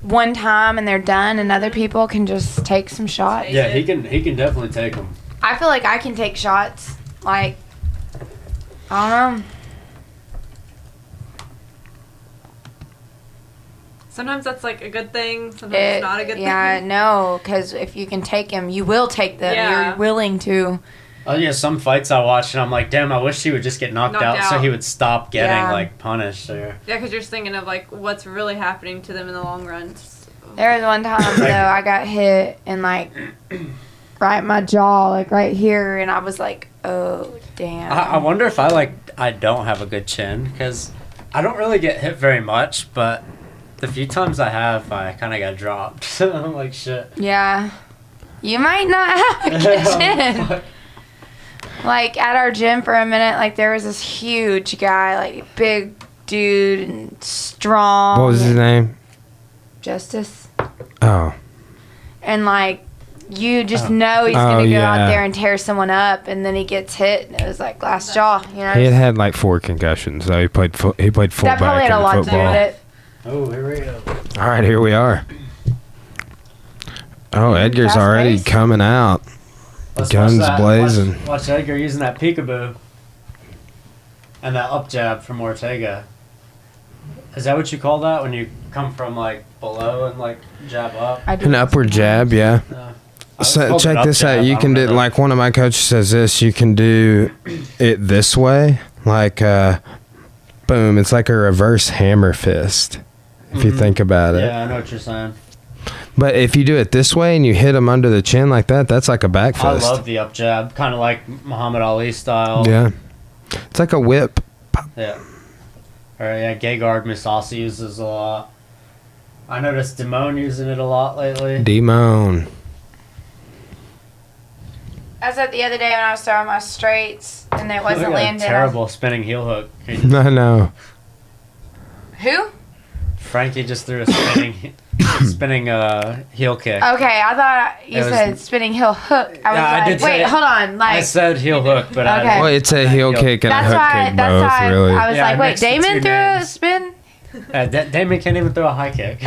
one time and they're done, and other people can just take some shots. Yeah, he can definitely take them. I feel like I can take shots. Like, I don't know. Sometimes that's like a good thing. Sometimes it's not a good Yeah, thing. no, because if you can take them, you will take them. Yeah. You're willing to. Oh yeah, some fights I watch and I'm like, damn, I wish he would just get knocked out so he would stop getting Yeah. like punished. Or Yeah, because you're just thinking of like what's really happening to them in the long run. There was one time though I got hit and like right in my jaw, like right here, and I was like, oh damn. I wonder if I don't have a good chin because I don't really get hit very much, but the few times I have, I kind of got dropped. I'm like, shit. Yeah. You might not have a good chin. Like at our gym for a minute, like there was this huge guy, like big dude and strong. What was his name? Justice. Oh. And like you just know he's gonna go yeah. out there and tear someone up, and then he gets hit, and it was like glass jaw. You know. He had like 4 concussions, though. He played that fullback probably had a in lot to do football. with it. Oh, here we go. All right, here we are. Oh, Edgar's Fast already pace. coming out. Let's Guns watch that. blazing. Watch Edgar using that peekaboo and that up jab from Ortega. Is that what you call that when you come from like below and like jab up? I do An that upward sometimes. jab, yeah. I was So called check an up this jab. out. You I can don't do know. like one of my coaches says this. You can do it this way, like boom. It's like a reverse hammer fist, if you think about it. Yeah, I know what you're saying. But if you do it this way and you hit him under the chin like that, that's like a back fist. I love the up jab, kind of like Muhammad Ali style. Yeah, it's like a whip. Yeah. Or yeah, Gegard Misasi uses a lot. I noticed Damone using it a lot lately. Demon. I said the other day when I was throwing my straights and it Look wasn't at that landing. terrible spinning heel hook. No, no. Who? Frankie just threw a spinning heel kick. Okay, I thought you It was- said spinning heel hook. I was Yeah, I like, did wait, say- hold on. I Like, said heel hook, but Okay. Well, it's a heel kick and a that's hook why. kick That's both, why really. I was Yeah, I like, wait, mixed the Damon two threw a names. spin. Damon can't even throw a high kick.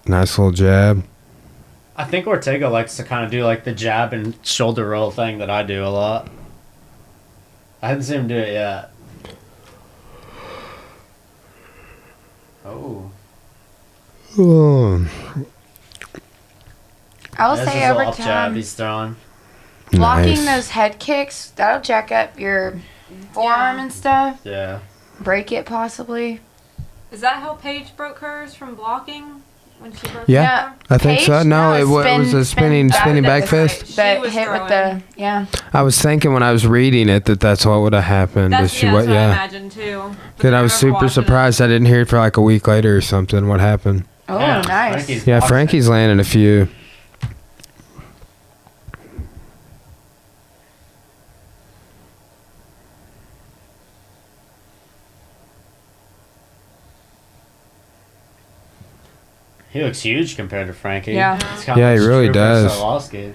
Nice little jab. I think Ortega likes to kind of do like the jab and shoulder roll thing that I do a lot. I haven't seen him do it yet. Oh. Oh, I will There's say his over little up jab time, he's throwing. blocking nice. those head kicks, that'll jack up your forearm and stuff. Yeah. Break it possibly. Is that how Paige broke hers from blocking when she broke Yeah. her? I think so. Paige? No, No, it was a spinning back She fist. But was hit with throwing. the, yeah. I was thinking when I was reading it that that's what would have happened. That's, But she yeah, wa- that's what I yeah. imagined too. Good. I was super surprised. I didn't hear it for like a week later or something. What happened? Oh, Yeah, nice. Frankie's Yeah, boxing. Frankie's landing a few. He looks huge compared to Frankie. Yeah. It's kinda Yeah, he like really Struber does. Sawalski.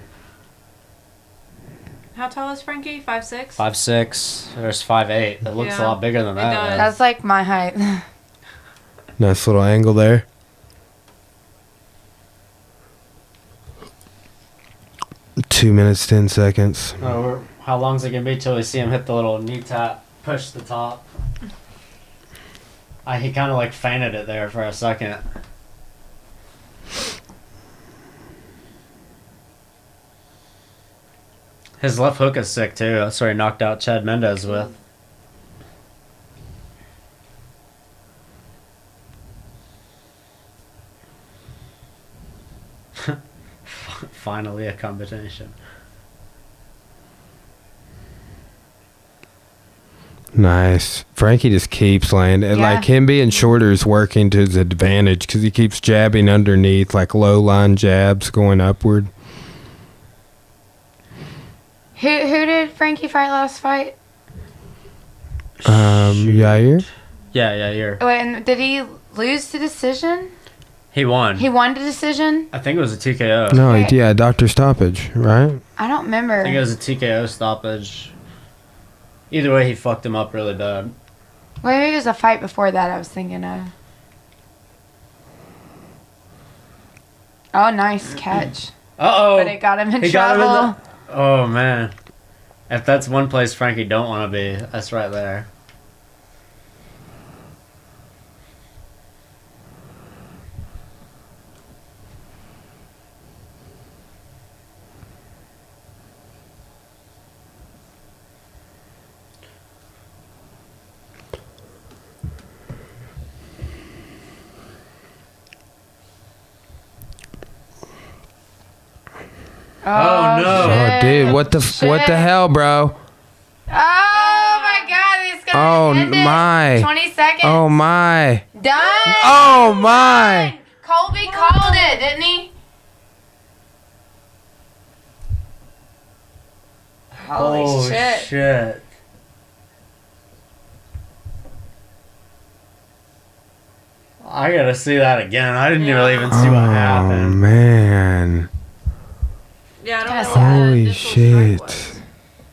How tall is Frankie? 5'6"? 5'6", there's 5'8". That looks a Yeah, lot bigger than it that. does. man. That's like my height. Nice little angle there. Two minutes, 10 seconds. Oh, how long's it gonna be till we see him hit the little knee tap, push the top? He kind of like feinted it there for a second. His left hook is sick too. That's where he knocked out Chad Mendez with. Finally a combination. Nice. Frankie just keeps landing. Yeah. Like him being shorter is working to his advantage because he keeps jabbing underneath, like low line jabs going upward. Who did Frankie fight last fight? Yair? Yeah, you're. Wait, and did he lose the decision? He won. He won the decision? I think it was a TKO. No, Okay. yeah, Dr. Stoppage, right? I don't remember. I think it was a TKO stoppage. Either way, he fucked him up really bad. Well, maybe it was a fight before that I was thinking of. Oh, nice catch. Uh-oh. But it got him in He got him in trouble. Oh, man. If that's one place Frankie don't want to be, that's right there. Oh, no. Oh, dude, what the hell, bro? Oh my God, he's gonna end it. my. 20 seconds. Oh my. Done. Oh my. Colby called it, didn't he? Holy Oh, shit. shit. I gotta see that again. I didn't really even see what Oh happened. man. Yeah, I don't That's know what the Holy initial strike was. shit.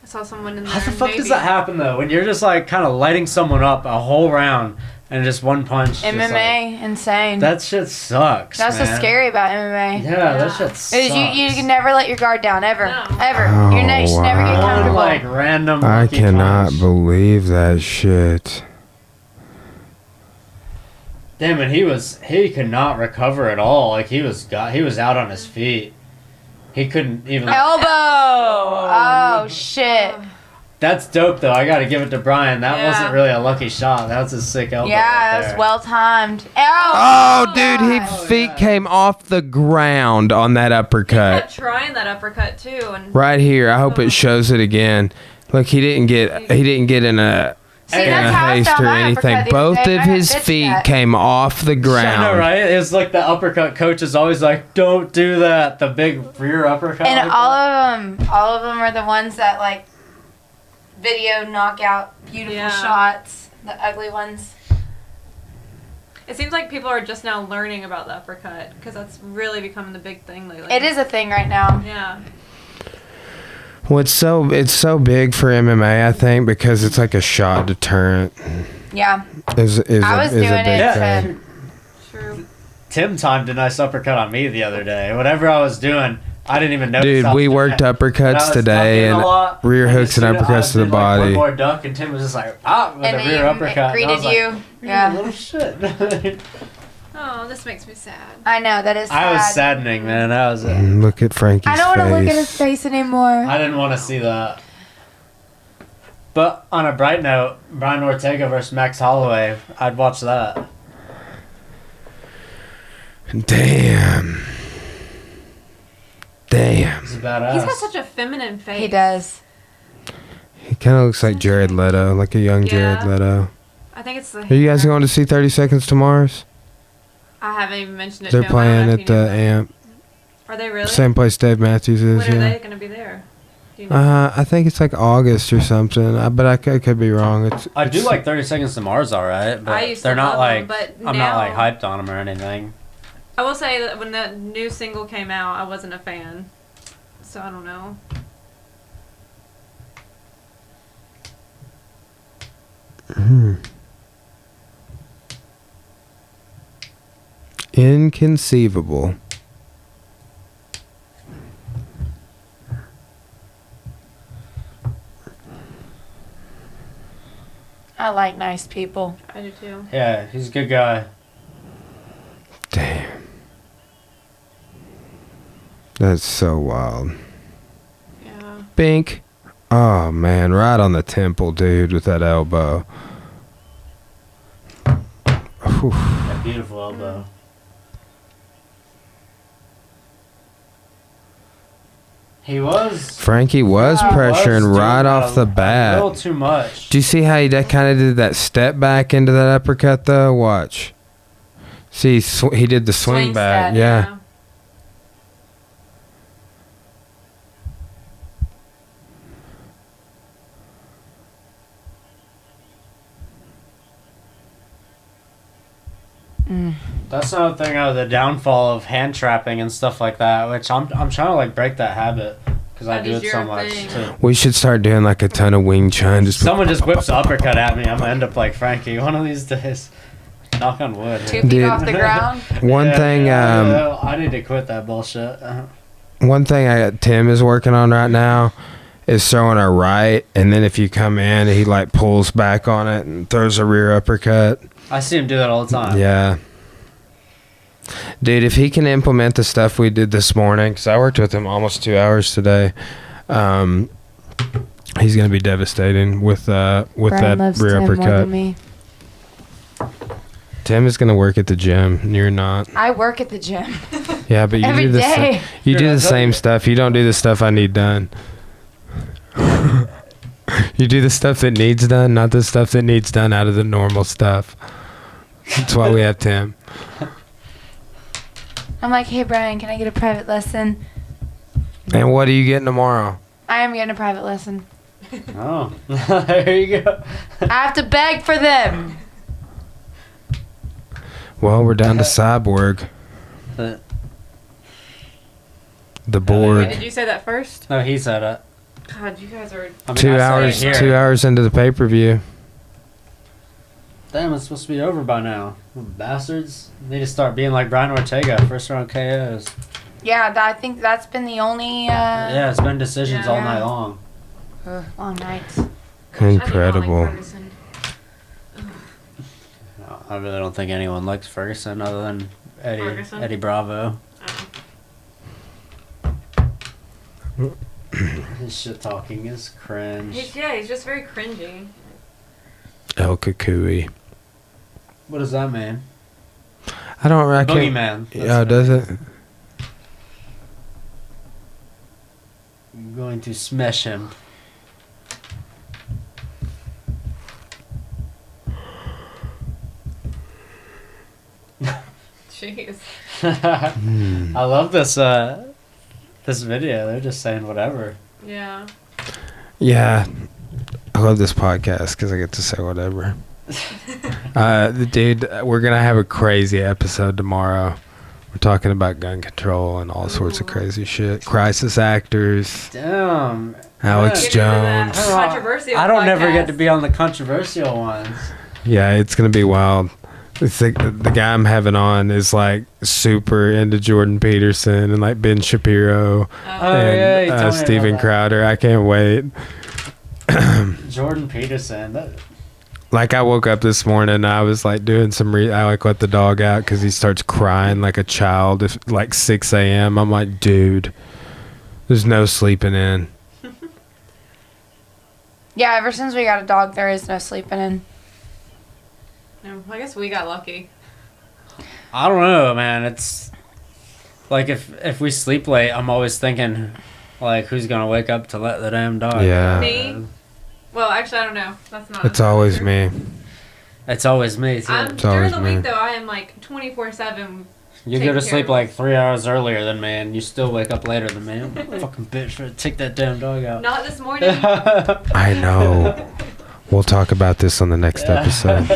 I saw someone in there. How the fuck does maybe- that happen though? When you're just like kind of lighting someone up a whole round and just one punch. just, like, MMA, insane. that shit sucks. That's what's man. scary about MMA. Yeah, that shit sucks. Is you can never let your guard down ever, No. ever. Oh, You should never get wow. One comfortable. like random. I lucky cannot punch. believe that shit. Damn it, he could not recover at all. Like he was out on his feet. He couldn't even. Elbow. Oh, Oh shit. That's dope though. I gotta give it to Brian. That Yeah. wasn't really a lucky shot. That was a sick elbow. Yeah, right that was there. well timed. Oh, dude, his Oh, feet yeah. came off the ground on that He uppercut. kept trying that uppercut too, and Right here. I hope it shows it again. Look, he didn't get in a See, in that's a how I haste saw or my anything. uppercut the other Both day. of I got his bitched feet at. came off the I know, ground. right? It's like the uppercut coach is always like, "Don't do that." The big rear uppercut. And like all that. of them are the ones that like video knockout beautiful Yeah. shots, the ugly ones. it seems like people are just now learning about the uppercut because that's really becoming the big thing lately. It is a thing right now. Yeah. Well, it's so big for MMA, I think, because it's like a shot deterrent. Yeah. Is I was a doing big it thing. to- True. Tim timed a nice uppercut on me the other day. Whatever I was doing, I didn't even notice. Dude, I was we doing worked it. And I uppercuts was today ducking a and lot, rear and hooks as and soon as uppercuts to the I did, like, body. one more duck, and Tim was just like, "Ah!" with And a then rear you uppercut. And I greeted was like, you. "You're Yeah. a little shit." Oh, this makes me sad. I know, that is sad. I was saddening, man. That was it. Look at Frankie's I don't want to look at his face. face anymore. I didn't want to see that. But on a bright note, Brian Ortega versus Max Holloway, I'd watch that. Damn. He's a badass. He's got such a feminine face. He does. He kind of looks like Jared Leto, like a young Jared Yeah. Leto. I think it's the. Are you guys hair. going to see 30 Seconds to Mars? I haven't even mentioned it. They're to him. I don't playing know if at he the knew. Amp. Are they really? Same place Dave Matthews is, When are yeah. they going to be there? Do you know? I think it's like August or something, but I could be wrong. I do it's- like 30 Seconds to Mars, alright, but I used they're to not love like. them, but I'm now, not like hyped on them or anything. I will say that when the new single came out, I wasn't a fan. So I don't know. Inconceivable. I like nice people. I do too. Yeah, he's a good guy. Damn. That's so wild. Yeah. Bink. Oh, man. Right on the temple, dude, with that elbow. Whew. That beautiful elbow. He was. Frankie was Yeah, pressuring doing right that off the A bat. little too much. Do you see how he kind of did that step back into that uppercut, though? Watch. See, he did the swing back. step, Yeah. That's another thing of the downfall of hand trapping and stuff like that, which I'm trying to like break that habit because I That do is it so your much thing. too. We should start doing like a ton of Wing Chun. Just Someone just whips an uppercut at me, I'm gonna end up like Frankie one of these days. Knock on wood. 2 feet Dude. off the ground. one thing. I need to quit that bullshit. One thing Tim is working on right now is throwing a right, and then if you come in, he like pulls back on it and throws a rear uppercut. I see him do that all the time. Yeah. Dude, if he can implement the stuff we did this morning, because I worked with him almost 2 hours today, he's going to be devastating with that rear uppercut. Me. Tim is going to work at the gym, and you're not. I work at the gym. Yeah, but you Every do the day. you Dude, do I the told same you. stuff. You don't do the stuff I need done. You do the stuff that needs done, not the stuff that needs done out of the normal stuff. That's why we have Tim. I'm like, hey, Brian, can I get a private lesson? And what are you getting tomorrow? I am getting a private lesson. Oh, there you go. I have to beg for them. Well, we're down to Cyborg, But- the Wait, board. did you say that first? No, he said it. God, you guys are. I mean, 2 I saw it hours. here. 2 hours into the pay per view. Damn, it's supposed to be over by now. Bastards. Need to start being like Brian Ortega, first round KOs. Yeah, I think that's been the only Yeah, it's been decisions Yeah. all night long. long nights. Gosh, I do not like Incredible. Ferguson. No, I really don't think anyone likes Ferguson other than Ferguson? Eddie Bravo. Oh. His shit talking is cringe. He's just very cringy. El Kukui. What does that mean? I don't. I can't. Boogeyman. That's Yeah, what does means. it? I'm going to smash him. Jeez. I love this this video. They're just saying whatever. Yeah. Yeah, I love this podcast because I get to say whatever. Dude, we're gonna have a crazy episode tomorrow. We're talking about gun control and all sorts of Ooh. crazy shit. Crisis actors, Damn. Alex Get into that. Jones. Controversial I don't never get podcast. to be on the controversial ones. Yeah, it's gonna be wild. The guy I'm having on is like super into Jordan Peterson and like Ben Shapiro Oh, yeah, you and told me Steven about that. Crowder. I can't wait. Jordan Peterson. Like I woke up this morning and I was like doing some I like let the dog out because he starts crying like a child if like 6 a.m. I'm like, dude, there's no sleeping in. Yeah, ever since we got a dog, there is no sleeping in. No, I guess we got lucky. I don't know, man. It's like if we sleep late, I'm always thinking, like, who's gonna wake up to let the damn dog? Yeah. out? Me? Well, actually, I don't know. That's not. It's always me. It's always me too. During always the me. week though, I am like 24/7. You taking go to care sleep of like 3 hours earlier than me, and you still wake up later than me. I'm a fucking bitch for take that damn dog out. Not this morning. I know. We'll talk about this on the next episode.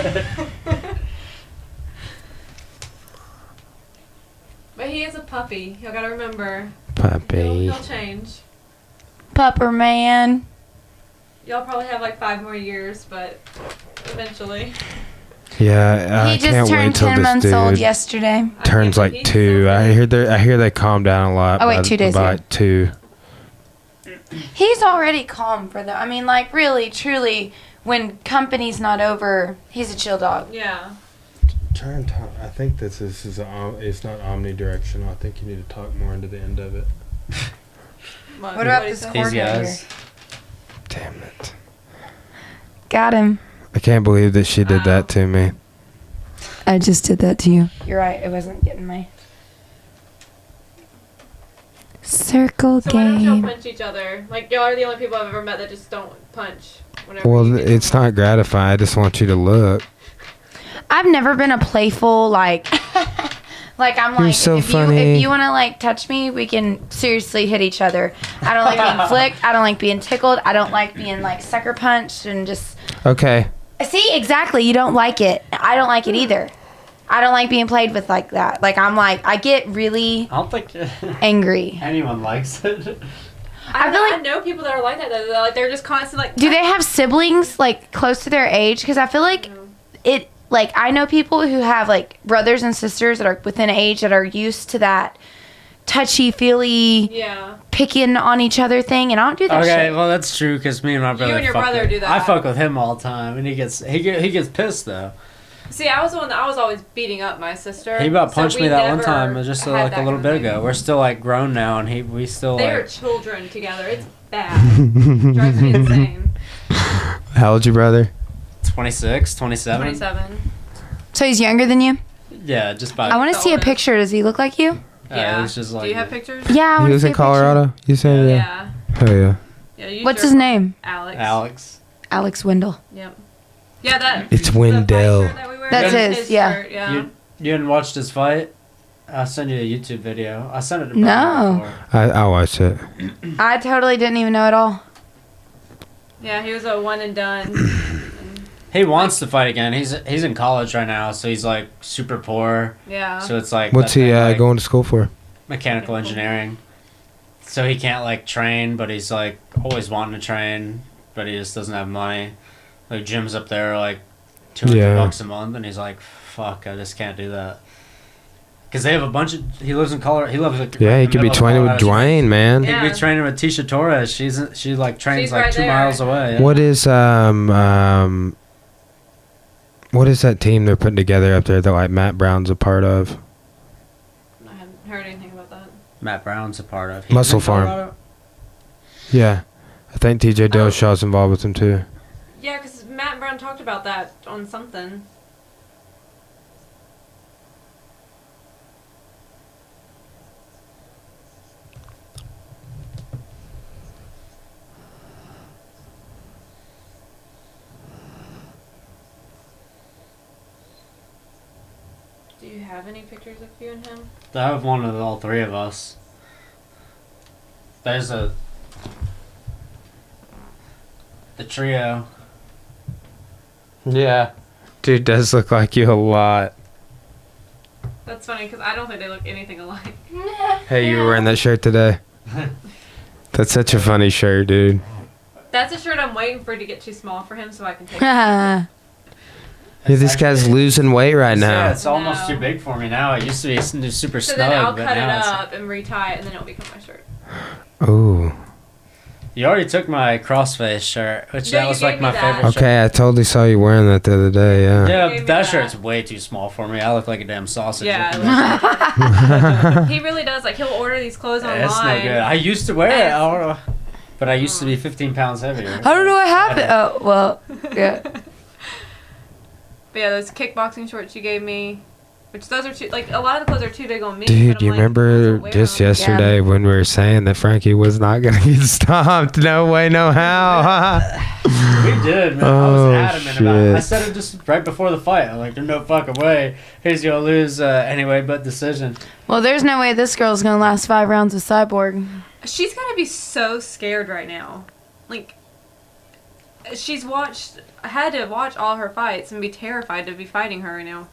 But he is a puppy. Y'all gotta remember. Puppy. He'll change. Pupper man. Y'all probably have like 5 more years, but eventually. Yeah, I He just can't wait turned till 10 this months old dude yesterday. turns I like can't believe 2. he's so I hear they calm down a lot. Oh, wait, by- 2 days by ago. 2. He's already calm for them. I mean, like, really, truly, when company's not over, he's a chill dog. Yeah. Turn. I think this is it's not omnidirectional. I think you need to talk more into the end of it. What about do you this say? cord Easy right as. here? Damn it! Got him. I can't believe that she did Wow. that to me. I just did that to you. You're right. It wasn't getting my circle So why don't y'all game. punch each other? Like y'all are the only people I've ever met that just don't punch. Whenever Well, you get it's someone. not gratifying. I just want you to look. I've never been a playful like. Like I'm You're like so if funny. you want to like touch me, we can seriously hit each other. I don't like being flicked. I don't like being tickled. I don't like being like sucker punched and just Okay. see exactly. You don't like it. I don't like it either. I don't like being played with like that. Like I'm like I get really I don't think angry. anyone likes it. I, I feel like- I know people that are like that. Though. Like they're just constantly like. Do they have siblings like close to their age? Because I feel like it. Like I know people who have like brothers and sisters that are within age that are used to that touchy feely Yeah. picking on each other thing, and I don't do that Okay, shit. well that's true because me and my brother. and your fuck brother with- do that. I fuck with him all the time, and he gets pissed though. See, I was the one that I was always beating up my sister. He about so punched we me that one never time, just had like that a little kind bit of thing. ago. We're still like grown now, and we still They are like. children together. It's bad. Drives me insane. How old your brother? 26, 27. 27. So he's younger than you. Yeah, just by. I want to see a picture. Does he look like you? Yeah. It was just like Do you have pictures? Yeah, I He wanna was see in a picture. Colorado. You said yeah. Yeah. Oh yeah. Yeah. you What's sure- his name? Alex. Alex. Alex Wendell. Yep. Yeah, that. It's the Wendell. fight shirt that we wear, That's his, yeah. Shirt, yeah. You hadn't watched his fight? I'll send you a YouTube video. I sent it to No. Brian before. I watched it. I totally didn't even know at all. Yeah, he was a one and done. He wants to fight again. He's in college right now, so he's like super poor. Yeah. So it's like What's that he thing, like, going to school for? mechanical engineering. So he can't like train, but he's like always wanting to train, but he just doesn't have money. Like gyms up there are like $200 a month, and he's like, "Fuck, I just can't do that." Because they have a bunch of. He lives in Colorado. He lives like. Yeah, right he in the could be middle of training with Colorado. Dwayne, man. He could Yeah. be training with Tisha Torres. She like trains She's like right 2 there. miles away. Yeah. What is that team they're putting together up there that like Matt Brown's a part of? I haven't heard anything about that. Matt Brown's a part of. He's Muscle in Farm. Colorado? Yeah, I think TJ Oh. Dillashaw's involved with them too. Yeah, because Matt Brown talked about that on something. Do you have any pictures of you and him? I have one of all three of us. There's the trio. Yeah, dude does look like you a lot. That's funny because I don't think they look anything alike. Hey, you were wearing that shirt today. That's such a funny shirt, dude. That's a shirt I'm waiting for to get too small for him so I can take it. Yeah, this guy's losing weight right Yeah, now. it's almost No. too big for me now. It used to be super So snug, then I'll but cut it now it's. up and retie it and then it'll become my shirt. Ooh. You already took my crossface shirt, which Yeah, that you was like gave my me that. favorite shirt. Okay, I totally saw you wearing that the other day. Yeah. Yeah, You gave but me that that. shirt's way too small for me. I look like a damn sausage. Yeah. He really does. Like, he'll order these clothes online. It's no good. I used to wear it. Yes. I don't know. But I used to be 15 pounds heavier. I don't know what happened. Oh, well, yeah. But yeah, those kickboxing shorts you gave me, which those are too, like, a lot of the clothes are too big on me. Dude, but you I'm like, I remember don't wear just them. yesterday when we were saying that Frankie was not going to get stopped? No way, no how. We did, man. I Oh, was adamant about it. I shit. said it just right before the fight. I'm like, there's no fucking way he's going to lose anyway, but decision. Well, there's no way this girl's gonna last 5 rounds with Cyborg. She's gotta be so scared right now. Like, had to watch all her fights and be terrified to be fighting her right now.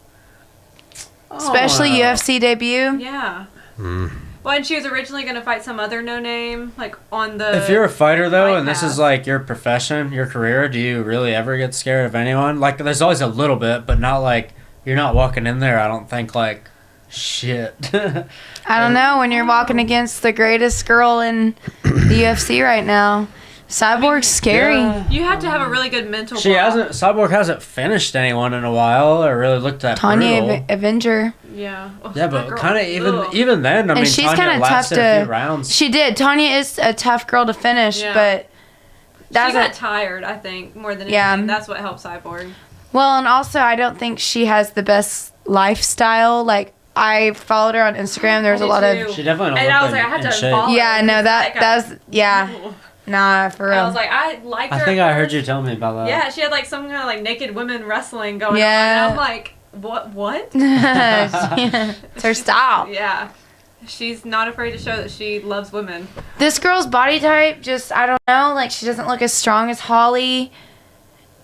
Especially Oh, UFC debut. Yeah. Mm. Well, and she was originally gonna fight some other no-name, like, on the... If you're a fighter, though, fight and this pass. is like your profession, your career, do you really ever get scared of anyone? Like, there's always a little bit, but not like you're not walking in there, I don't think, like, shit. I don't know, when you're walking against the greatest girl in the UFC right now. Cyborg's scary. Yeah. You have to have a really good mental She block. Cyborg hasn't finished anyone in a while, or really looked that Tanya brutal. Avenger. Yeah. Ugh, Yeah, that but girl, kind of ugh. even then, I mean, And she's Tanya kind of tough lasted a few to. rounds. She did. Tanya is a tough girl to finish, Yeah. but She that's got a, tired, I think, more than anything. Yeah. That's what helped Cyborg. well, and also I don't think she has the best lifestyle. Like I followed her on Instagram. There's I a did lot too. of She definitely don't And look I was like, I had in to shape. follow yeah. No, Like, that's yeah. Ugh. Nah, for I real. was like, I liked her. I think at I heard first. you tell me about that. Yeah, she had like some kind of like naked women wrestling going Yeah. on. And I'm like, what? It's her style. Yeah. She's not afraid to show that she loves women. This girl's body type, just I don't know. Like she doesn't look as strong as Holly.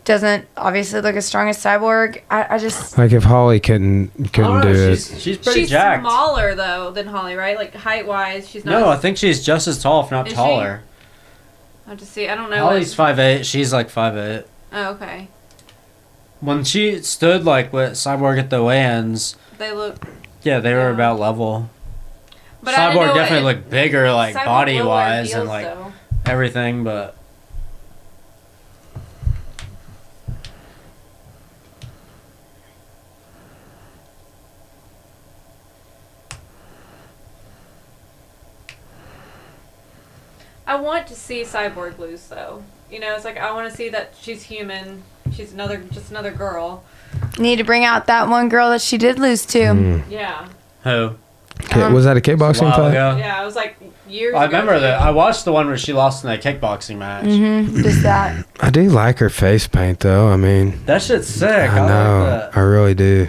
Doesn't obviously look as strong as Cyborg. I just Like if Holly couldn't I don't do know, it. She's pretty She's jacked. smaller though than Holly, right? Like height wise, she's not. No, I think she's just as tall, if not Is she? taller. I have to see. I don't know. Holly's 5'8", she's like 5'8". Oh, okay. When she stood like with Cyborg at the weigh-ins, They look. yeah, they were Yeah. about level. But I didn't Cyborg know definitely if looked bigger, like Cyborg body lower wise heels, and like though. everything, but I want to see Cyborg lose though. You know, it's like I want to see that she's human. She's just another girl. need to bring out that one girl that she did lose to. Mm. Yeah. who? Was that a kickboxing a while fight? ago. Yeah, it was like years I ago. remember too. that. I watched the one where she lost in that kickboxing match. Just that. I do like her face paint, though. I mean, That shit's sick. I I know. like that. I really do.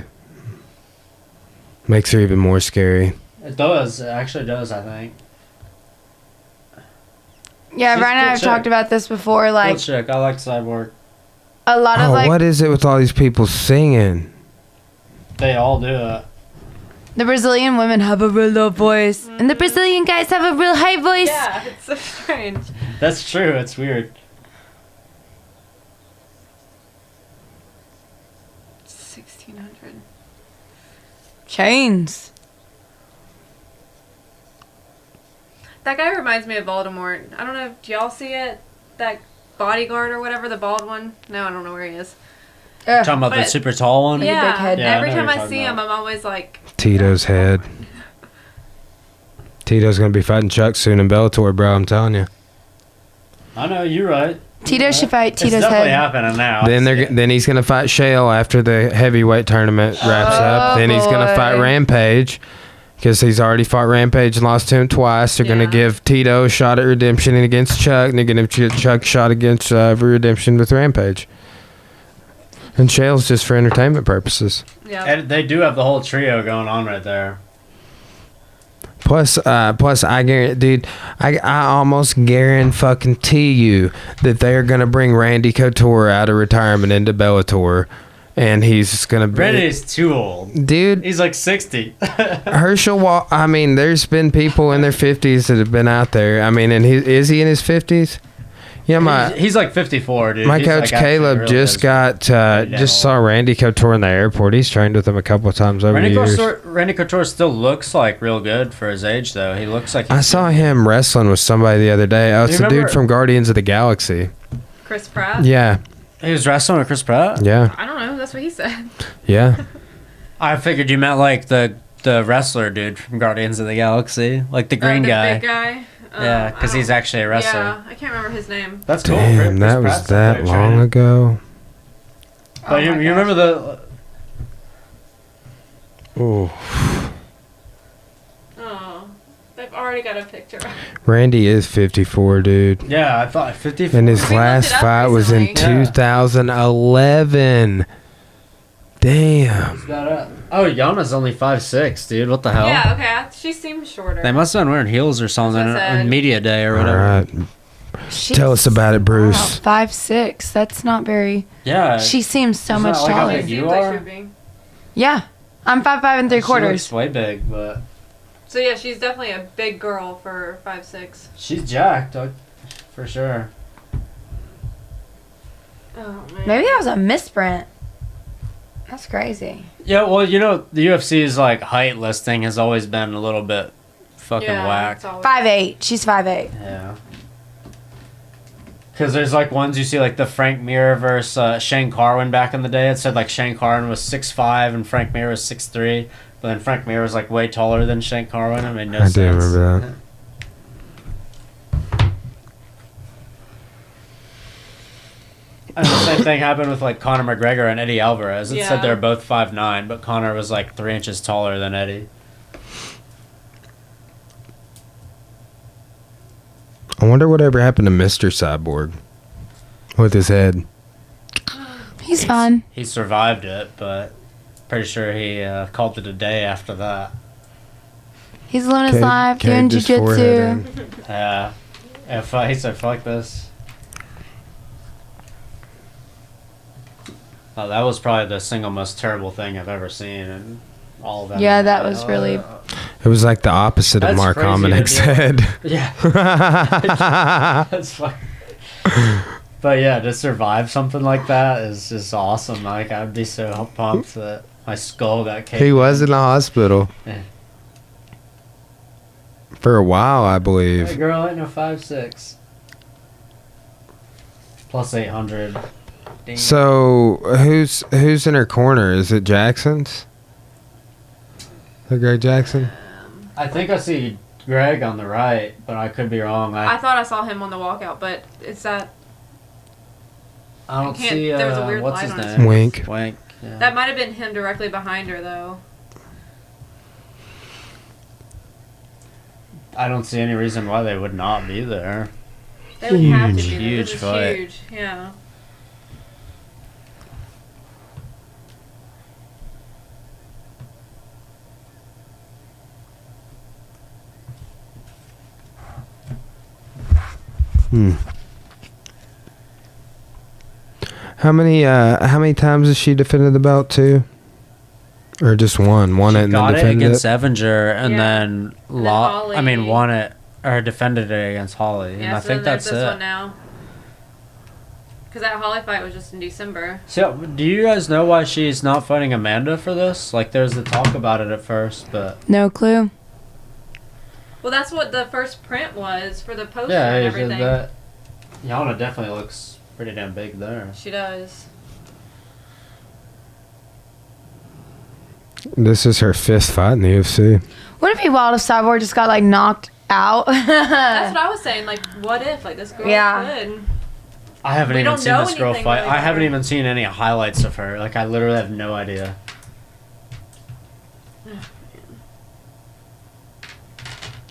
Makes her even more scary. It does. It actually does, I think. Yeah, She's Brian and I cool have chick. talked about this before. Cool Like chick. I like Cyborg. a lot of Oh, like what is it with all these people singing? They all do it. the Brazilian women have a real low voice, and the Brazilian guys have a real high voice. Yeah, it's so strange. That's true. It's weird. 1600. Chains. That guy reminds me of Voldemort. I don't know. Do y'all see it? That bodyguard or whatever, the bald one? No, I don't know where he is. Talking about the But- super tall one? Big Yeah. head. Yeah, I Every know time what I you're see talking him, about. I'm always like. Tito's head. Tito's gonna be fighting Chuck soon in Bellator, bro. I'm telling you. I know, you're right. Tito should fight It's Tito's definitely head. happening now. Then he's gonna fight Shale after the heavyweight tournament wraps up. Then he's gonna fight boy. Rampage because he's already fought Rampage and lost to him twice. They're gonna Yeah. give Tito a shot at redemption against Chuck, and they're gonna give Chuck a shot against redemption with Rampage. And Shale's just for entertainment purposes. Yeah. And they do have the whole trio going on right there. Plus, I guarantee, dude, I almost guarantee you that they're gonna bring Randy Couture out of retirement into Bellator, and he's gonna be. Randy's too old. Dude, He's like 60. Herschel. I mean, there's been people in their 50s that have been out there. I mean, and is he in his 50s? Yeah, He's like 54, dude. my He's coach like actually Caleb really just is. got just saw Randy Couture in the airport. He's trained with him a couple of times over the years. Randy Couture still looks like real good for his age, though. He looks like I saw him wrestling with somebody the other day. Oh, it's You the dude remember- from Guardians of the Galaxy. Chris Pratt? Yeah, he was wrestling with Chris Pratt. yeah, I don't know. That's what he said. yeah. I figured you meant like the wrestler dude from Guardians of the Galaxy, like the green the guy. big guy? Yeah, because he's actually a wrestler. Yeah, I can't remember his name. That's cool. Damn, Chris that was Pratt's that somebody long training. ago. But you remember the? Oh, Oh, they've already got a picture. Randy is 54, dude. Yeah, I thought 50. And his We looked last it up fight was in recently. Yeah. 2011. Damn. Oh, Yana's only 5'6", dude. What the hell? Yeah, okay. She seems shorter. They must have been wearing heels or something That's what I on said. media day or All whatever. right. Tell us about it, Bruce. 5'6". That's not very. Yeah. She seems so Isn't much that like how taller. big Seems you like are? she'd be. Yeah, I'm 5'5" She 3/4. looks way big, but So yeah, she's definitely a big girl for 5'6". she's jacked, for sure. Oh man. Maybe that was a misprint. That's crazy. Yeah, well, you know, the UFC's like height listing has always been a little bit fucking whack. it's always- 5'8". She's 5'8". Yeah. Because there's like ones you see like the Frank Mir versus Shane Carwin back in the day. It said like Shane Carwin was 6'5" and Frank Mir was 6'3", but then Frank Mir was like way taller than Shane Carwin. It made no I sense. do remember that. And the same thing happened with like Conor McGregor and Eddie Alvarez. It Yeah. said they're both 5'9", but Conor was like 3 inches taller than Eddie. I wonder whatever happened to Mr. Cyborg with his head. He's fine. He survived it, but pretty sure he called it a day after that. He's living his Caved- life, doing caved his forehead jiu-jitsu. in. Yeah. He said, fuck this. Oh, that was probably the single most terrible thing I've ever seen in all of that. Yeah, that was really- It was like the opposite of That's Mark crazy to Hominik's do. head. Yeah. That's fucking. But yeah, to survive something like that is just awesome. Like, I'd be so pumped that my skull got caved. He was in the hospital Yeah. for a while, I Hey, believe. girl ain't no 5'6". Plus 800. Damn. So who's in her corner? Is it Jackson's? The Greg Jackson? I think I see Greg on the right, but I could be wrong. I thought I saw him on the walkout, but is that I don't can't- see. there was a weird what's light his on his name? Wink. Wink. Yeah. that might have been him directly behind her though? I don't see any reason why they would not be there. They would have to be. Huge This is fight. huge. Yeah. How many times has she defended the belt too? Or just one? Won She it and then got it defended against it? Evinger and Yeah. then Holly. won it or defended it against Holly. And Yeah. I So think then there's that's this it. one now. Because that Holly fight was just in December. So, do you guys know why she's not fighting Amanda for this? Like, there's the talk about it at first, but No clue. Well, that's what the first print was for the poster yeah, and he everything. did that. Yana definitely looks pretty damn big there. She does. This is her 5th fight in the UFC. Wouldn't it be wild if Cyborg just got like knocked out? That's what I was saying. Like, what if? Like, this girl Yeah. could. I haven't We even don't seen know this girl anything fight. really I haven't about her. even seen any highlights of her. Like, I literally have no idea.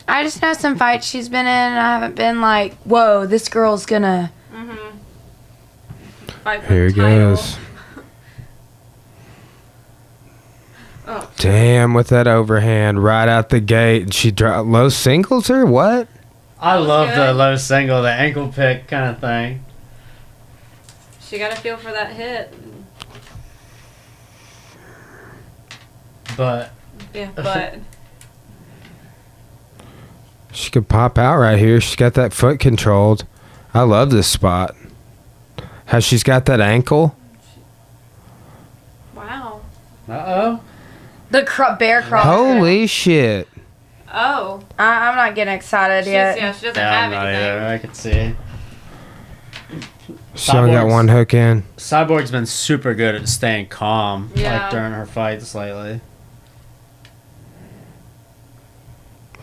I just know some fights she's been in, and I haven't been like, whoa, this girl's gonna. Fight for Here the he title. goes. Oh, Damn, with that overhand right out the gate. And she low singles her? What? I was love the good. low single, the ankle pick kind of thing. she got to feel for that hit. But Yeah, but She could pop out right here. She's got that foot controlled. I love this spot. How she's got that ankle. wow. uh-oh. The bear crawl. Holy shit. Oh, I'm not getting excited she's, yet. yeah, she doesn't Yeah, have I'm not anything. either. I can see. She only got Cyborg's- one hook in. Cyborg's been super good at staying calm, Yeah. like during her fights lately.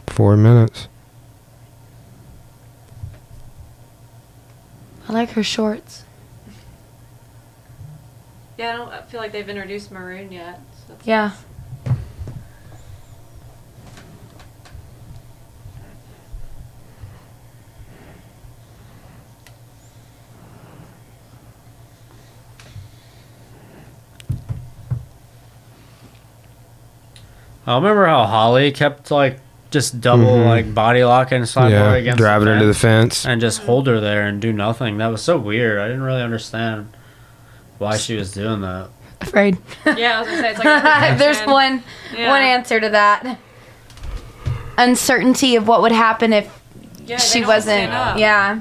4 minutes. I like her shorts. Yeah, I don't feel like they've introduced maroon yet. So. Yeah. I remember how Holly kept like just double like body locking Cyborg Yeah, against driving her to the fence fence. and just hold her there and do nothing. That was so weird. I didn't really understand why she was doing that. Afraid. Yeah, I was gonna say it's like a There's protection. one Yeah. answer to that. Uncertainty of what would happen if Yeah, they she don't wasn't. stand up. Yeah.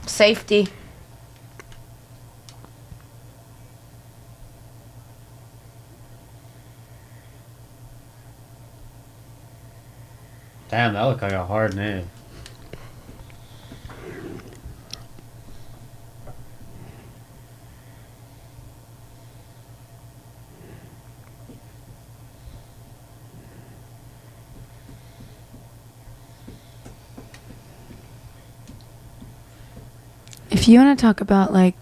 Safety. Damn, that looked like a hard knee. If you want to talk about like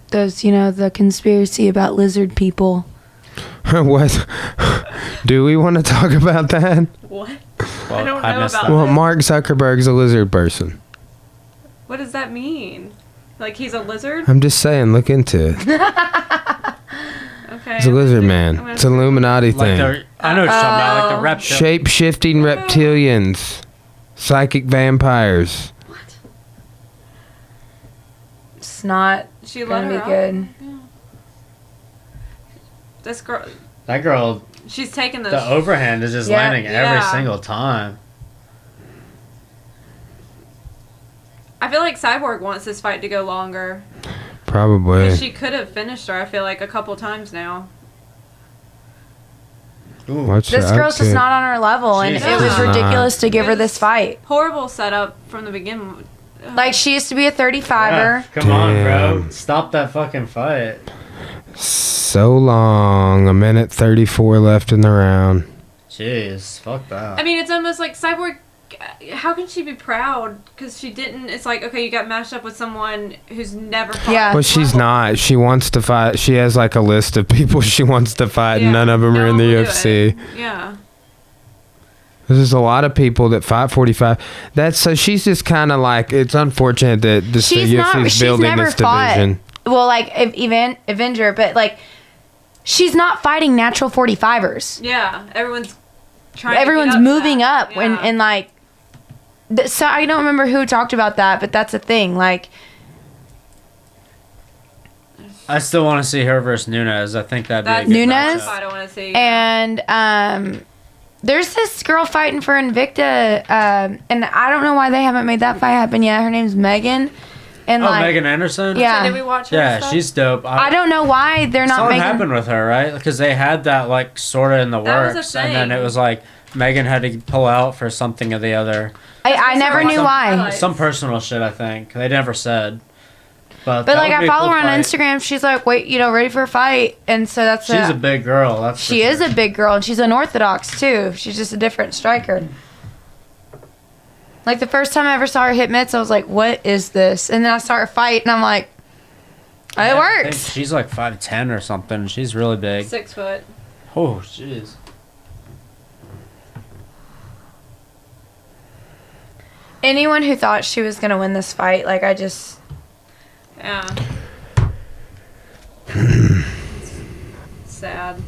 those, the conspiracy about lizard people. What? Do we want to talk about that? What? Well, I don't know missed about that. Well, Mark Zuckerberg's a lizard person. What does that mean? Like he's a lizard? I'm just saying, look into it. Okay. He's a lizard man. It's an Illuminati Like thing. I know what you're talking about, like the reptile. Shape-shifting reptilians. Psychic vampires. It's not She let gonna her be out. good. Yeah. This girl, That girl, she's taking the overhand is just Yeah. landing every Yeah. single time. I feel like Cyborg wants this fight to go longer. Probably. 'Cause she could have finished her, I feel like, a couple times now. Ooh. What's This her girl's just outfit? not on her level, and Jesus. it was She's ridiculous to give her It this was- fight. Horrible setup from the beginning. Ugh. Like, she used to be a 35er. Yeah, come on, bro. Damn. Stop that fucking fight. So long. 1:34 left in the round. Jeez, fuck that. I mean, it's almost like Cyborg. How can she be proud? Because she didn't. It's like, okay, you got matched up with someone who's never fought. Yeah. at Well, this she's level. not. She wants to fight. She has like a list of people she wants to fight, and Yeah, none of them no are in one the will do UFC. it. Yeah. There's a lot of people that fight 45. That's so she's just kind of like, it's unfortunate that this the UFC is building this division. Well, like Avenger, but like she's not fighting natural 45ers. Yeah, everyone's moving up Yeah. and like. So I don't remember who talked about that, but that's a thing. Like, I still want to see her versus Nunes. I think that'd be a good Nunes? matchup. I don't want to see. and there's this girl fighting for Invicta, and I don't know why they haven't made that fight happen yet. Her name's Megan. And like, Megan Anderson? Yeah. So did we watch her Yeah, stuff? she's dope. I don't know why they're not Something making. happened with her, right? Because they had that like sort of in the That was a works, and then thing. it was like Megan had to pull out for something or the other. I never knew Some why. highlights. Some personal shit, I think. They never said. But But that like would I be a follow cool her on fight. Instagram. She's like, wait, ready for a fight, and so that's She's a big girl. That's for She is sure. a big girl, and she's unorthodox too. She's just a different striker. Like the first time I ever saw her hit mitts, I was like, "What is this?" And then I saw her fight, and I'm like, "Oh, Yeah, "It I think works." She's like 5'10" or something. She's really big. 6 foot. Oh, jeez. Anyone who thought she was gonna win this fight, like I just, Yeah. Sad.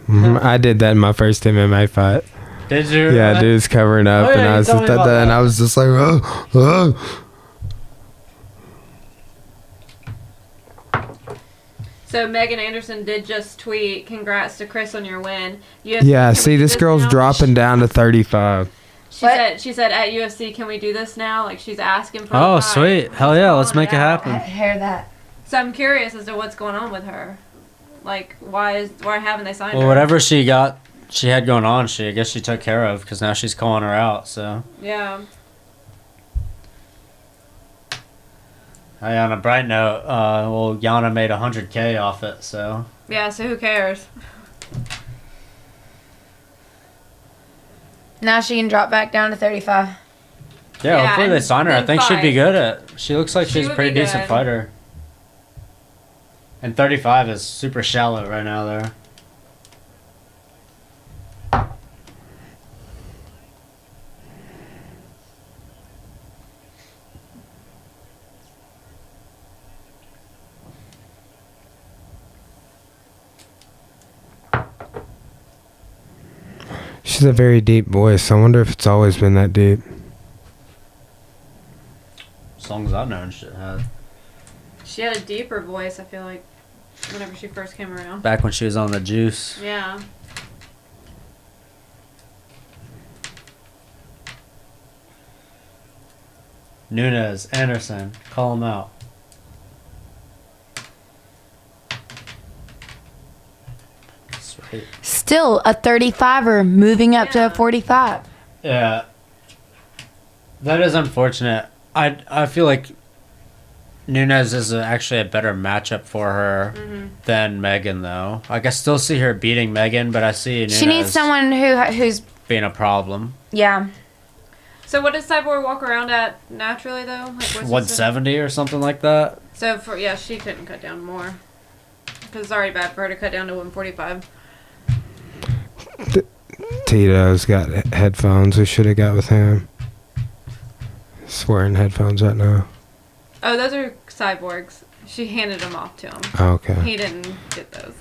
I did that in my first MMA fight. Did you? Yeah, dude's covering up, Oh, yeah, and I you was told just me about and that. I was just like, oh. So Megan Anderson did just tweet, "Congrats to Chris on your win." UFC, Yeah, can see, we do this girl's now?" dropping down to 35. She said at UFC, "Can we do this now?" Like she's asking for. Oh, a fight. sweet. Hell yeah, let's make it out. happen. hear that. So I'm curious as to what's going on with her. Like, why haven't they signed Well, her? whatever she had going on, I guess she took care of, because now she's calling her out, so. Yeah. Hey, on a bright note, Yana made 100K off it, so. Yeah. So who cares? Now she can drop back down to 35. Yeah, Yeah, hopefully they and sign her. I then think she'd be fight. good at. She looks like She she's a would pretty be decent good. fighter. And 35 is super shallow right now there. She's a very deep voice. I wonder if it's always been that deep. As long as I've known shit had. She had a deeper voice. I feel like whenever she first came around. Back when she was on the juice. Yeah. Nunes, Anderson, call him out. Sweet. Still a 35er moving up to Yeah. a 45. Yeah. That is unfortunate. I feel like Nunes is actually a better matchup for her than Megan, though. Like, I still see her beating Megan, but I see Nunes She needs someone who's being a problem. yeah. So what does Cyborg walk around at naturally though? Like, what's his- 170 or something like that. So she couldn't cut down more. Because it's already bad for her to cut down to 145. Tito's got headphones. We should have got with him. He's wearing headphones right now. Oh, those are Cyborg's. She handed them off to him. Oh, okay. He didn't get those.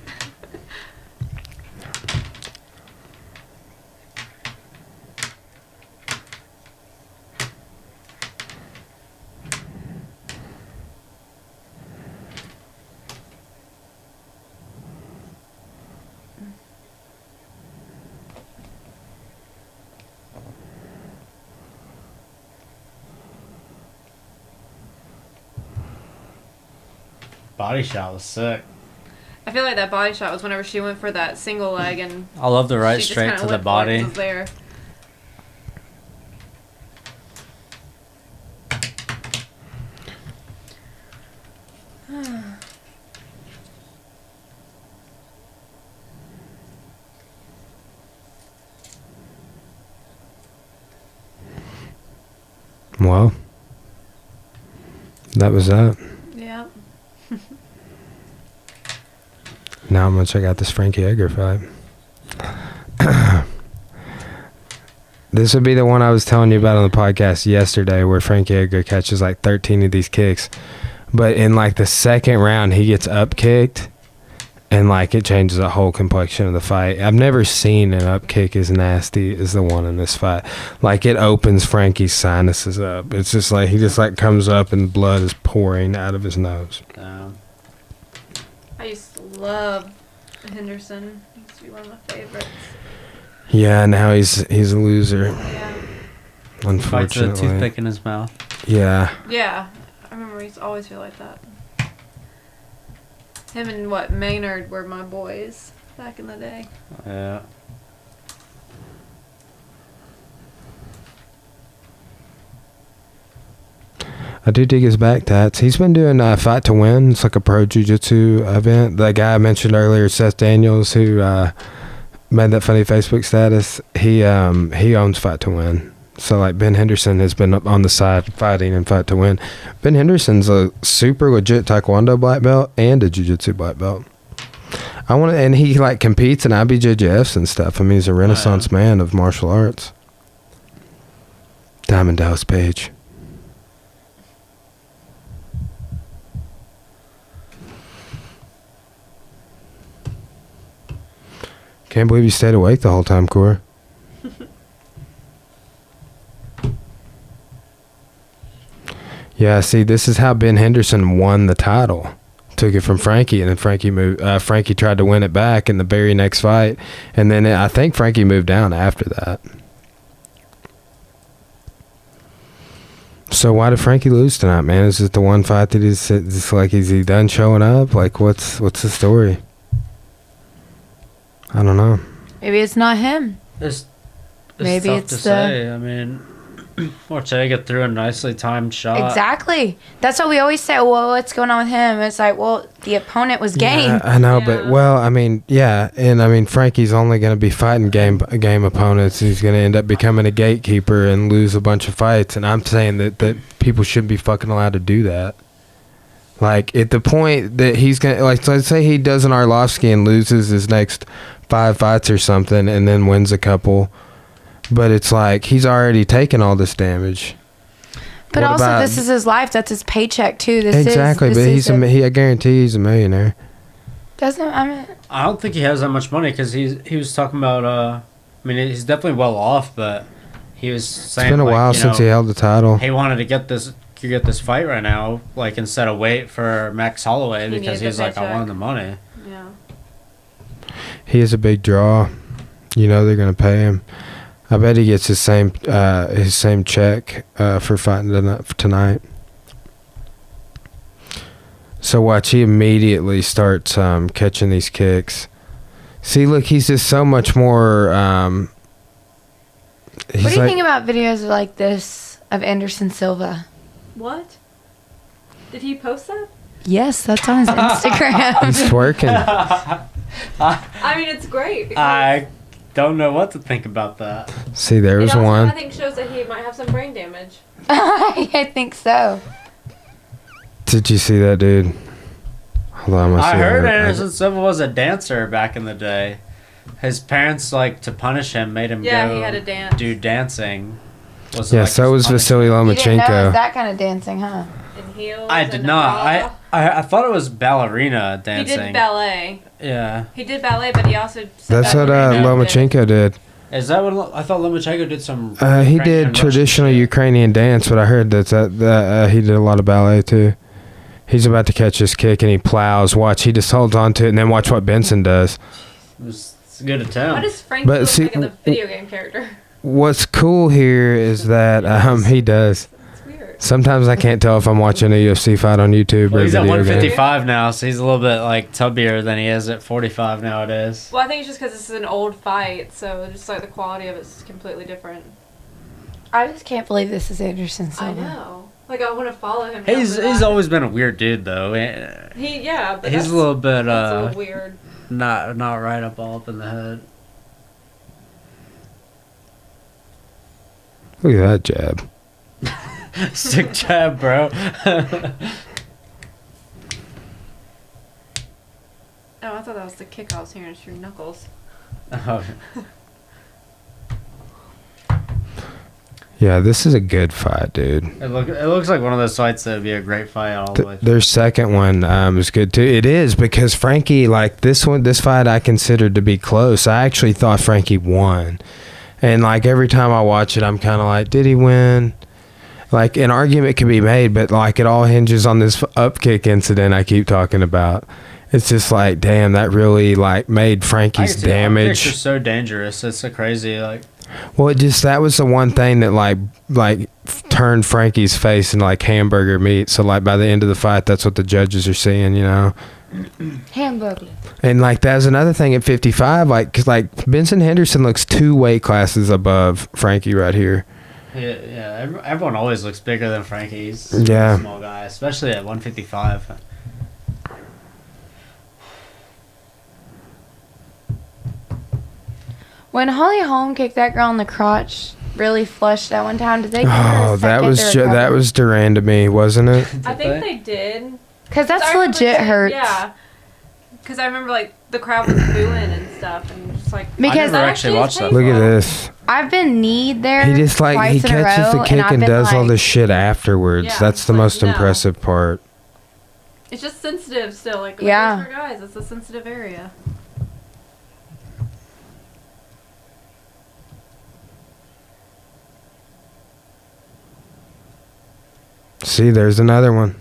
Body shot was sick. I feel like that body shot was whenever she went for that single leg and I love the right she just straight kinda to the looked like body. it was there. Well, that was that. Yeah. Now I'm gonna check out this Frankie Edgar fight. This would be the one I was telling you about on the podcast yesterday, where Frankie Edgar catches like 13 of these kicks, but in like the second round he gets up kicked, and like it changes the whole complexion of the fight. I've never seen an up kick as nasty as the one in this fight. Like it opens Frankie's sinuses up. It's just like he just like comes up and blood is pouring out of his nose. I used to love Henderson. He used to be one of my favorites. Yeah, now he's a loser. Yeah. Unfortunately. Fights with a toothpick in his mouth. Yeah. Yeah. I remember he used to always feel like that. Him and Maynard were my boys back in the day. Yeah. I do dig his back tats. He's been doing Fight to Win. It's like a pro jiu-jitsu event. That guy I mentioned earlier, Seth Daniels, who made that funny Facebook status, he owns Fight to Win. So like Ben Henderson has been up on the side fighting in Fight to Win. Ben Henderson's a super legit Taekwondo black belt and a jiu-jitsu black belt. And he like competes in IBJJFs and stuff. I mean, he's a renaissance man of martial arts. Diamond Dallas Page. Can't believe you stayed awake the whole time, Cora. Yeah, see, this is how Ben Henderson won the title. Took it from Frankie, and then Frankie tried to win it back in the very next fight, and then I think Frankie moved down after that. So why did Frankie lose tonight, man? Is it the one fight that is he done showing up? Like, what's the story? I don't know. Maybe it's not him. It's Maybe tough it's to the- say. I mean, Ortega threw a nicely timed shot. Exactly. That's what we always say. Well, what's going on with him? It's like, well, the opponent was game. Yeah, I know, Yeah. but I mean, yeah, and I mean, Frankie's only going to be fighting game opponents. He's going to end up becoming a gatekeeper and lose a bunch of fights. And I'm saying that people shouldn't be fucking allowed to do that. Like at the point that he's gonna, like, let's say he does an Arlovsky and loses his next 5 fights or something, and then wins a couple. But it's like he's already taken all this damage. But What also, about- this is his life. That's his paycheck too. Exactly, but I guarantee he's a millionaire. Doesn't I mean? I don't think he has that much money because he was talking about. I mean, he's definitely well off, but he was saying It's been a while since he held the title. he wanted to get this fight right now, like instead of wait for Max Holloway He because needed he's the like, I paycheck. wanted the money. Yeah. He is a big draw. You know they're gonna pay him. I bet he gets his same check for fighting tonight. So watch, he immediately starts catching these kicks. See, look, he's just so much more. What do you think about videos like this of Anderson Silva? What? Did he post that? Yes, that's on his Instagram. He's twerking. I mean, it's great. Because I don't know what to think about that. See, there it was also, one. I think shows that he might have some brain damage. I think so. Did you see that, dude? Hold on, I'm gonna I see heard that. Anderson Silva was a dancer back in the day. His parents, like, to punish him, made him Yeah, go he had to dance. do dancing. Was Yeah, like so his was Vasily You didn't know it was Lomachenko. that kind of dancing, huh? In heels. I did and not. I thought it was ballerina He dancing. did ballet. Yeah. He did ballet, but he also. That's what Lomachenko did. Is that what I thought? Lomachenko did some. He Ukrainian did Russian traditional shit. Ukrainian dance, but I heard that he did a lot of ballet too. He's about to catch his kick and he plows. Watch, he just holds on to it, and then watch what Benson does. It's a good attempt. What does Frank But look see, like in the video game character? What's cool here is that he does. It's weird. Sometimes I can't tell if I'm watching a UFC fight on YouTube Well, or a he's at video game. 155 now, so he's a little bit like tubbier than he is at 45 nowadays. Well, I think it's just because this is an old fight, so just like the quality of it's completely different. I just can't believe this is Anderson I Silva. know. Like I want to follow him. now He's for that. always been a weird dude though. But He's that's, a little bit that's a little weird. not right up all up in the head. Look at that jab. Sick jab, bro. Oh, I thought that was the kick I was hearing. It's your knuckles. Oh, Yeah, this is a good fight, dude. it looks like one of those fights that would be a great fight all the way through. Their second one is good too. It is because Frankie, like this fight I considered to be close. I actually thought Frankie won. And like every time I watch it, I'm kind of like, did he win? Like an argument can be made, but like it all hinges on this up kick incident I keep talking about. It's just like, damn, that really like made Frankie's damage. Kicks are so dangerous. It's so crazy. Like, well, that was the one thing that like turned Frankie's face into like hamburger meat. So like by the end of the fight, that's what the judges are seeing, you know. Hamburger. And like that's another thing at 55, like because like Benson Henderson looks 2 weight classes above Frankie right here. yeah. Everyone always looks bigger than Frankie. He's Yeah. a small guy, especially at 155. When Holly Holm kicked that girl in the crotch, really flushed that one time, did they give her Oh, a that second was to recover? that was Duran to me, wasn't it? I think they did. Because that's I remember legit seeing- hurts. Yeah. Because I remember, like, the crowd was booing and stuff, and just like. Because I never that actually is watched that. Look painful. at this. I've been kneed there. He just like he twice in a catches row, the kick I've and been does all like- this shit afterwards. Yeah, That's the it's like, most no. impressive part. It's just sensitive still. Like, Yeah. for guys, it's a sensitive area. See, there's another one.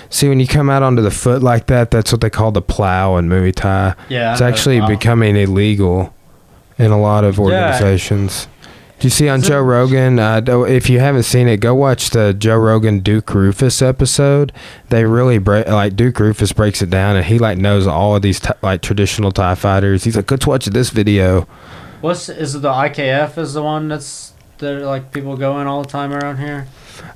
See, when you come out onto the foot like that, that's what they call the plow in Muay Thai. Yeah, It's I know actually the plow. becoming illegal in a lot of organizations. Do you see on Is it- Joe Rogan? If you haven't seen it, go watch the Joe Rogan Duke Rufus episode. They really Duke Rufus breaks it down, and he like knows all of these like traditional Thai fighters. He's like, let's watch this video. Is it the IKF is the one that like people go in all the time around here?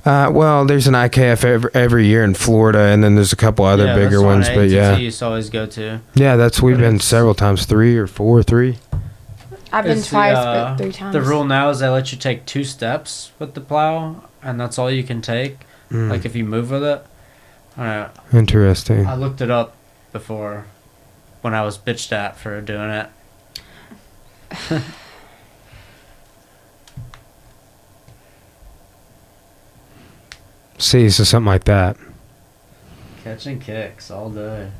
Well, there's an IKF every year in Florida, and then there's a couple other Yeah, bigger that's the one ones. But ATT yeah, used to always go to. yeah, we've But been it's- several times, 3 or 4, 3. I've been It's twice, but 3 times. The rule now is they let you take 2 steps with the plow, and that's all you can take. Like if you move with it. I don't know. Interesting. I looked it up before when I was bitched at for doing it. See, so something like that. Catching kicks all day.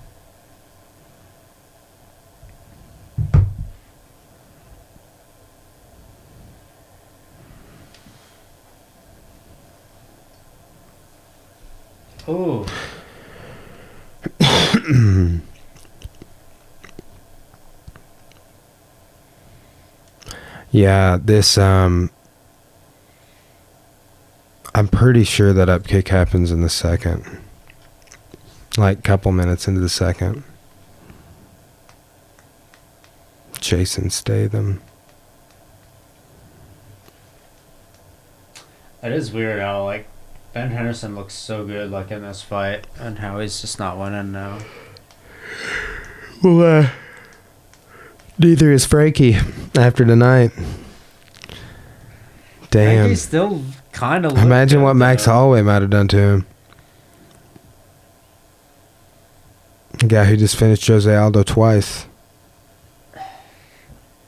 Ooh. Yeah, this I'm pretty sure that up kick happens in the second. Like couple minutes into the second. Jason Statham. It is weird how like Ben Henderson looks so good like in this fight and how he's just not winning now. Well, neither is Frankie after tonight. Damn. He's still kind of. Imagine what Max Holloway might have done to him. The guy who just finished Jose Aldo twice.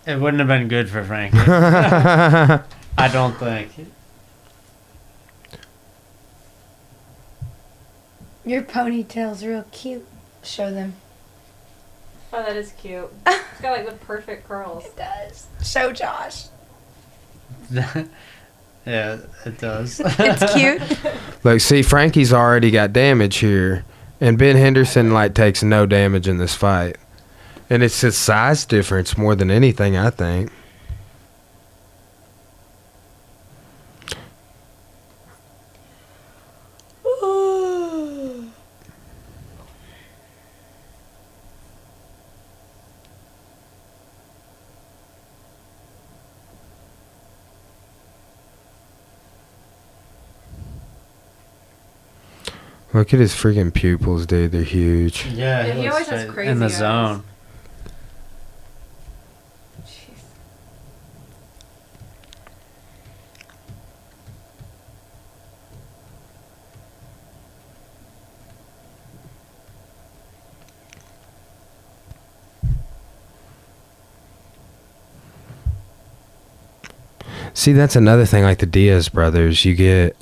It wouldn't have been good for Frankie. I don't think. Your ponytail's real cute. Show them. Oh, that is cute. It's got like the perfect curls. It does. Show Josh. Yeah, it does. It's cute. Look, see, Frankie's already got damage here, and Ben Henderson like takes no damage in this fight, and it's his size difference more than anything, I think. Look at his freaking pupils, dude. They're huge. Yeah, Yeah, he looks always has straight crazy in the eyes. zone. Jeez. See, that's another thing. Like the Diaz brothers, you get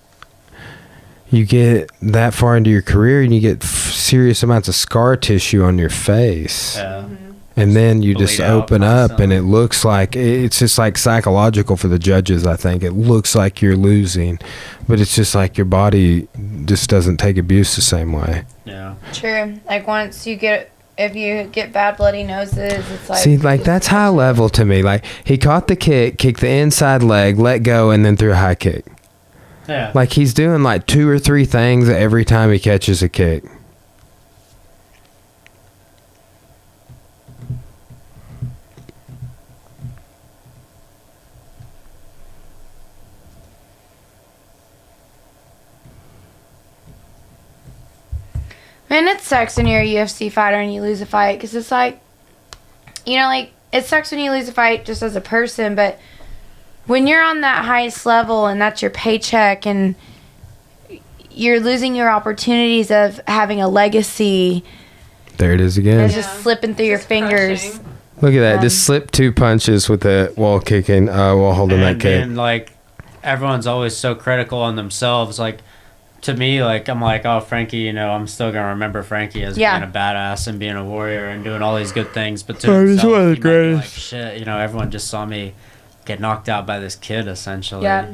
that far into your career, and you get serious amounts of scar tissue on your face. Yeah. And then you just Bleed out open up, and constantly. it looks like it's just like psychological for the judges. I think it looks like you're losing, but it's just like your body just doesn't take abuse the same way. Yeah. True. Like once you get, if you get bad bloody noses, it's like. See, like that's high level to me. Like he caught the kick, kicked the inside leg, let go, and then threw a high kick. Yeah. Like he's doing like 2 or 3 things every time he catches a kick. Man, it sucks when you're a UFC fighter and you lose a fight because it's like, you know, like it sucks when you lose a fight just as a person, but when you're on that highest level and that's your paycheck and you're losing your opportunities of having a legacy, There it is again. it's just slipping through your fingers. crushing. Look at that. Just slipped 2 punches with the wall kicking, while holding that And kick. then, like, everyone's always so critical on themselves. Like, to me, like, I'm like, oh, Frankie, you know, I'm still going to remember Frankie as Yeah. being a badass and being a warrior and doing all these good things. But to Oh, he's himself, one of the he might be like, greatest. shit, you know, everyone just saw me get knocked out by this kid, essentially. Yeah.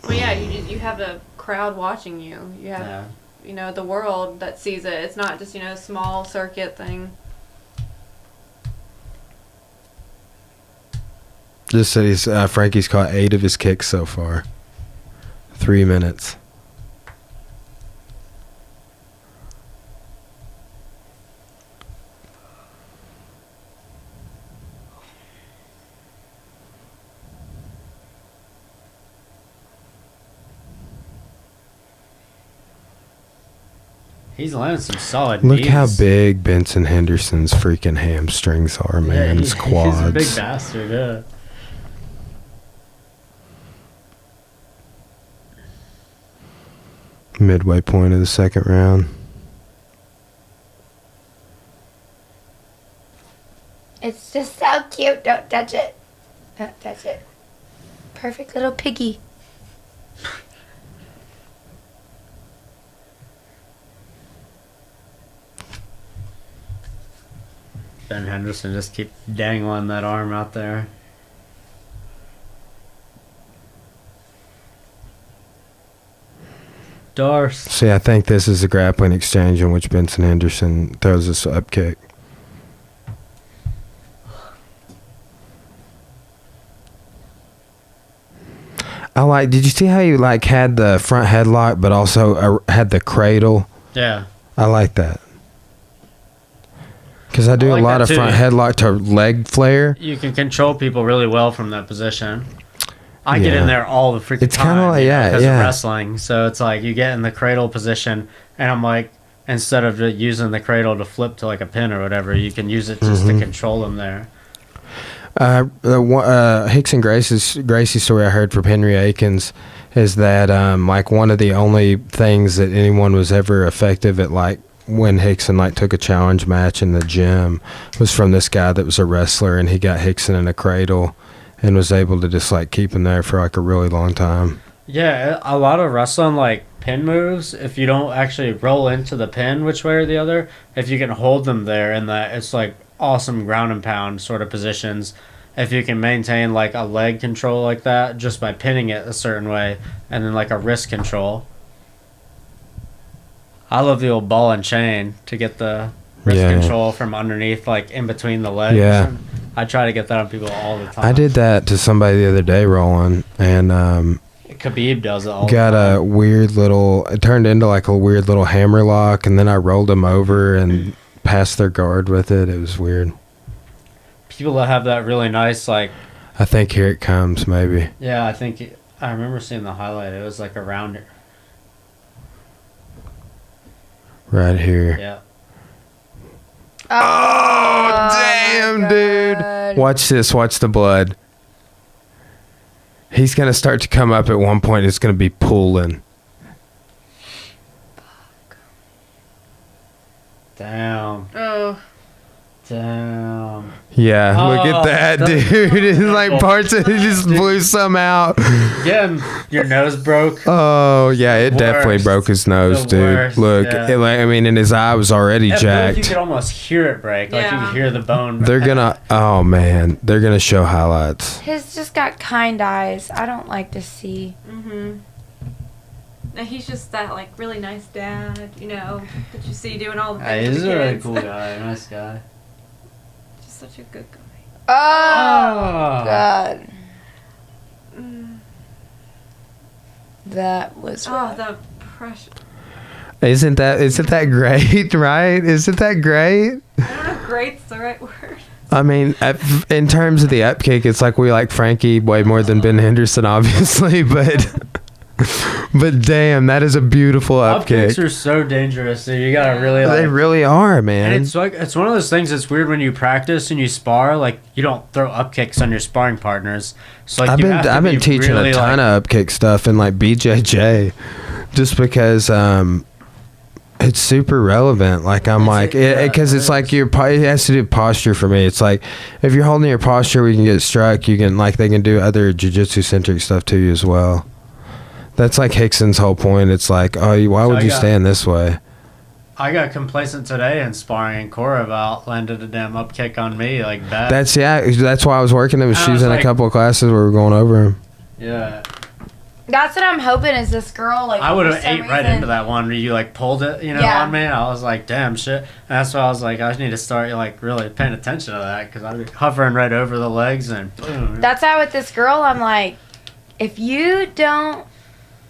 Well, yeah, you have a crowd watching you. You have, Yeah. you know, the world that sees it. It's not just, you know, a small circuit thing. Just said he's Frankie's caught 8 of his kicks so far. 3 minutes. He's landing some solid Look knees. how big Benson Henderson's freaking hamstrings are, man. His quads. He's a big bastard, yeah. Midway point of the second round. It's just so cute. Don't touch it. Don't touch it. Perfect little piggy. Ben Henderson just keep dangling that arm out there. Darce. See, I think this is a grappling exchange in which Benson Henderson throws this up kick. I like. Did you see how he like had the front headlock, but also had the cradle? Yeah. I like that. Because I do I like a lot that of too. front headlock to leg flare. You can control people really well from that position. I get Yeah. in there all the freaking It's time. kinda like- you know, yeah, because yeah. of wrestling. So it's like you get in the cradle position, and I'm like, instead of just using the cradle to flip to like a pin or whatever, you can use it just Mm-hmm. to control them there. Hicks and Gracie's story I heard from Henry Akins is that like one of the only things that anyone was ever effective at, like when Hickson like took a challenge match in the gym, was from this guy that was a wrestler, and he got Hickson in a cradle and was able to just like keep him there for like a really long time. Yeah, a lot of wrestling, like pin moves, if you don't actually roll into the pin which way or the other, if you can hold them there in that, it's like awesome ground and pound sort of positions. If you can maintain like a leg control like that just by pinning it a certain way, and then like a wrist control. I love the old ball and chain to get the wrist Yeah. control from underneath, like in between the legs. Yeah. And I try to get that on people all the time. I did that to somebody the other day rolling, and Khabib does it all got the time. a weird little, it turned into like a weird little hammer lock, and then I rolled them over and passed their guard with it. It was weird. People that have that really nice, like, I think here it comes, maybe. yeah, I remember seeing the highlight. It was like around it. Right here. Yeah. Oh, damn, dude. Watch this. Watch the blood. He's going to start to come up at one point. It's going to be pulling. Damn. Oh. Damn. Yeah, look at Oh, that, that's- dude. It's like parts of it just blew some out. Getting your nose broke. Oh, yeah, it definitely Worst. broke his nose, The dude. worst, Look, yeah. I mean, and his eye was already At birth, you jacked. could almost hear it break. Like you Yeah. could hear the bone. They're gonna, oh man, they're gonna show highlights. His just got kind eyes. I don't like to see. Mm-hmm. And he's just that like really nice dad, you know, that you see doing all the things He's with the a really kids. cool guy. Nice guy. Just such a good guy. Oh, God. Mm. That was Oh, rough. the pressure. Isn't that great, right? Isn't that great? I don't know if great's the right word. I mean, in terms of the up kick, it's like we like Frankie way more than Ben Henderson, obviously, but damn, that is a beautiful up Up kick. kicks are so dangerous. So you gotta really like. They really are, man. And it's like it's one of those things that's weird when you practice and you spar. Like you don't throw up kicks on your sparring partners. So like I've been teaching a ton of up kick stuff in like BJJ, just because it's super relevant. Like I'm like, because it's like it has to do with posture for me. It's like if you're holding your posture, we can get struck. You can like they can do other jiu-jitsu centric stuff to you as well. That's like Hickson's whole point. It's like, why would you stand this way? I got complacent today in sparring, and Cora about landed a damn up kick on me like bad. That's why I was working. She I was was in like- a couple of classes where we were going over him. Yeah, That's what I'm hoping is this girl. Like I would have for some ate right reason- into that one where you like pulled it, Yeah. on me. I was like, damn shit. And that's why I was like, I need to start like really paying attention to that because I'd be hovering right over the legs and boom. That's how with this girl, I'm like, if you don't,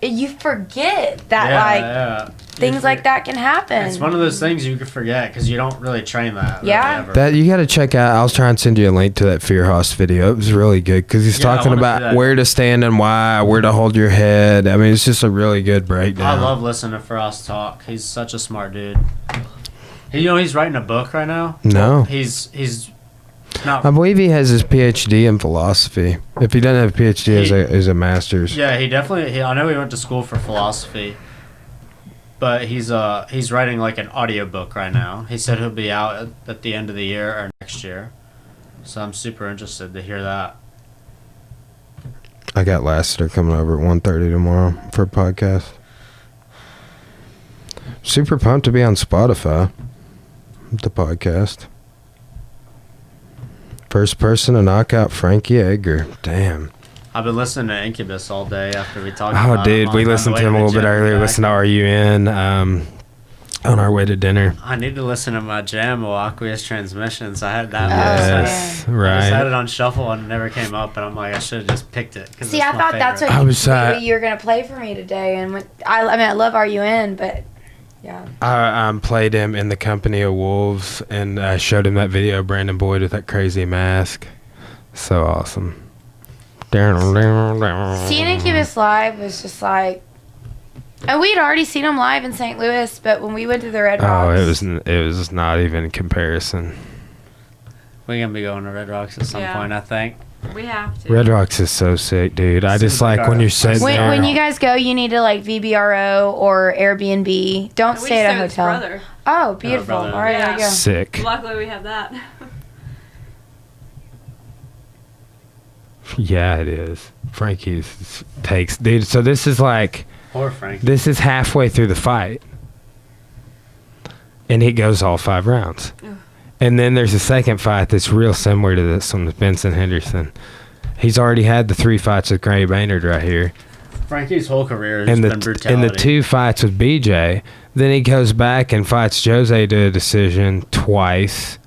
you forget that things like that can happen. It's one of those things you could forget because you don't really train that. Yeah. Really ever. That you got to check out. I'll try and send you a link to that Fear House video. It was really good because he's Yeah, I talking wanna see about that. where to stand and why, where to hold your head. I mean, it's just a really good breakdown. I love listening to Frost talk. He's such a smart dude. He's writing a book right now. No, He's not. I believe he has his PhD in philosophy. If he doesn't have a PhD, is a master's. Yeah, he definitely. I know he went to school for philosophy, but he's writing like an audiobook right now. He said he'll be out at the end of the year or next year, so I'm super interested to hear that. I got Lassiter coming over at 1:30 tomorrow for a podcast. Super pumped to be on Spotify. The podcast. First person to knock out Frankie Edgar. Damn. I've been listening to Incubus all day after we talked. Oh, about dude, him we on the listened way to him a the little bit gym earlier. back. Listened to RUN on our way to dinner. I need to listen to my jam of Aqueous Transmissions. I had that. Yes, one. I just had right. it on shuffle and it never came up, and I'm like, I should have just picked it. 'Cause See, it's I my thought that's favorite. what you were gonna play for me today, and I love RUN, but yeah. I played him in the Company of Wolves and showed him that video of Brandon Boyd with that crazy mask. So awesome. Seeing Incubus live was just like, and we'd already seen him live in St. Louis, but when we went to the Red Rocks, it was not even comparison. We're gonna be going to Red Rocks at some Yeah. point, I think. We have to. Red Rocks is so sick, dude. I just like when you're sitting there. when you guys go, you need to like VBRO or Airbnb. Don't We stay at a with his hotel. brother. Oh, beautiful! brother. All right, there Yeah. you go. Sick. Luckily, we have that. Yeah, it is. Frankie's takes, dude. So this is like, Poor Frank. this is halfway through the fight, and he goes all 5 rounds. Ugh. And then there's a second fight that's real similar to this one with Benson Henderson. He's already had the 3 fights with Gray Maynard right here, Frankie's whole career has and been brutality. the 2 fights with BJ. Then he goes back and fights Jose to a decision twice.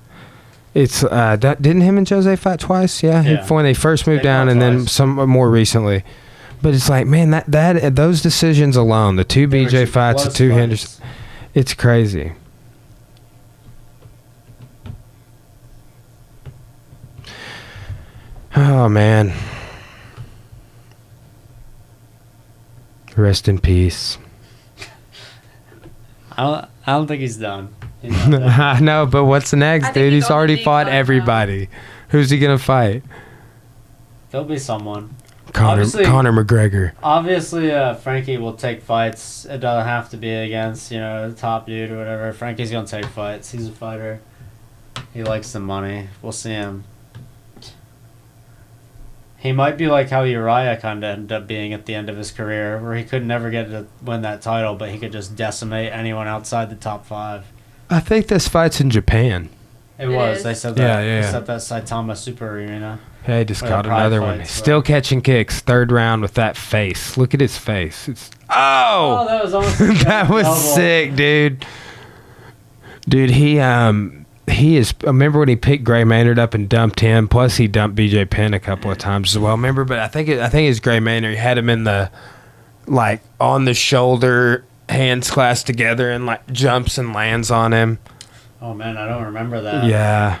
It's didn't him and Jose fight twice? Yeah, Yeah. when they first moved They down, fought and then twice. some more recently. But it's like, man, that those decisions alone, the 2 They were BJ two fights, the close 2 fights. Henderson, it's crazy. Oh man, rest in peace. I don't think he's done. He's not done. I know, but what's next, I think dude? he's He's on the already fought decline now. everybody. Who's he gonna fight? There'll be someone. Conor Obviously- McGregor. Obviously, Frankie will take fights. It doesn't have to be against, the top dude or whatever. Frankie's gonna take fights. He's a fighter. He likes the money. We'll see him. He might be like how Uriah kind of ended up being at the end of his career, where he could never get to win that title, but he could just decimate anyone outside the top 5. I think this fight's in Japan. It was. is. They said that. Yeah. They said that Saitama Super Arena. Hey, just Or the caught Pride another one. fights, Still catching kicks. 3rd round with that face. Look at his face. Oh, that was almost. That was sick, dude. Dude, he is. Remember when he picked Gray Maynard up and dumped him? Plus, he dumped BJ Penn a couple of times as well. Remember, but I think it's Gray Maynard. He had him in the on the shoulder, hands clasped together, and jumps and lands on him. Oh man, I don't remember that. Yeah.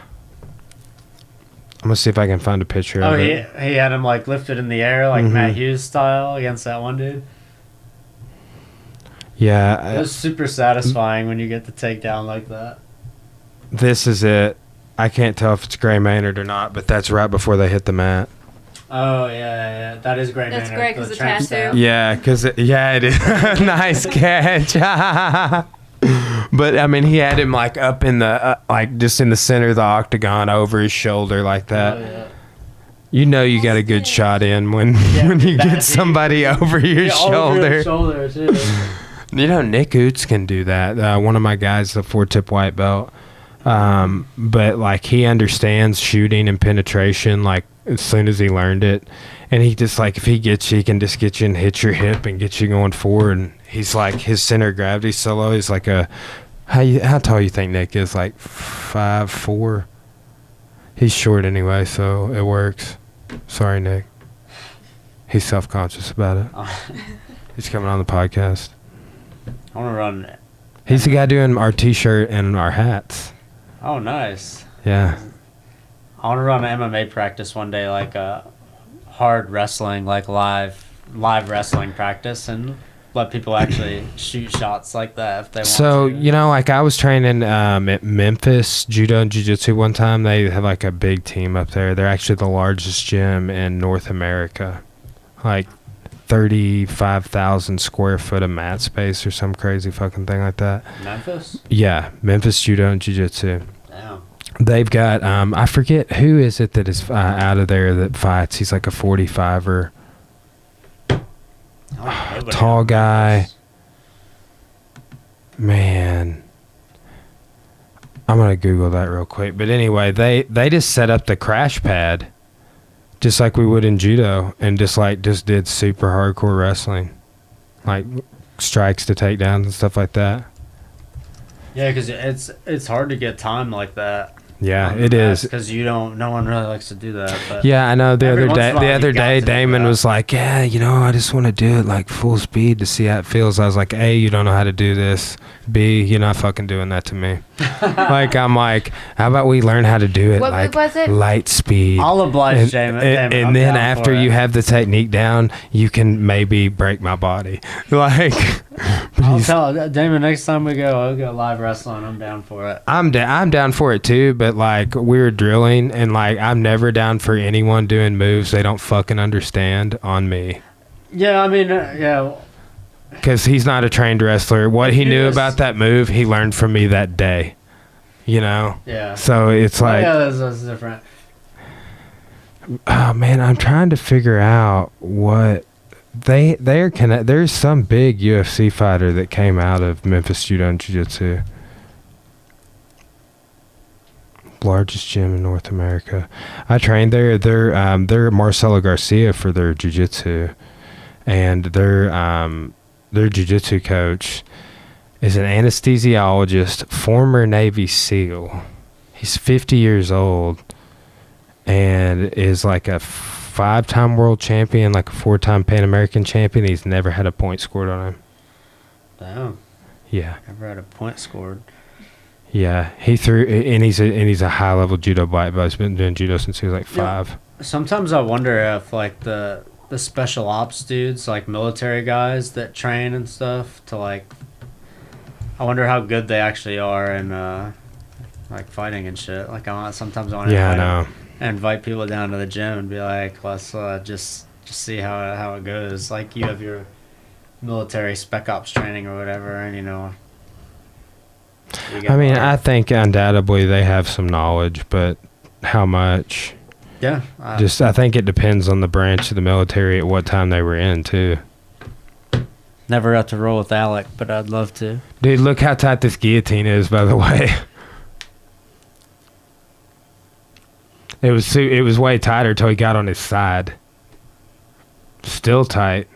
I'm gonna see if I can find a picture Oh, of it. he had him lifted in the air Matt Hughes style against that one dude. Yeah. It was super satisfying when you get the takedown like that. This is it. I can't tell if it's Gray Maynard or not, but that's right before they hit the mat. Oh yeah, that is Gray That's Maynard. great 'cause the tramp tattoo. stamp. Yeah, it is. Nice catch. But I mean, he had him up in the just in the center of the octagon over his shoulder like that. Oh, yeah. You know, you got a good shot in when you get somebody over your shoulder. Over your shoulder too. You know, Nick Oots can do that. One of my guys, the 4-tip white belt. But he understands shooting and penetration as soon as he learned it. And he just if he gets you, he can just get you and hit your hip and get you going forward. And he's his center of gravity so low. He's how tall you think Nick is? 5'4". He's short anyway, so it works. Sorry, Nick. He's self-conscious about it. He's coming on the podcast. I want to run. He's the guy doing our T-shirt and our hats. Oh, nice. Yeah. I want to run an MMA practice one day, hard wrestling, live wrestling practice, and let people actually shoot shots like that if they want to. So, I was training at Memphis Judo and Jiu-Jitsu one time. They have a big team up there. They're actually the largest gym in North America. 35,000 square foot of mat space or some crazy fucking thing like that. Memphis? Yeah, Memphis Judo and Jiu-Jitsu. Damn. They've got, I forget who is it that is out of there that fights. He's a 45er. Tall guy. Man. I'm going to Google that real quick. But anyway, they just set up the crash pad just like we would in judo and just did super hardcore wrestling. Strikes to takedowns and stuff like that. Yeah, because it's hard to get time like that. Yeah, it is. Because no one really likes to do that. But yeah, I know. The every other once day, in a while you got to do Damon that. was like, "Yeah, I just want to do it full speed to see how it feels." I was like, "A, you don't know how to do this. B, you're not fucking doing that to me." I'm like, "How about we learn how to do it What was it? light speed?" I'll oblige and, Damon. and, I'm and then down after for it. you have the technique down, you can maybe break my body. I'll tell Damon next time we go, I'll go live wrestling. I'm down for it. I'm down for it too, but we're drilling and I'm never down for anyone doing moves they don't fucking understand on me. Yeah, I mean, yeah. Because he's not a trained wrestler. What he knew about that move, he learned from me that day. Yeah. So it's yeah, that's different. oh man, I'm trying to figure out what there's some big UFC fighter that came out of Memphis Judo and Jiu-Jitsu. Largest gym in North America. I trained there. They're Marcelo Garcia for their jiu-jitsu, and their jiu-jitsu coach is an anesthesiologist, former Navy SEAL. He's 50 years old and is a 5-time world champion, a 4-time Pan American champion. He's never had a point scored on him. Damn. Yeah. Never had a point scored. Yeah, he threw, and he's a high level judo black belt. He's been doing judo since he was 5. Sometimes I wonder if the special ops dudes, military guys that train and stuff, I wonder how good they actually are in fighting and shit. Sometimes I want to invite people down to the gym and be like, let's just see how it goes. You have your military spec ops training or whatever, and You get I mean, more. I think undoubtedly they have some knowledge, but how much? Yeah. I think it depends on the branch of the military at what time they were in, too. Never got to roll with Alec, but I'd love to. Dude, look how tight this guillotine is, by the way. It was way tighter till he got on his side. Still tight.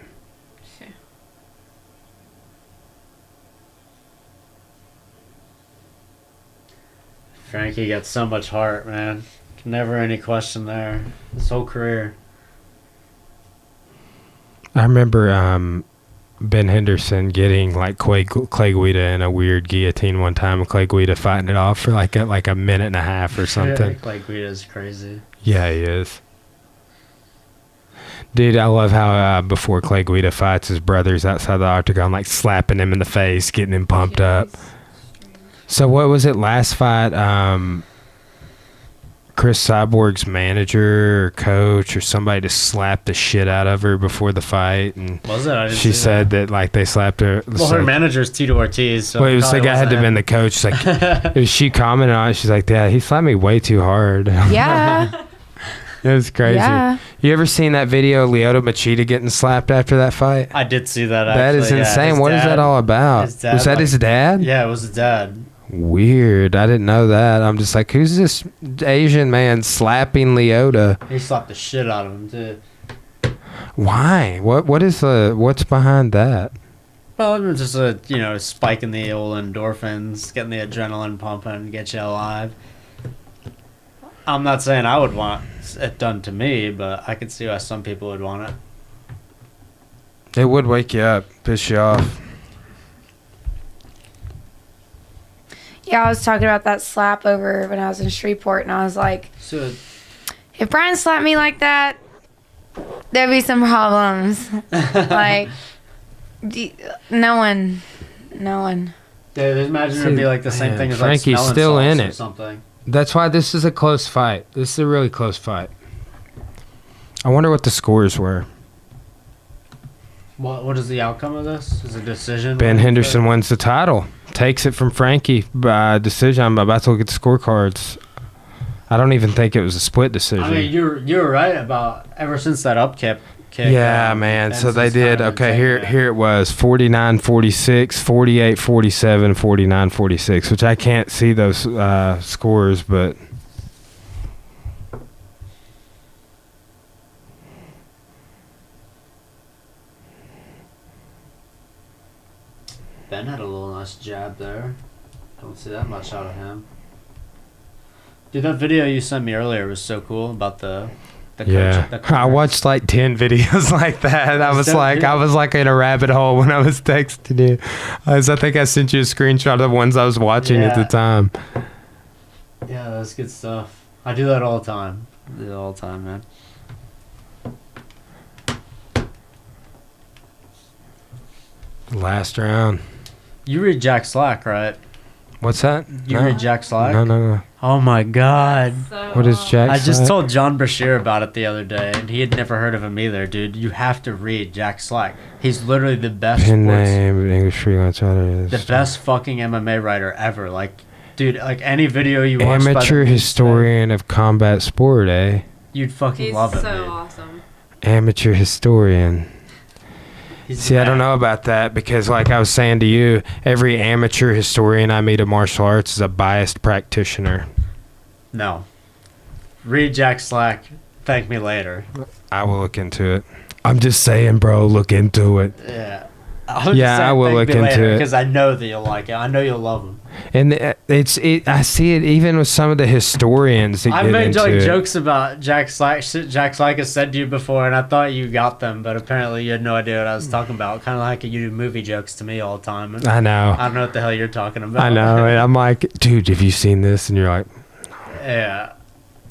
Frankie got so much heart, man. Never any question there. His whole career. I remember Ben Henderson getting like Clay Guida in a weird guillotine one time, and Clay Guida fighting it off for like a minute and a half or something. Clay Guida's crazy. Yeah, he is. Dude, I love how before Clay Guida fights, his brother's outside the octagon, like slapping him in the face, getting him pumped up. So what was it last fight? Chris Cyborg's manager or coach or somebody just slapped the shit out of her before the fight, and Was it? I didn't she see said that like they slapped her. Well, her manager's Tito Ortiz. So Well, it was probably like I had to have been wasn't the coach. She's like, it was she commented on it. She's like, yeah, he slapped me way too hard. Yeah. It was crazy. Yeah. You ever seen that video of Lyoto Machida getting slapped after that fight? I did see that. That is actually, yeah. insane. His What is dad- that all about? his dad, Was that like- his dad? Yeah, it was his dad. Weird. I didn't know that. I'm just like, who's this Asian man slapping Lyoto? He slapped the shit out of him too. Why? What's behind that? Well, it was just spiking the old endorphins, getting the adrenaline pumping, get you alive. I'm not saying I would want it done to me, but I could see why some people would want it. It would wake you up, piss you off. Yeah, I was talking about that slap over when I was in Shreveport, and I was like, So, if Brian slapped me like that, there'd be some problems. Like, no one. yeah, imagine it'd be like the same Man, thing as Frankie's like smelling still salts in or it. something. That's why this is a close fight. This is a really close fight. I wonder what the scores were. What is the outcome of this? Is it a decision? Ben Henderson wins the title. Takes it from Frankie by decision. I'm about to look at the scorecards. I don't even think it was a split decision. I mean, you're right about ever since that up kick. Yeah, man. So they Benson's did. kind of been Okay, taking it. here it was 49-46, 48-47, 49-46, which I can't see those scores, but Ben had a little nice jab there. Don't see that much out of him. Dude, that video you sent me earlier was so cool about the coach. yeah. the I coach. watched like 10 videos like that. I was dope, like dude. I was like in a rabbit hole when I was texting you. I think I sent you a screenshot of the ones I was watching at the Yeah. time. Yeah, that's good stuff. I do that all the time. I do that all the time, man. Last round. You read Jack Slack, right? What's that? You No. read Jack Slack? No. Oh my god. What is Jack I just Slack? told John Brashear about it the other day, and he had never heard of him either, dude. You have to read Jack Slack. He's literally the best Pin sports, name, English freelance writer. the best fucking MMA writer ever. Like, dude, like any video you watch, by Amateur the dude historian of combat sport, eh? you'd fucking He's love it, so dude. awesome. Amateur historian. He's See, the I don't man. know about that because, like I was saying to you, every amateur historian I meet of martial arts is a biased practitioner. No. Read Jack Slack. Thank me later. I will look into it. I'm just saying, bro, look into it. Yeah. Yeah, I will look into it. Because I know that you'll like it. I know you'll love him. And I see it even with some of the historians that I've get made into like it. jokes about Jack Slack. Shit Jack Slack has said to you before, and I thought you got them, but apparently you had no idea what I was talking about. Kind of like you do movie jokes to me all the time. And I know. I don't know what the hell you're talking about. I know. And I'm like, dude, have you seen this? And you're like, Yeah.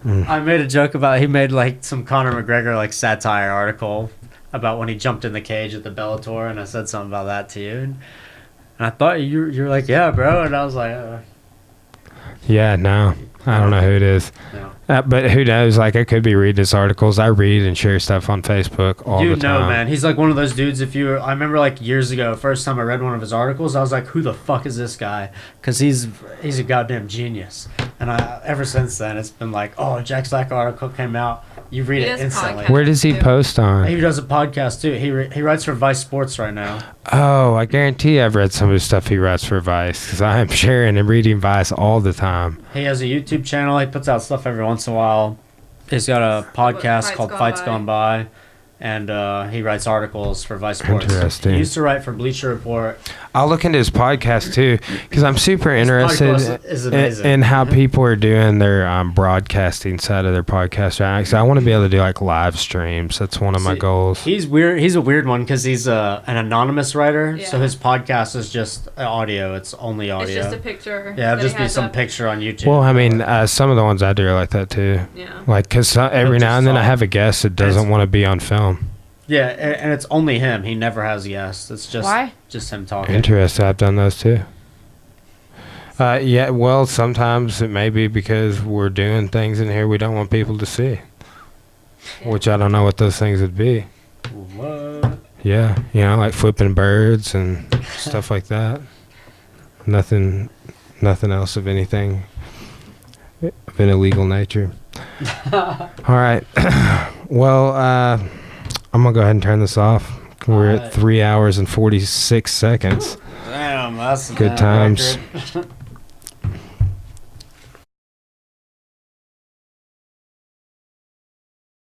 Mm. I made a joke about he made like some Conor McGregor like satire article about when he jumped in the cage at the Bellator, and I said something about that to you. And I thought you're like, yeah, bro, and I was like, yeah, no. I don't know who it is. Yeah. But who knows? Like, I could be reading his articles. I read and share stuff on Facebook all the time. Man. He's like one of those dudes. I remember like years ago, first time I read one of his articles, I was like, who the fuck is this guy? Because he's a goddamn genius. And ever since then, it's been like, oh, Jack Slack article came out. You read it instantly. Where does he post on? He does a podcast too. He writes for Vice Sports right now. Oh, I guarantee I've read some of the stuff he writes for Vice because I am sharing and reading Vice all the time. He has a YouTube channel. He puts out stuff every once in a while. He's got a podcast called Fights Gone By. And he writes articles for Vice Sports. Interesting. He used to write for Bleacher Report. I'll look into his podcast too, because I'm super interested is in how people are doing their broadcasting side of their podcast. Right? Because I want to be able to do like live streams. That's one of my goals. He's weird. He's a weird one because he's an anonymous writer. Yeah. So his podcast is just audio. It's only audio. It's just a picture. Yeah, it'll just be some picture on YouTube. Well, I mean, some of the ones I do are like that too. Yeah. Like, because every now and then I have a guest that doesn't want to be on film. Yeah, and it's only him. He never has guests. It's just him talking. Interesting. I've done those too. Yeah, well, sometimes it may be because we're doing things in here we don't want people to see. Which I don't know what those things would be. What? Yeah, like flipping birds and stuff like that. Nothing else of anything of an illegal nature. All right. Well, I'm going to go ahead and turn this off. We're at 3 hours and 46 seconds. Damn, that's good times.